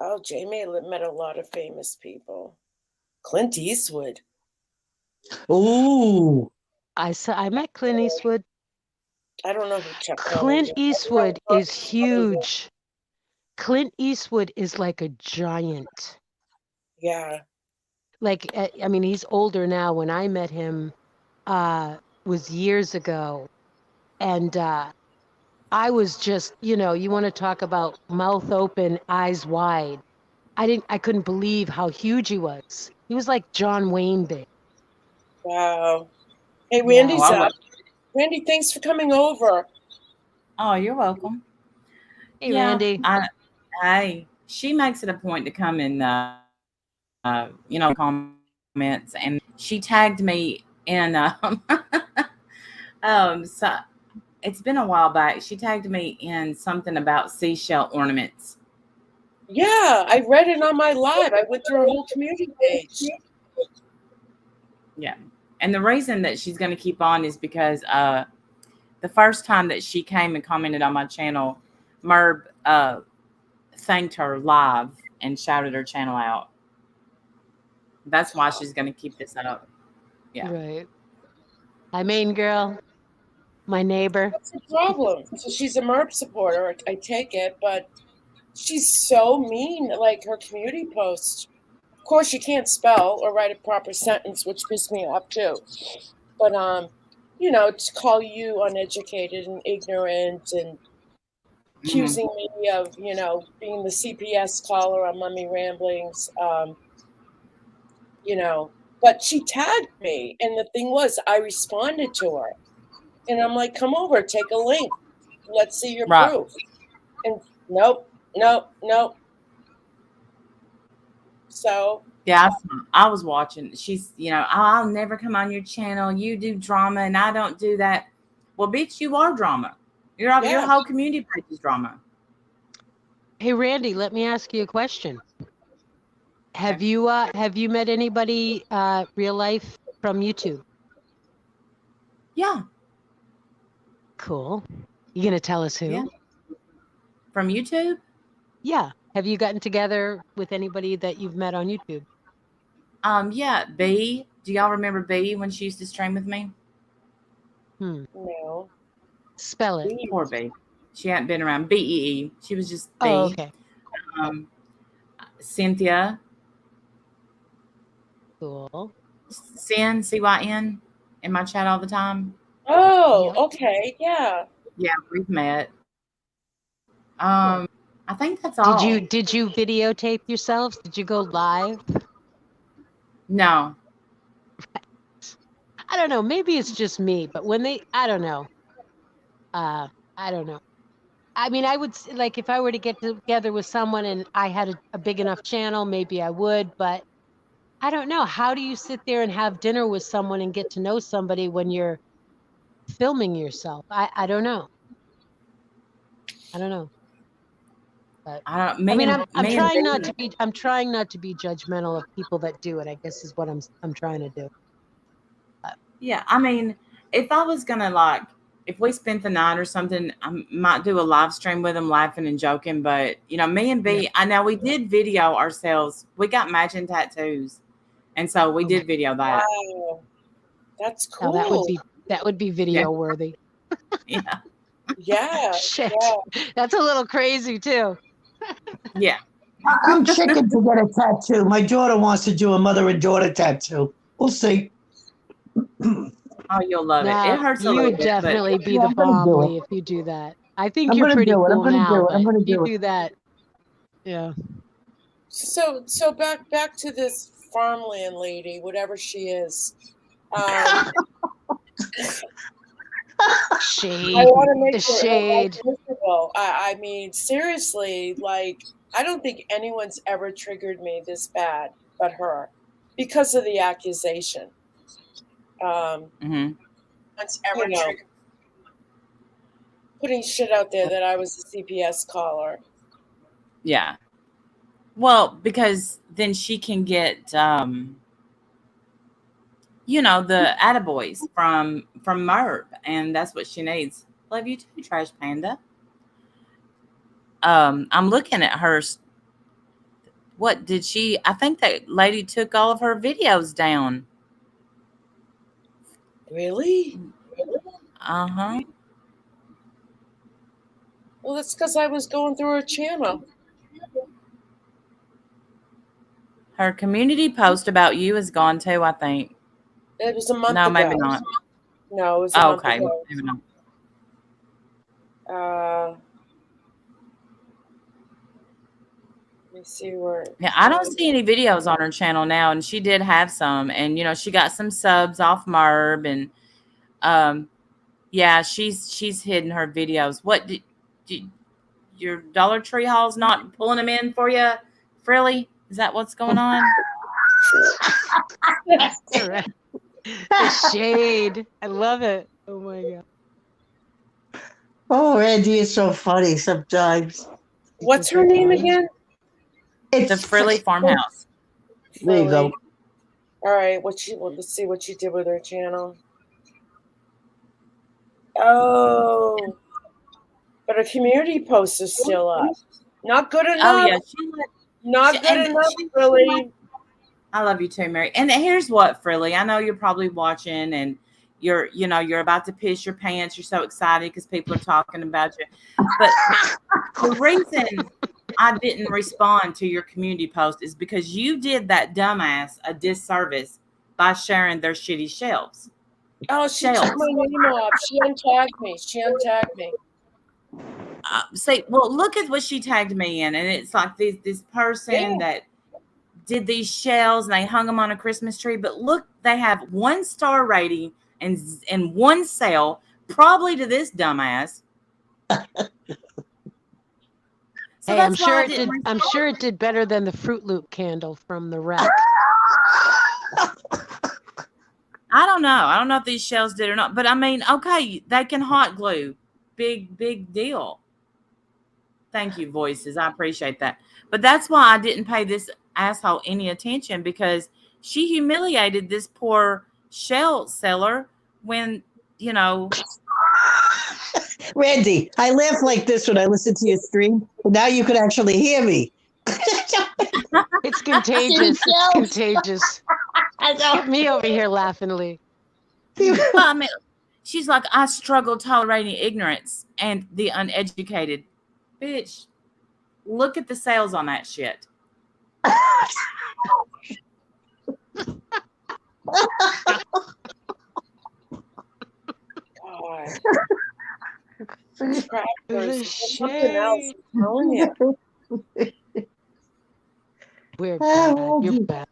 Oh, Jamie met a lot of famous people. Clint Eastwood. Ooh. I met Clint Eastwood. I don't know who Chuck Clint Eastwood is huge. Clint Eastwood is like a giant. Yeah. Like, I mean, he's older now. When I met him, was years ago. And I was just, you want to talk about mouth open, eyes wide. I couldn't believe how huge he was. He was like John Wayne big. Wow. Hey, Yeah. Randy's up. Randy, thanks for coming over. Oh, you're welcome. Hey, Randy. She makes it a point to come in, comments, and she tagged me in. So it's been a while back. She tagged me in something about seashell ornaments. Yeah, I read it on my live. I went through her whole community page. Yeah. And the reason that she's going to keep on is because the first time that she came and commented on my channel, Merb thanked her live and shouted her channel out. That's why she's going to keep this up. Yeah. Right. Hi, main girl. My neighbor. What's the problem? So she's a Merb supporter, I take it, but she's so mean, like her community post. Of course, she can't spell or write a proper sentence, which pissed me off too. But to call you uneducated and ignorant and accusing me of, being the CPS caller on Mummy Ramblings, but she tagged me, and the thing was, I responded to her, and I'm like, "Come over, take a link, let's see your proof." And nope. So yeah, I was watching. She's, I'll never come on your channel. You do drama, and I don't do that. Well, bitch, you are drama. Your whole community page is drama. Hey, Randy, let me ask you a question. Have you met anybody real life from YouTube? Yeah. Cool. You gonna tell us who? Yeah. From YouTube? Yeah. Have you gotten together with anybody that you've met on YouTube? Yeah, B. Do y'all remember B when she used to stream with me? No. Spell it. Poor B. She hadn't been around. BEE. She was just B. Oh, okay. Cynthia. Cool. Cyn, CYN, in my chat all the time. Oh, okay, yeah. Yeah, we've met. I think that's all. Did you videotape yourselves? Did you go live? No. I don't know. Maybe it's just me, but when I don't know. I don't know. I mean, I would like if I were to get together with someone and I had a big enough channel, maybe I would, but I don't know. How do you sit there and have dinner with someone and get to know somebody when you're filming yourself? I don't know. I don't know. But I don't. I mean, Me I'm and trying not B. to be judgmental of people that do it. I guess is what I'm trying to do. Yeah, I mean, if I was gonna like, if we spent the night or something, I might do a live stream with them, laughing and joking. But me and B, I know we did video ourselves. We got matching tattoos, and so we did video that. Wow, that's Now cool. that would be video worthy. Yeah, Yeah, Shit, yeah. that's a little crazy too. yeah. I'm chicken to get a tattoo. My daughter wants to do a mother and daughter tattoo. We'll see. Oh, you'll love it. It Nah, hurts a you little would bit, but definitely be Yeah, the I'm gonna bomb, do Lee, it. if you do that. I think I'm you're gonna pretty do it. I'm cool gonna now, do it. I'm but gonna if you do it. do that, yeah. So back to this farmland lady, whatever she is. I Shade, want to make the her life shade. miserable. I mean, seriously, like, I don't think anyone's ever triggered me this bad but her because of the accusation. mm-hmm. You know, putting shit out there that I was a CPS caller. Yeah. Well, because then she can get, the attaboys from Merv, and that's what she needs. Love you too, Trash Panda. I'm looking at her. What did she? I think that lady took all of her videos down. Really? Uh-huh. Well, that's because I was going through her channel. Her community post about you is gone too, I think. It was a month No, ago. maybe not. No, it was a Oh, month okay. ago. Maybe not. Let me see where. Yeah, I don't see any videos on her channel now, and she did have some, and she got some subs off Merb, and yeah, she's hidden her videos. What did your Dollar Tree haul's not pulling them in for you, Frilly? Is that what's going on? The shade. I love it. Oh my god. Oh, Randy is so funny sometimes. What's her name again? It's the Frilly Farmhouse. There you go. All right, let's see what she did with her channel. Oh, but her community post is still up. Not good enough. Oh yeah, not good enough, Frilly. I love you too, Mary. And here's what, Frilly. I know you're probably watching, and you're about to piss your pants. You're so excited because people are talking about you. But the reason I didn't respond to your community post is because you did that dumbass a disservice by sharing their shitty shelves. Oh, she took my name off. She untagged me. Say, well, look at what she tagged me in, and it's like this person that did these shells and they hung them on a Christmas tree. But look, they have 1-star rating and one sale, probably to this dumbass. So hey, I'm sure it did. I'm sure it did better than the Fruit Loop candle from the wreck. I don't know. I don't know if these shells did or not. But I mean, okay, they can hot glue. Big deal. Thank you, voices. I appreciate that. But that's why I didn't pay this asshole any attention, because she humiliated this poor shell seller when, Randy, I laugh like this when I listen to your stream, but now you can actually hear me. It's contagious. It's contagious. Get me over here laughing, Lee. Well, I mean, she's like, I struggle tolerating ignorance and the uneducated. Bitch, look at the sales on that shit. God. Something else. I'm telling you. We're bad. You're bad.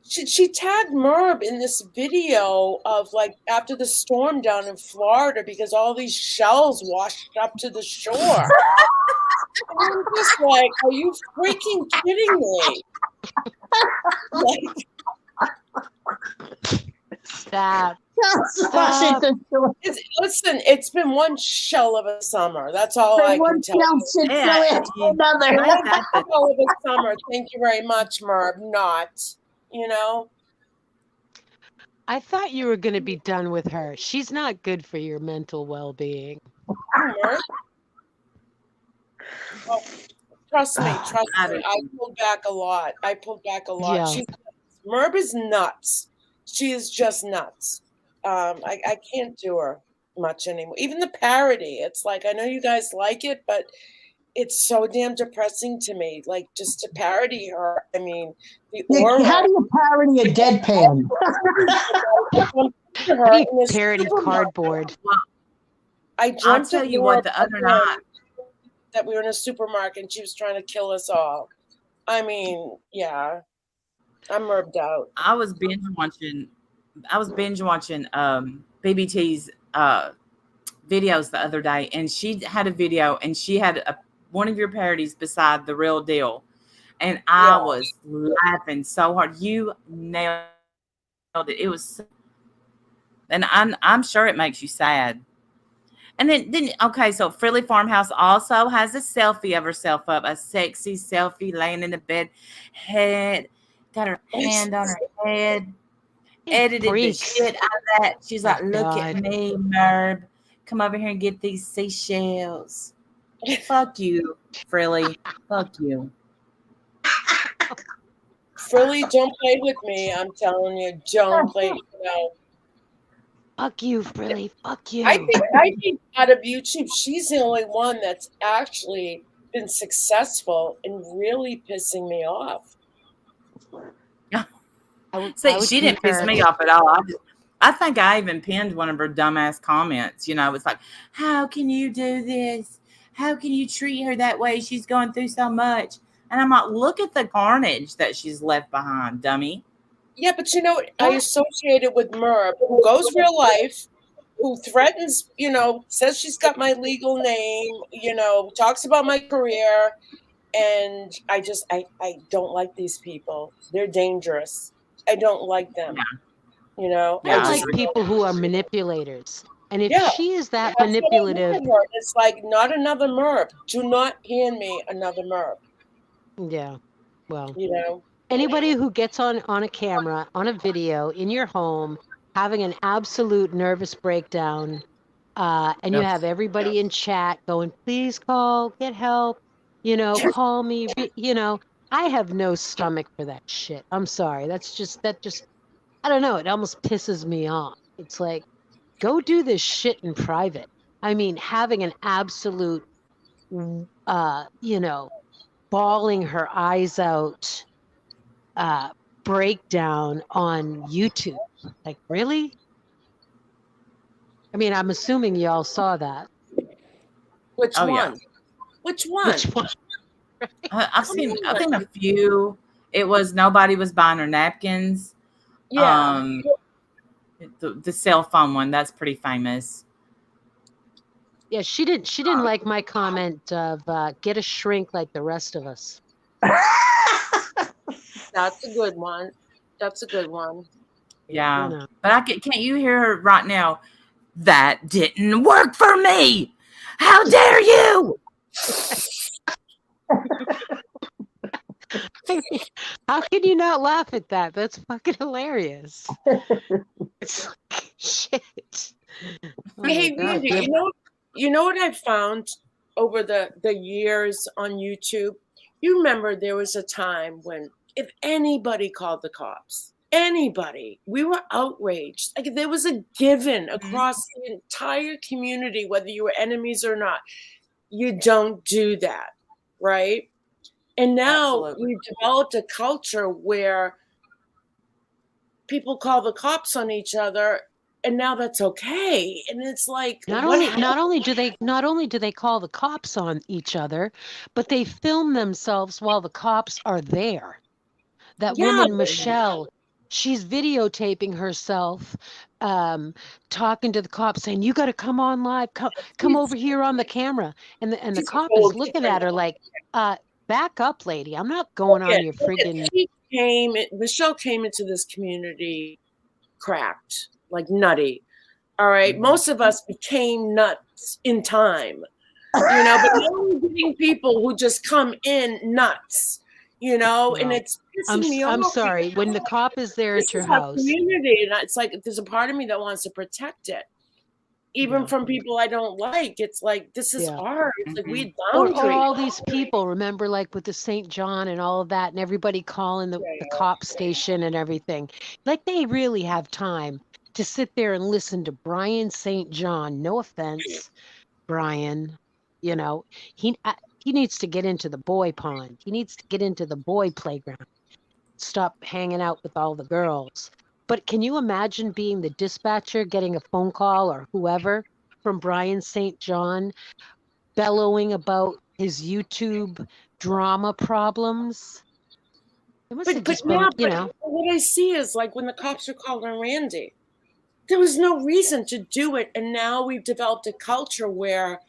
She tagged Merb in this video of like after the storm down in Florida because all these shells washed up to the shore. And I'm just like, are you freaking kidding me? Like, Stop. Listen, it's been one shell of a summer. That's all I can tell you. Another. One shell of a summer. Thank you very much, Merb. Not, you know. I thought you were going to be done with her. She's not good for your mental well-being. Merb? Oh, trust me. I pulled back a lot. Yeah. Merb is nuts. She is just nuts. I can't do her much anymore. Even the parody, it's like, I know you guys like it, but it's so damn depressing to me. Like, just to parody her. I mean, the aura. How do you parody a deadpan? Parody cardboard. I I'll dreamt tell of you what, the other night that we were in a supermarket and she was trying to kill us all. I mean, yeah, I'm Merbed out. I was binge watching BBT's videos the other day, and she had a video, and she had one of your parodies beside The Real Deal, and I was laughing so hard. You nailed it. It was, and I'm sure it makes you sad. And then okay, so Frilly Farmhouse also has a selfie of herself up, a sexy selfie laying in the bed, got her hand on her head, edited the shit out of that. She's like, look at me, Merb. Come over here and get these seashells. Fuck you, Frilly. Fuck you. Frilly, don't play with me. I'm telling you, don't play. Fuck you, Frilly. Fuck you. I think out of YouTube, she's the only one that's actually been successful in really pissing me off. See, she didn't piss me off at all. I think I even pinned one of her dumbass comments. You know, it's like, how can you do this? How can you treat her that way? She's going through so much. And I'm like, look at the carnage that she's left behind, dummy. Yeah, but you know, I associate it with Merb, who goes real life, who threatens, you know, says she's got my legal name, you know, talks about my career. And I don't like these people. They're dangerous. I don't like them. Yeah. You know, I like people who are manipulators. And if she is that that's manipulative, what I mean. It's like, not another Merb. Do not hand me another Merb. yeah, well, you know, anybody who gets on a camera, on a video in your home, having an absolute nervous breakdown, and you have everybody in chat going, please call, get help, you know, call me, you know, I have no stomach for that shit. I'm sorry. That just, I don't know. It almost pisses me off. It's like, go do this shit in private. I mean, having an absolute, you know, bawling her eyes out breakdown on YouTube. Like, really? I mean, I'm assuming y'all saw that. Which one? Yeah. Which one? Which one? I've seen a few. It was nobody was buying her napkins. Yeah. The cell phone one, that's pretty famous. Yeah, she didn't like my comment of get a shrink like the rest of us. That's a good one. That's a good one. Yeah. You know. But can't you hear her right now? That didn't work for me. How dare you? How can you not laugh at that? That's fucking hilarious. It's like, shit. Oh Hey, my God. Randy, you know what I've found over the years on YouTube? You remember there was a time when if anybody called the cops, anybody, we were outraged. Like there was a given across the entire community, whether you were enemies or not. You don't do that, right? And now we've developed a culture where people call the cops on each other, and now that's okay. And it's like not only do they call the cops on each other, but they film themselves while the cops are there. That woman Michelle she's videotaping herself, talking to the cops, saying, "You got to come on live, come over here on the camera." And the cop is looking at her like, "Back up, lady. I'm not going on your friggin'." Michelle came into this community cracked, like nutty. All right. Most of us became nuts in time, but now we're getting people who just come in nuts, and it's pissing me off. I'm sorry. When the cop is there at your This is our house, community, and it's like there's a part of me that wants to protect it, even from people I don't like. It's like this is ours. Like we had or boundaries. all these people, remember, like with the St. John and all of that, and everybody calling the cop station and everything. Like they really have time to sit there and listen to Brian St. John. No offense, Brian. He needs to get into the boy pond. He needs to get into the boy playground. Stop hanging out with all the girls. But can you imagine being the dispatcher, getting a phone call or whoever from Brian St. John bellowing about his YouTube drama problems? It must have just been, what I see is like when the cops are calling Randi, there was no reason to do it, and now we've developed a culture where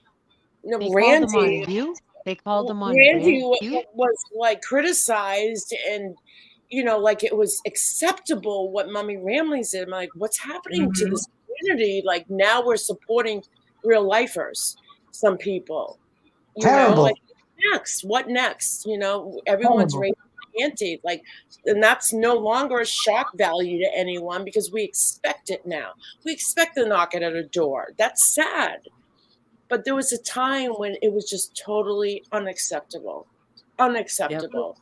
Randi. They called them on Randi you? was like criticized, and like it was acceptable what Mummy Ramley's did. I'm like, what's happening to this community? Like now we're supporting real lifers. Some people, Terrible. like what next? Everyone's raising the ante, like, and that's no longer a shock value to anyone because we expect it now. We expect the knock at a door. That's sad. But there was a time when it was just totally unacceptable. Unacceptable.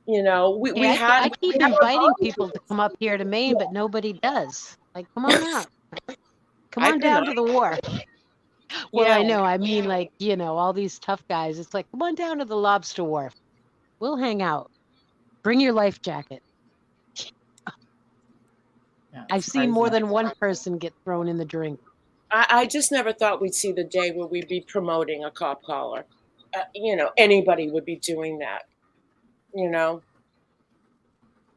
We had. I keep inviting people to come up here to Maine, but nobody does. Like, come on out. Come on down to the wharf. Well, I know. I mean, like, all these tough guys. It's like, come on down to the lobster wharf. We'll hang out. Bring your life jacket. I've seen more than one person get thrown in the drink. I just never thought we'd see the day where we'd be promoting a cop collar. Anybody would be doing that.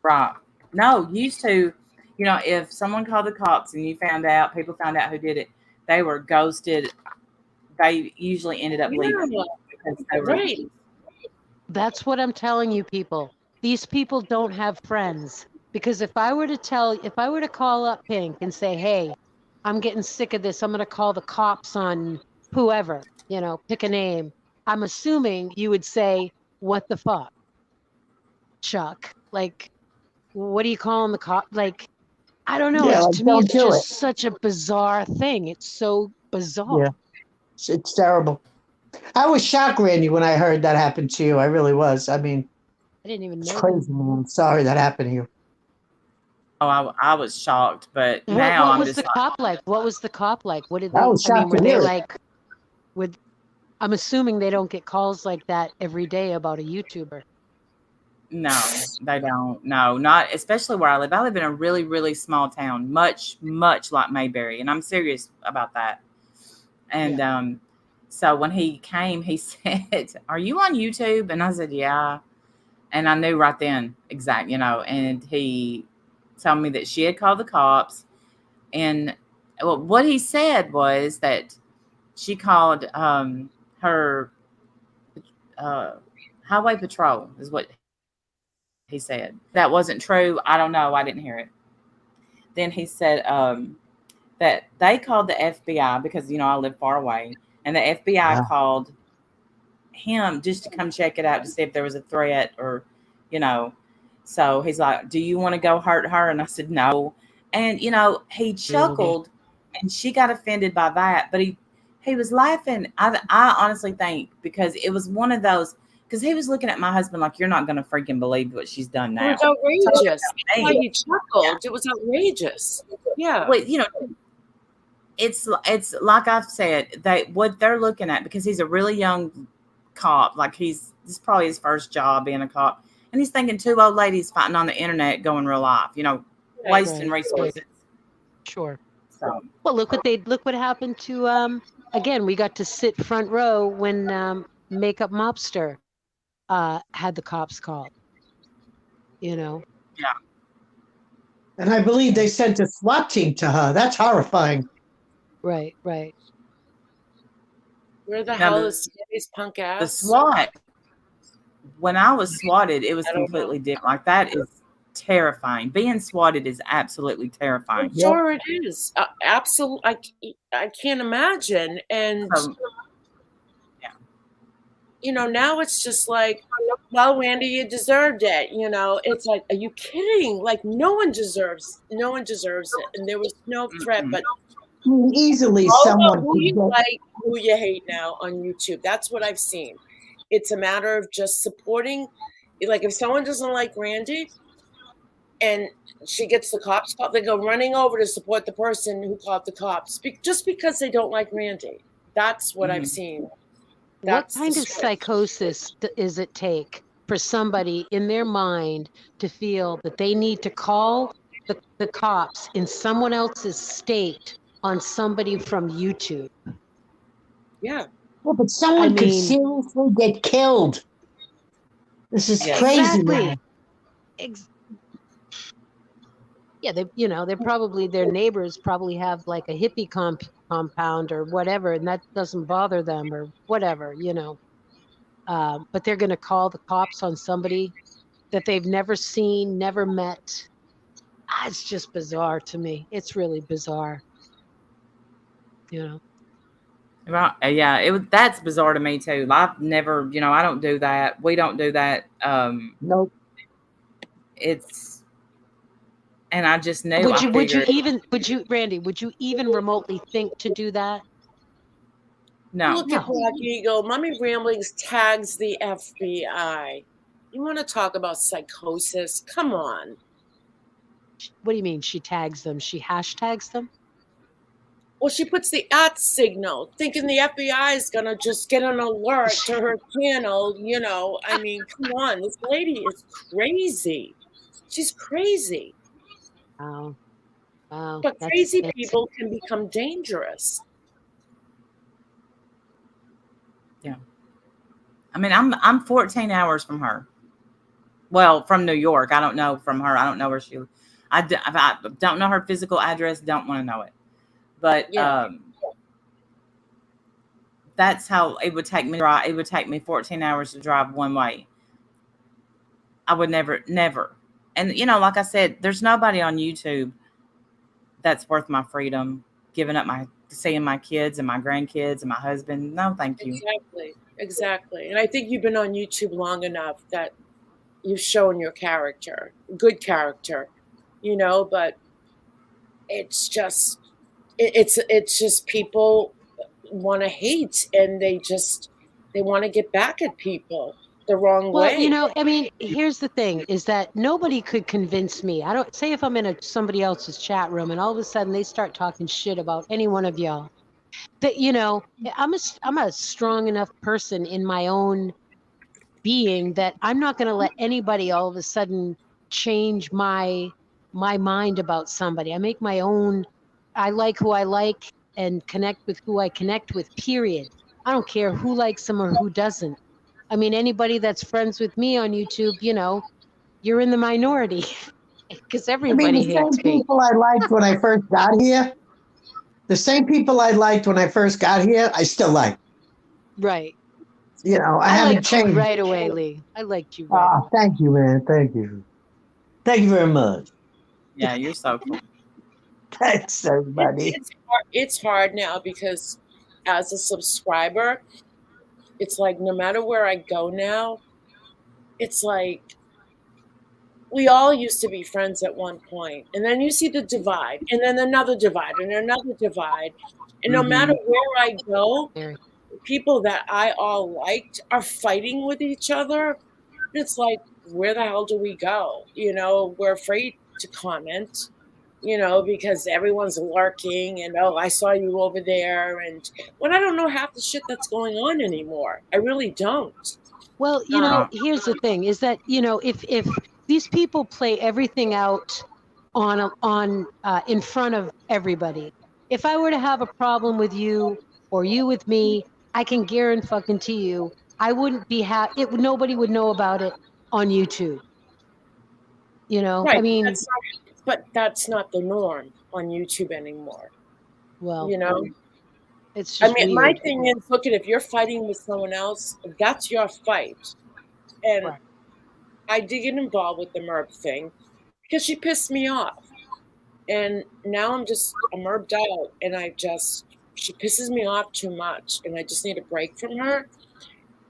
Right. No, used to, if someone called the cops and people found out who did it, they were ghosted. They usually ended up leaving because they were. Right. That's what I'm telling you, people. These people don't have friends. Because if I were to call up Pink and say, "Hey, I'm getting sick of this. I'm going to call the cops on whoever, pick a name." I'm assuming you would say, "What the fuck, Chuck? Like, what are you calling the cop?" Like, I don't know. Yeah, To me, it's just such a bizarre thing. It's so bizarre. Yeah, it's terrible. I was shocked, Randy, when I heard that happened to you. I really was. I mean, I didn't even know. It's crazy, man. I'm sorry that happened to you. Oh, I was shocked, but now what was the cop like? What was the cop like? What did they? I was shocked were to they hear it. like? I'm assuming they don't get calls like that every day about a YouTuber. No, they don't. No, not especially where I live. I live in a really, really small town, much, much like Mayberry, and I'm serious about that. And so when he came, he said, "Are you on YouTube?" And I said, "Yeah." And I knew right then, and he told me that she had called the cops. And what he said was that she called her highway patrol is what he said. That wasn't true. I don't know. I didn't hear it. Then he said that they called the FBI because, I live far away. And the FBI called him just to come check it out to see if there was a threat or, So he's like, "Do you want to go hurt her?" And I said, "No." And, he chuckled and she got offended by that. But he was laughing. I honestly think because it was one of those, because he was looking at my husband like, "You're not going to freaking believe what she's done now." It was outrageous. Why he chuckled. It was outrageous. Yeah. Well, it's like I've said, what they're looking at, because he's a really young cop, like this is probably his first job being a cop. And he's thinking two old ladies fighting on the internet going real life, wasting resources. Sure. So, well, look what happened to again, we got to sit front row when Makeup Mobster had the cops called. Yeah. And I believe they sent a SWAT team to her. That's horrifying. Right, right. Where the Now hell is Betty's punk the ass? SWAT, when I was swatted, it was I don't know. completely different. Like that is terrifying. Being swatted is absolutely terrifying. I'm sure it is. Absolutely. I can't imagine. And, Yeah. you know, now it's just like, well, Randy, you deserved it. You know, it's like, are you kidding? Like, no one deserves it. And there was no threat, but I mean, easily all about someone who could you get. like, who you hate now on YouTube. That's what I've seen. It's a matter of just supporting. Like, if someone doesn't like Randy and she gets the cops called, they go running over to support the person who called the cops just because they don't like Randy. That's what I've seen. What That's kind the of script. psychosis is it take for somebody in their mind to feel that they need to call the cops in someone else's state on somebody from YouTube? Yeah. Yeah, but someone could mean- seriously get killed. This is crazy. Exactly. Man. Yeah, they're probably, their neighbors probably have like a hippie compound or whatever, and that doesn't bother them or whatever, but they're going to call the cops on somebody that they've never seen, never met. It's just bizarre to me. It's really bizarre. Right. Yeah, that's bizarre to me too. I've never, I don't do that. We don't do that. Nope. And I just knew. Randy, would you even remotely think to do that? No. Look at Black Eagle. Mommy Ramblings tags the FBI. You want to talk about psychosis? Come on. What do you mean she tags them? She hashtags them? Well, she puts the @ signal, thinking the FBI is going to just get an alert to her channel. I mean, come on. This lady is crazy. She's crazy. Wow. Wow. But crazy people can become dangerous. Yeah. I mean, I'm 14 hours from her. Well, from New York. I don't know from her. I don't know where she. I don't know her physical address. Don't want to know it. But that's how it would take me. It would take me 14 hours to drive one way. I would never. And like I said, there's nobody on YouTube that's worth my freedom. Giving up seeing my kids and my grandkids and my husband. No, thank you. Exactly. And I think you've been on YouTube long enough that you've shown your character, good character, but it's just, it's just people want to hate, and they want to get back at people the wrong way. I mean, here's the thing is that nobody could convince me. I don't say if I'm in somebody else's chat room and all of a sudden they start talking shit about any one of y'all, that, I'm a strong enough person in my own being that I'm not going to let anybody all of a sudden change my mind about somebody. I make my own. I like who I like and connect with who I connect with, period. I don't care who likes them or who doesn't. I mean, anybody that's friends with me on YouTube, you're in the minority because everybody hates me. The same people I liked when I first got here, I still like. Right. I haven't changed. Right away, Lee. I liked you. Right away. Thank you, man. Thank you. Thank you very much. Yeah, you're so cool. Thanks, everybody. It's hard now because as a subscriber, it's like no matter where I go now, it's like we all used to be friends at one point, and then you see the divide, and then another divide, and another divide, and no matter where I go, people that I all liked are fighting with each other. It's like, where the hell do we go? We're afraid to comment, because everyone's lurking and, oh, I saw you over there. And when I don't know half the shit that's going on anymore, I really don't. Well, here's the thing is that, if these people play everything out on in front of everybody, if I were to have a problem with you or you with me, I can guarantee you, I wouldn't be nobody would know about it on YouTube. Right. I mean, but that's not the norm on YouTube anymore. Well, You know, it's I just mean, my weird. thing is, look at if you're fighting with someone else, that's your fight. And Right. I did get involved with the Merb thing because she pissed me off. And now I'm Merved out, and she pisses me off too much, and I just need a break from her.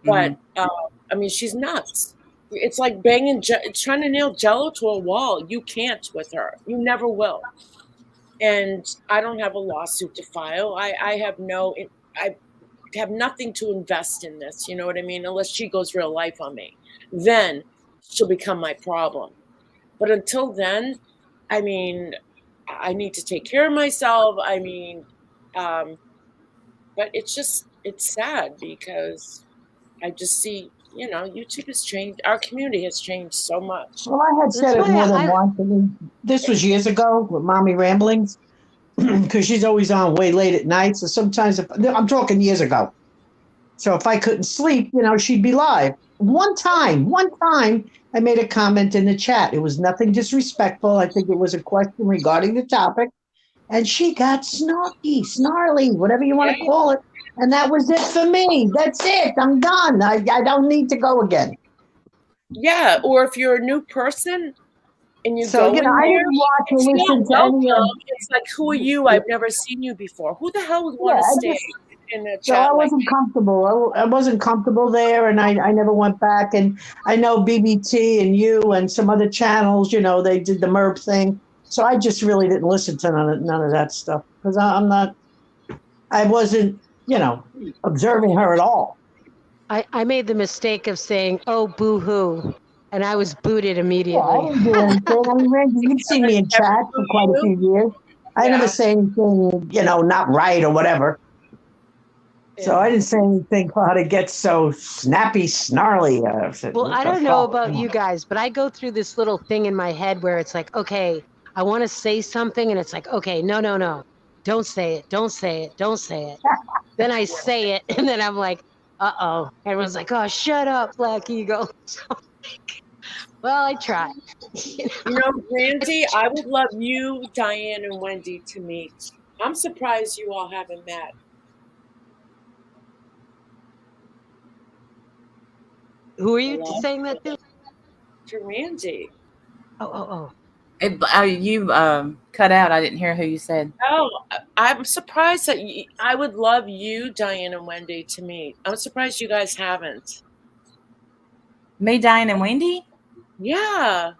But I mean, she's nuts. It's like trying to nail Jello to a wall. You can't with her. You never will. And I don't have a lawsuit to file. I have nothing to invest in this. You know what I mean? Unless she goes real life on me, then she'll become my problem. But until then, I mean, I need to take care of myself. I mean, but it's sad because I just see, YouTube has changed. Our community has changed so much. Well, I had said That's it more why than once. I mean, this was years ago with Mommy Ramblings, because she's always on way late at night. So sometimes, I'm talking years ago. So if I couldn't sleep, she'd be live. One time, I made a comment in the chat. It was nothing disrespectful. I think it was a question regarding the topic. And she got snarly, whatever you want to call it. And that was it for me. That's it. I'm done. I don't need to go again. Yeah, or if you're a new person and you So, go in I there, didn't want to it's not listen to any welcome. of. It's like, who are you? I've never seen you before. Who the hell would want to I stay just- in a So chat I like wasn't comfortable. I wasn't comfortable there, and I never went back. And I know BBT and you and some other channels, they did the Merb thing. So I just really didn't listen to none of that stuff because I wasn't, observing her at all. I made the mistake of saying, "Oh, boo-hoo," and I was booted Yeah, I immediately. didn't do anything. I mean, Randy, you've seen me in chat for quite a few years. I never say anything, not right or whatever. So I didn't say anything how to get so snappy, snarly. Said, Well, "What I the don't know fuck?" about you guys, but I go through this little thing in my head where it's like, okay, I want to say something, and it's like, okay, no, don't say it, don't say it, don't say it. Then I say it, and then I'm like, uh-oh. Everyone's like, oh, shut up, Black Eagle. Well, I tried. Randy, I would love you, Diane, and Wendy to meet. I'm surprised you all haven't met. Who are you saying that to? To Randy. Oh. You cut out. I didn't hear who you said. Oh, I'm surprised that I would love you, Diane, and Wendy to meet. I'm surprised you guys haven't. Me, Diane, and Wendy? Yeah.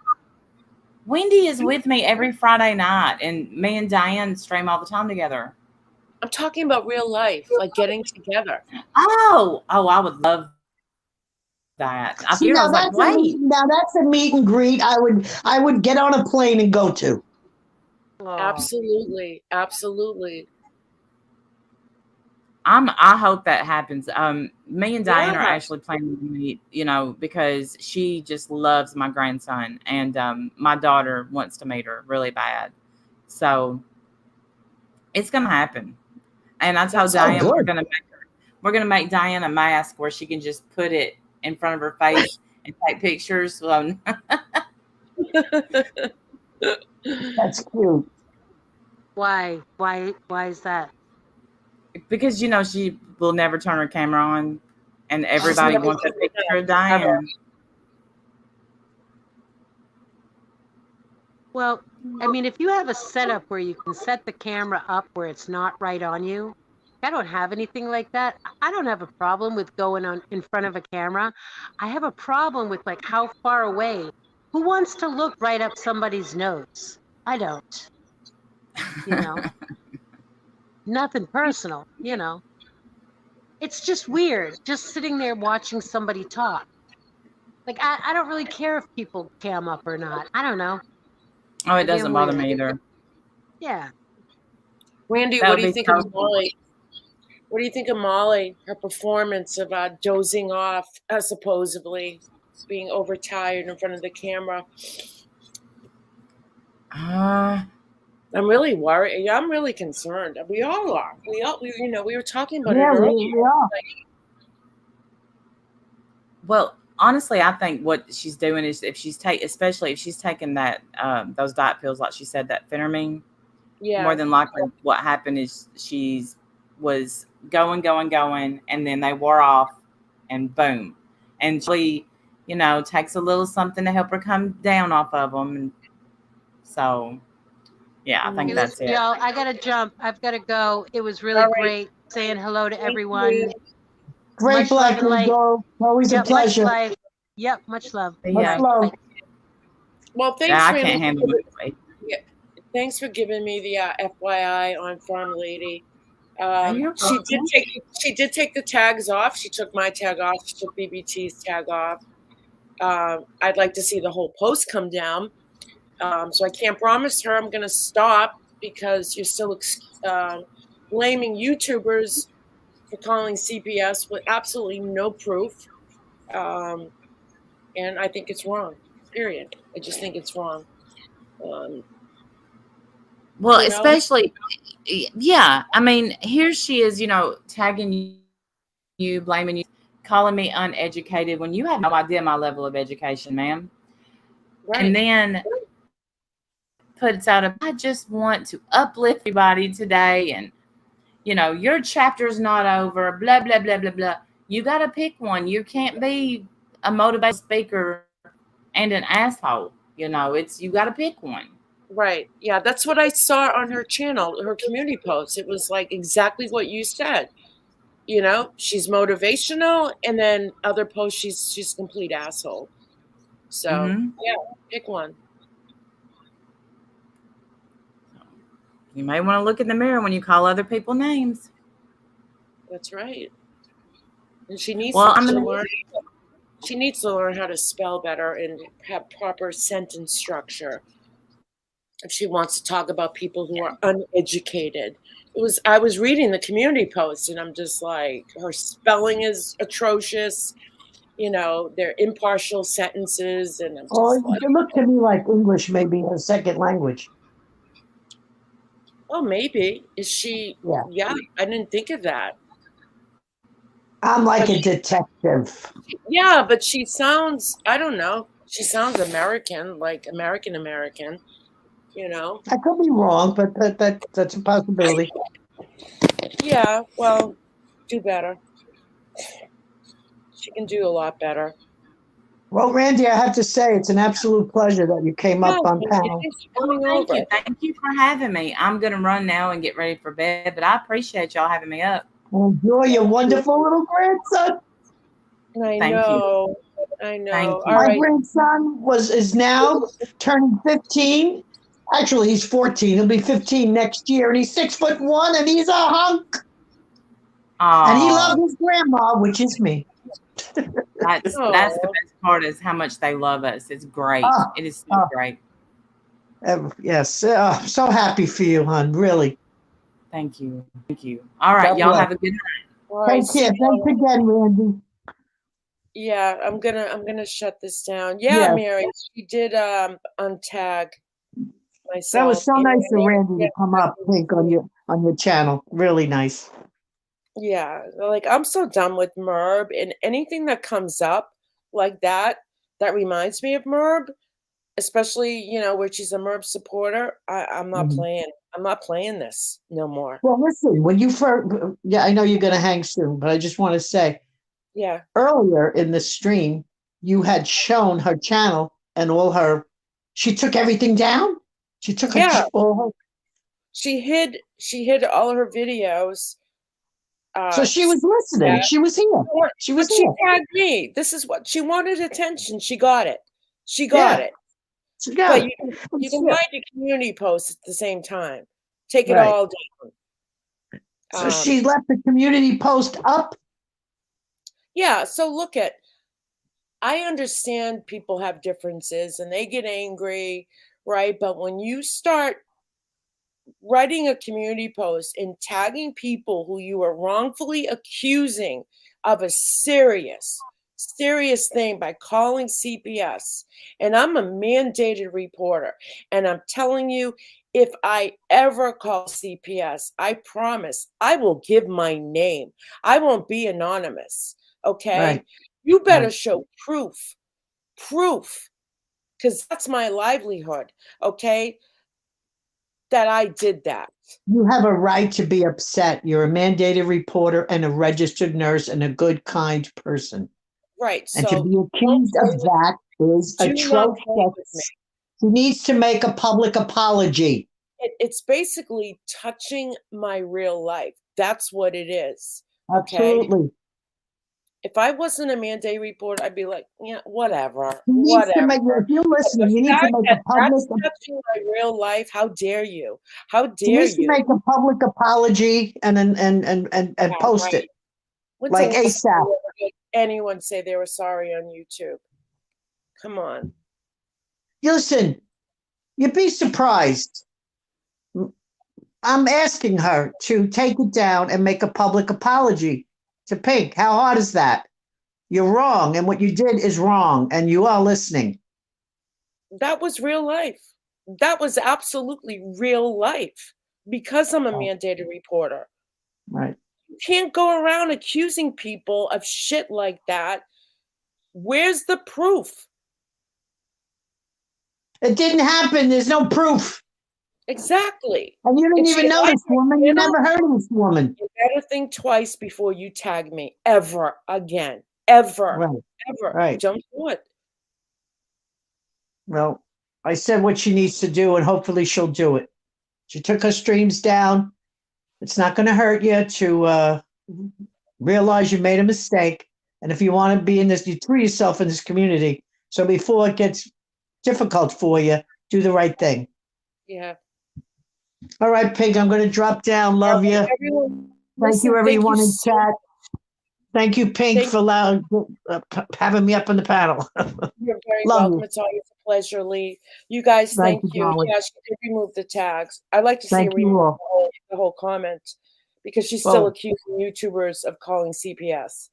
Wendy is with me every Friday night, and me and Diane stream all the time together. I'm talking about real life, like getting together. Oh, I would love that. I See, was like, wait. Now that's a meet and greet I would get on a plane and go to. Absolutely. I hope that happens. Me and Diane are actually planning to meet, because she just loves my grandson, and my daughter wants to meet her really bad. So it's gonna happen. And I told Diane we're gonna make Diane a mask where she can just put it in front of her face and take pictures. That's cute. Why is that? Because she will never turn her camera on, and everybody wants a picture of Diane. Well, I mean, if you have a setup where you can set the camera up where it's not right on you, I don't have anything like that. I don't have a problem with going on in front of a camera. I have a problem with like how far away. Who wants to look right up somebody's nose? I don't. Nothing personal, It's just weird, just sitting there watching somebody talk. Like, I don't really care if people cam up or not. I don't know. Oh, it doesn't bother me either. Yeah. Randy, what do you think of Molly? What do you think of Molly? Her performance of dozing off, supposedly being overtired in front of the camera. I'm really worried. I'm really concerned. We all are. We were talking about it earlier. We are. Well, honestly, I think what she's doing is especially if she's taking that those diet pills, like she said, that phentermine. Yeah. More than likely, what happened is was going, and then they wore off, and boom, and she, takes a little something to help her come down off of them. And so, yeah, I think that's it. Y'all, I gotta jump. I've got to go. It was really All right. great saying hello to Thank everyone. you. Great Much love Black and light. Eagle. Always a Yep, much pleasure. light. Yep, much love. Much Yeah. love. Well, thanks, Yeah, I Randy. can't handle it. Yeah, thanks for giving me the FYI on Farm Lady. You're welcome. She did take the tags off. She took my tag off. She took BBT's tag off. I'd like to see the whole post come down. So I can't promise her I'm going to stop because you're still blaming YouTubers for calling CPS with absolutely no proof. And I think it's wrong, period. I just think it's wrong. Well, you know? especially, yeah. I mean, here she is, tagging you, blaming you, calling me uneducated when you have no idea my level of education, ma'am. Right. And then puts out I just want to uplift everybody today, and your chapter's not over, blah blah blah blah blah. You got to pick one. You can't be a motivational speaker and an asshole. You got to pick one. Right. Yeah, that's what I saw on her channel, her community post. It was like exactly what you said. She's motivational, and then other posts she's a complete asshole. So yeah, pick one. You may want to look in the mirror when you call other people names. That's right. And she needs She needs to learn how to spell better and have proper sentence structure if she wants to talk about people who are uneducated. I was reading the community post, and I'm just like, her spelling is atrocious. They're impartial sentences, and I'm just like, It looked to me like English may be her second language. oh, maybe. Is she? Yeah, I didn't think of that. I'm like a detective. Yeah, but she sounds, I don't know. She sounds American, like American. I could be wrong, but that's a possibility. Yeah, well, do better. She can do a lot better. Well, Randy, I have to say it's an absolute pleasure that you came up on panel. Thank you. Thank you for having me. I'm going to run now and get ready for bed, but I appreciate y'all having me up. Enjoy your wonderful little grandson. I know. Thank you. My grandson is now turning 15. Actually, he's 14. He'll be 15 next year, and he's 6'1", and he's a hunk. Aww. And he loves his grandma, which is me. That's the best part, is how much they love us. It's great. It is so great. Yes. So happy for you, hon. Really. Thank you. All right. Y'all have a good night. Take care. Thanks again, Randy. Yeah, I'm gonna shut this down. Yeah, Mary, she did untag myself. That was so nice of Randy to come up, Pink, on your channel. Really nice. Yeah, like I'm so done with Merb, and anything that comes up like that reminds me of Merb, especially where she's a Merb supporter. I'm not playing. I'm not playing this no more. Well, listen, when you first, I know you're going to hang soon, but I just want to say, earlier in the stream, you had shown her channel and she took everything down. She took She hid all her videos. So she was listening. She was here. She tagged me. This is what she wanted: attention. She got it. She got it. But you can hide your community posts at the same time. Take it all down. So she left the community post up? Yeah. So I understand people have differences and they get angry, right? But when you start writing a community post and tagging people who you are wrongfully accusing of a serious thing by calling CPS, and I'm a mandated reporter, and I'm telling you, if I ever call CPS, I promise I will give my name. I won't be anonymous. Okay. You better Right. show proof. Proof. Because that's my livelihood, okay? That I did that. You have a right to be upset. You're a mandated reporter and a registered nurse and a good, kind person. Right. And to So be accused of that is do not play with me. atrocious. He needs to make a public apology. It's basically touching my real life. That's what it is. Okay. Absolutely. If I wasn't a mandated reporter, I'd be like, yeah, whatever. He needs to make, Whatever. if you're But listening, the you need to fact make that a public, that's touching my real life, how dare you? How he dare needs to you? make a public apology and Yeah, post right. it When's like the last time ASAP. you ever heard anyone say they were sorry on YouTube? Come on. Listen, you'd be surprised. I'm asking her to take it down and make a public apology to Pink. How hard is that? You're wrong, and what you did is wrong, and you are listening. That was real life. That was absolutely real life because I'm a mandated reporter. Right. You can't go around accusing people of shit like that. Where's the proof? It didn't happen. There's no proof. Exactly. And you didn't If even she know liked this my woman. You channel, never heard of this woman. you better think twice before you tag me ever again. Ever. Right. Ever. Right. Don't do it. Well, I said what she needs to do, and hopefully she'll do it. She took her streams down. It's not going to hurt you to realize you made a mistake. And if you want to be in this, you threw yourself in this community. So before it gets difficult for you, do the right thing. Yeah. All right, Pink, I'm going to drop down. Love you. Everyone, Thank listen, you, everyone in so chat. Thank you, Pink, Thank for allowing, having me up on the panel. You're very Love welcome. you. It's always a pleasure, Lee. You guys, Thank thank you, you. darling. Yeah, she did remove the tags. I'd like to see her Thank you remove all. the whole comment because she's still Oh. accusing YouTubers of calling CPS.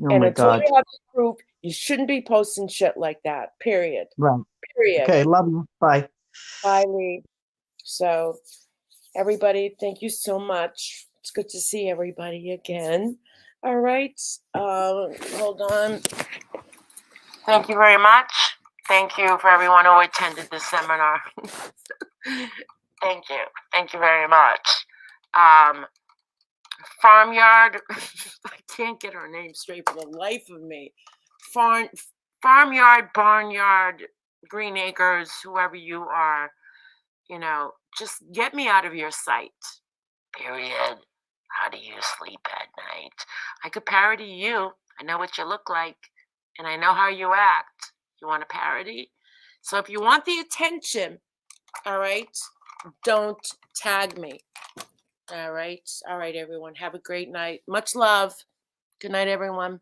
Oh And my until God. you have the proof, you shouldn't be posting shit like that. Period. Right. Period. Okay, love you. Bye. Bye, Lee. So, everybody, thank you so much. It's good to see everybody again. All right. Hold on. Thank you very much. Thank you for everyone who attended this seminar. Thank you. Thank you very much. Farmyard, I can't get her name straight for the life of me. Farmyard, Barnyard, Green Acres, whoever you are, just get me out of your sight. Period. How do you sleep at night? I could parody you. I know what you look like, and I know how you act. You want a parody? So if you want the attention, all right, don't tag me. All right. All right, everyone. Have a great night. Much love. Good night, everyone.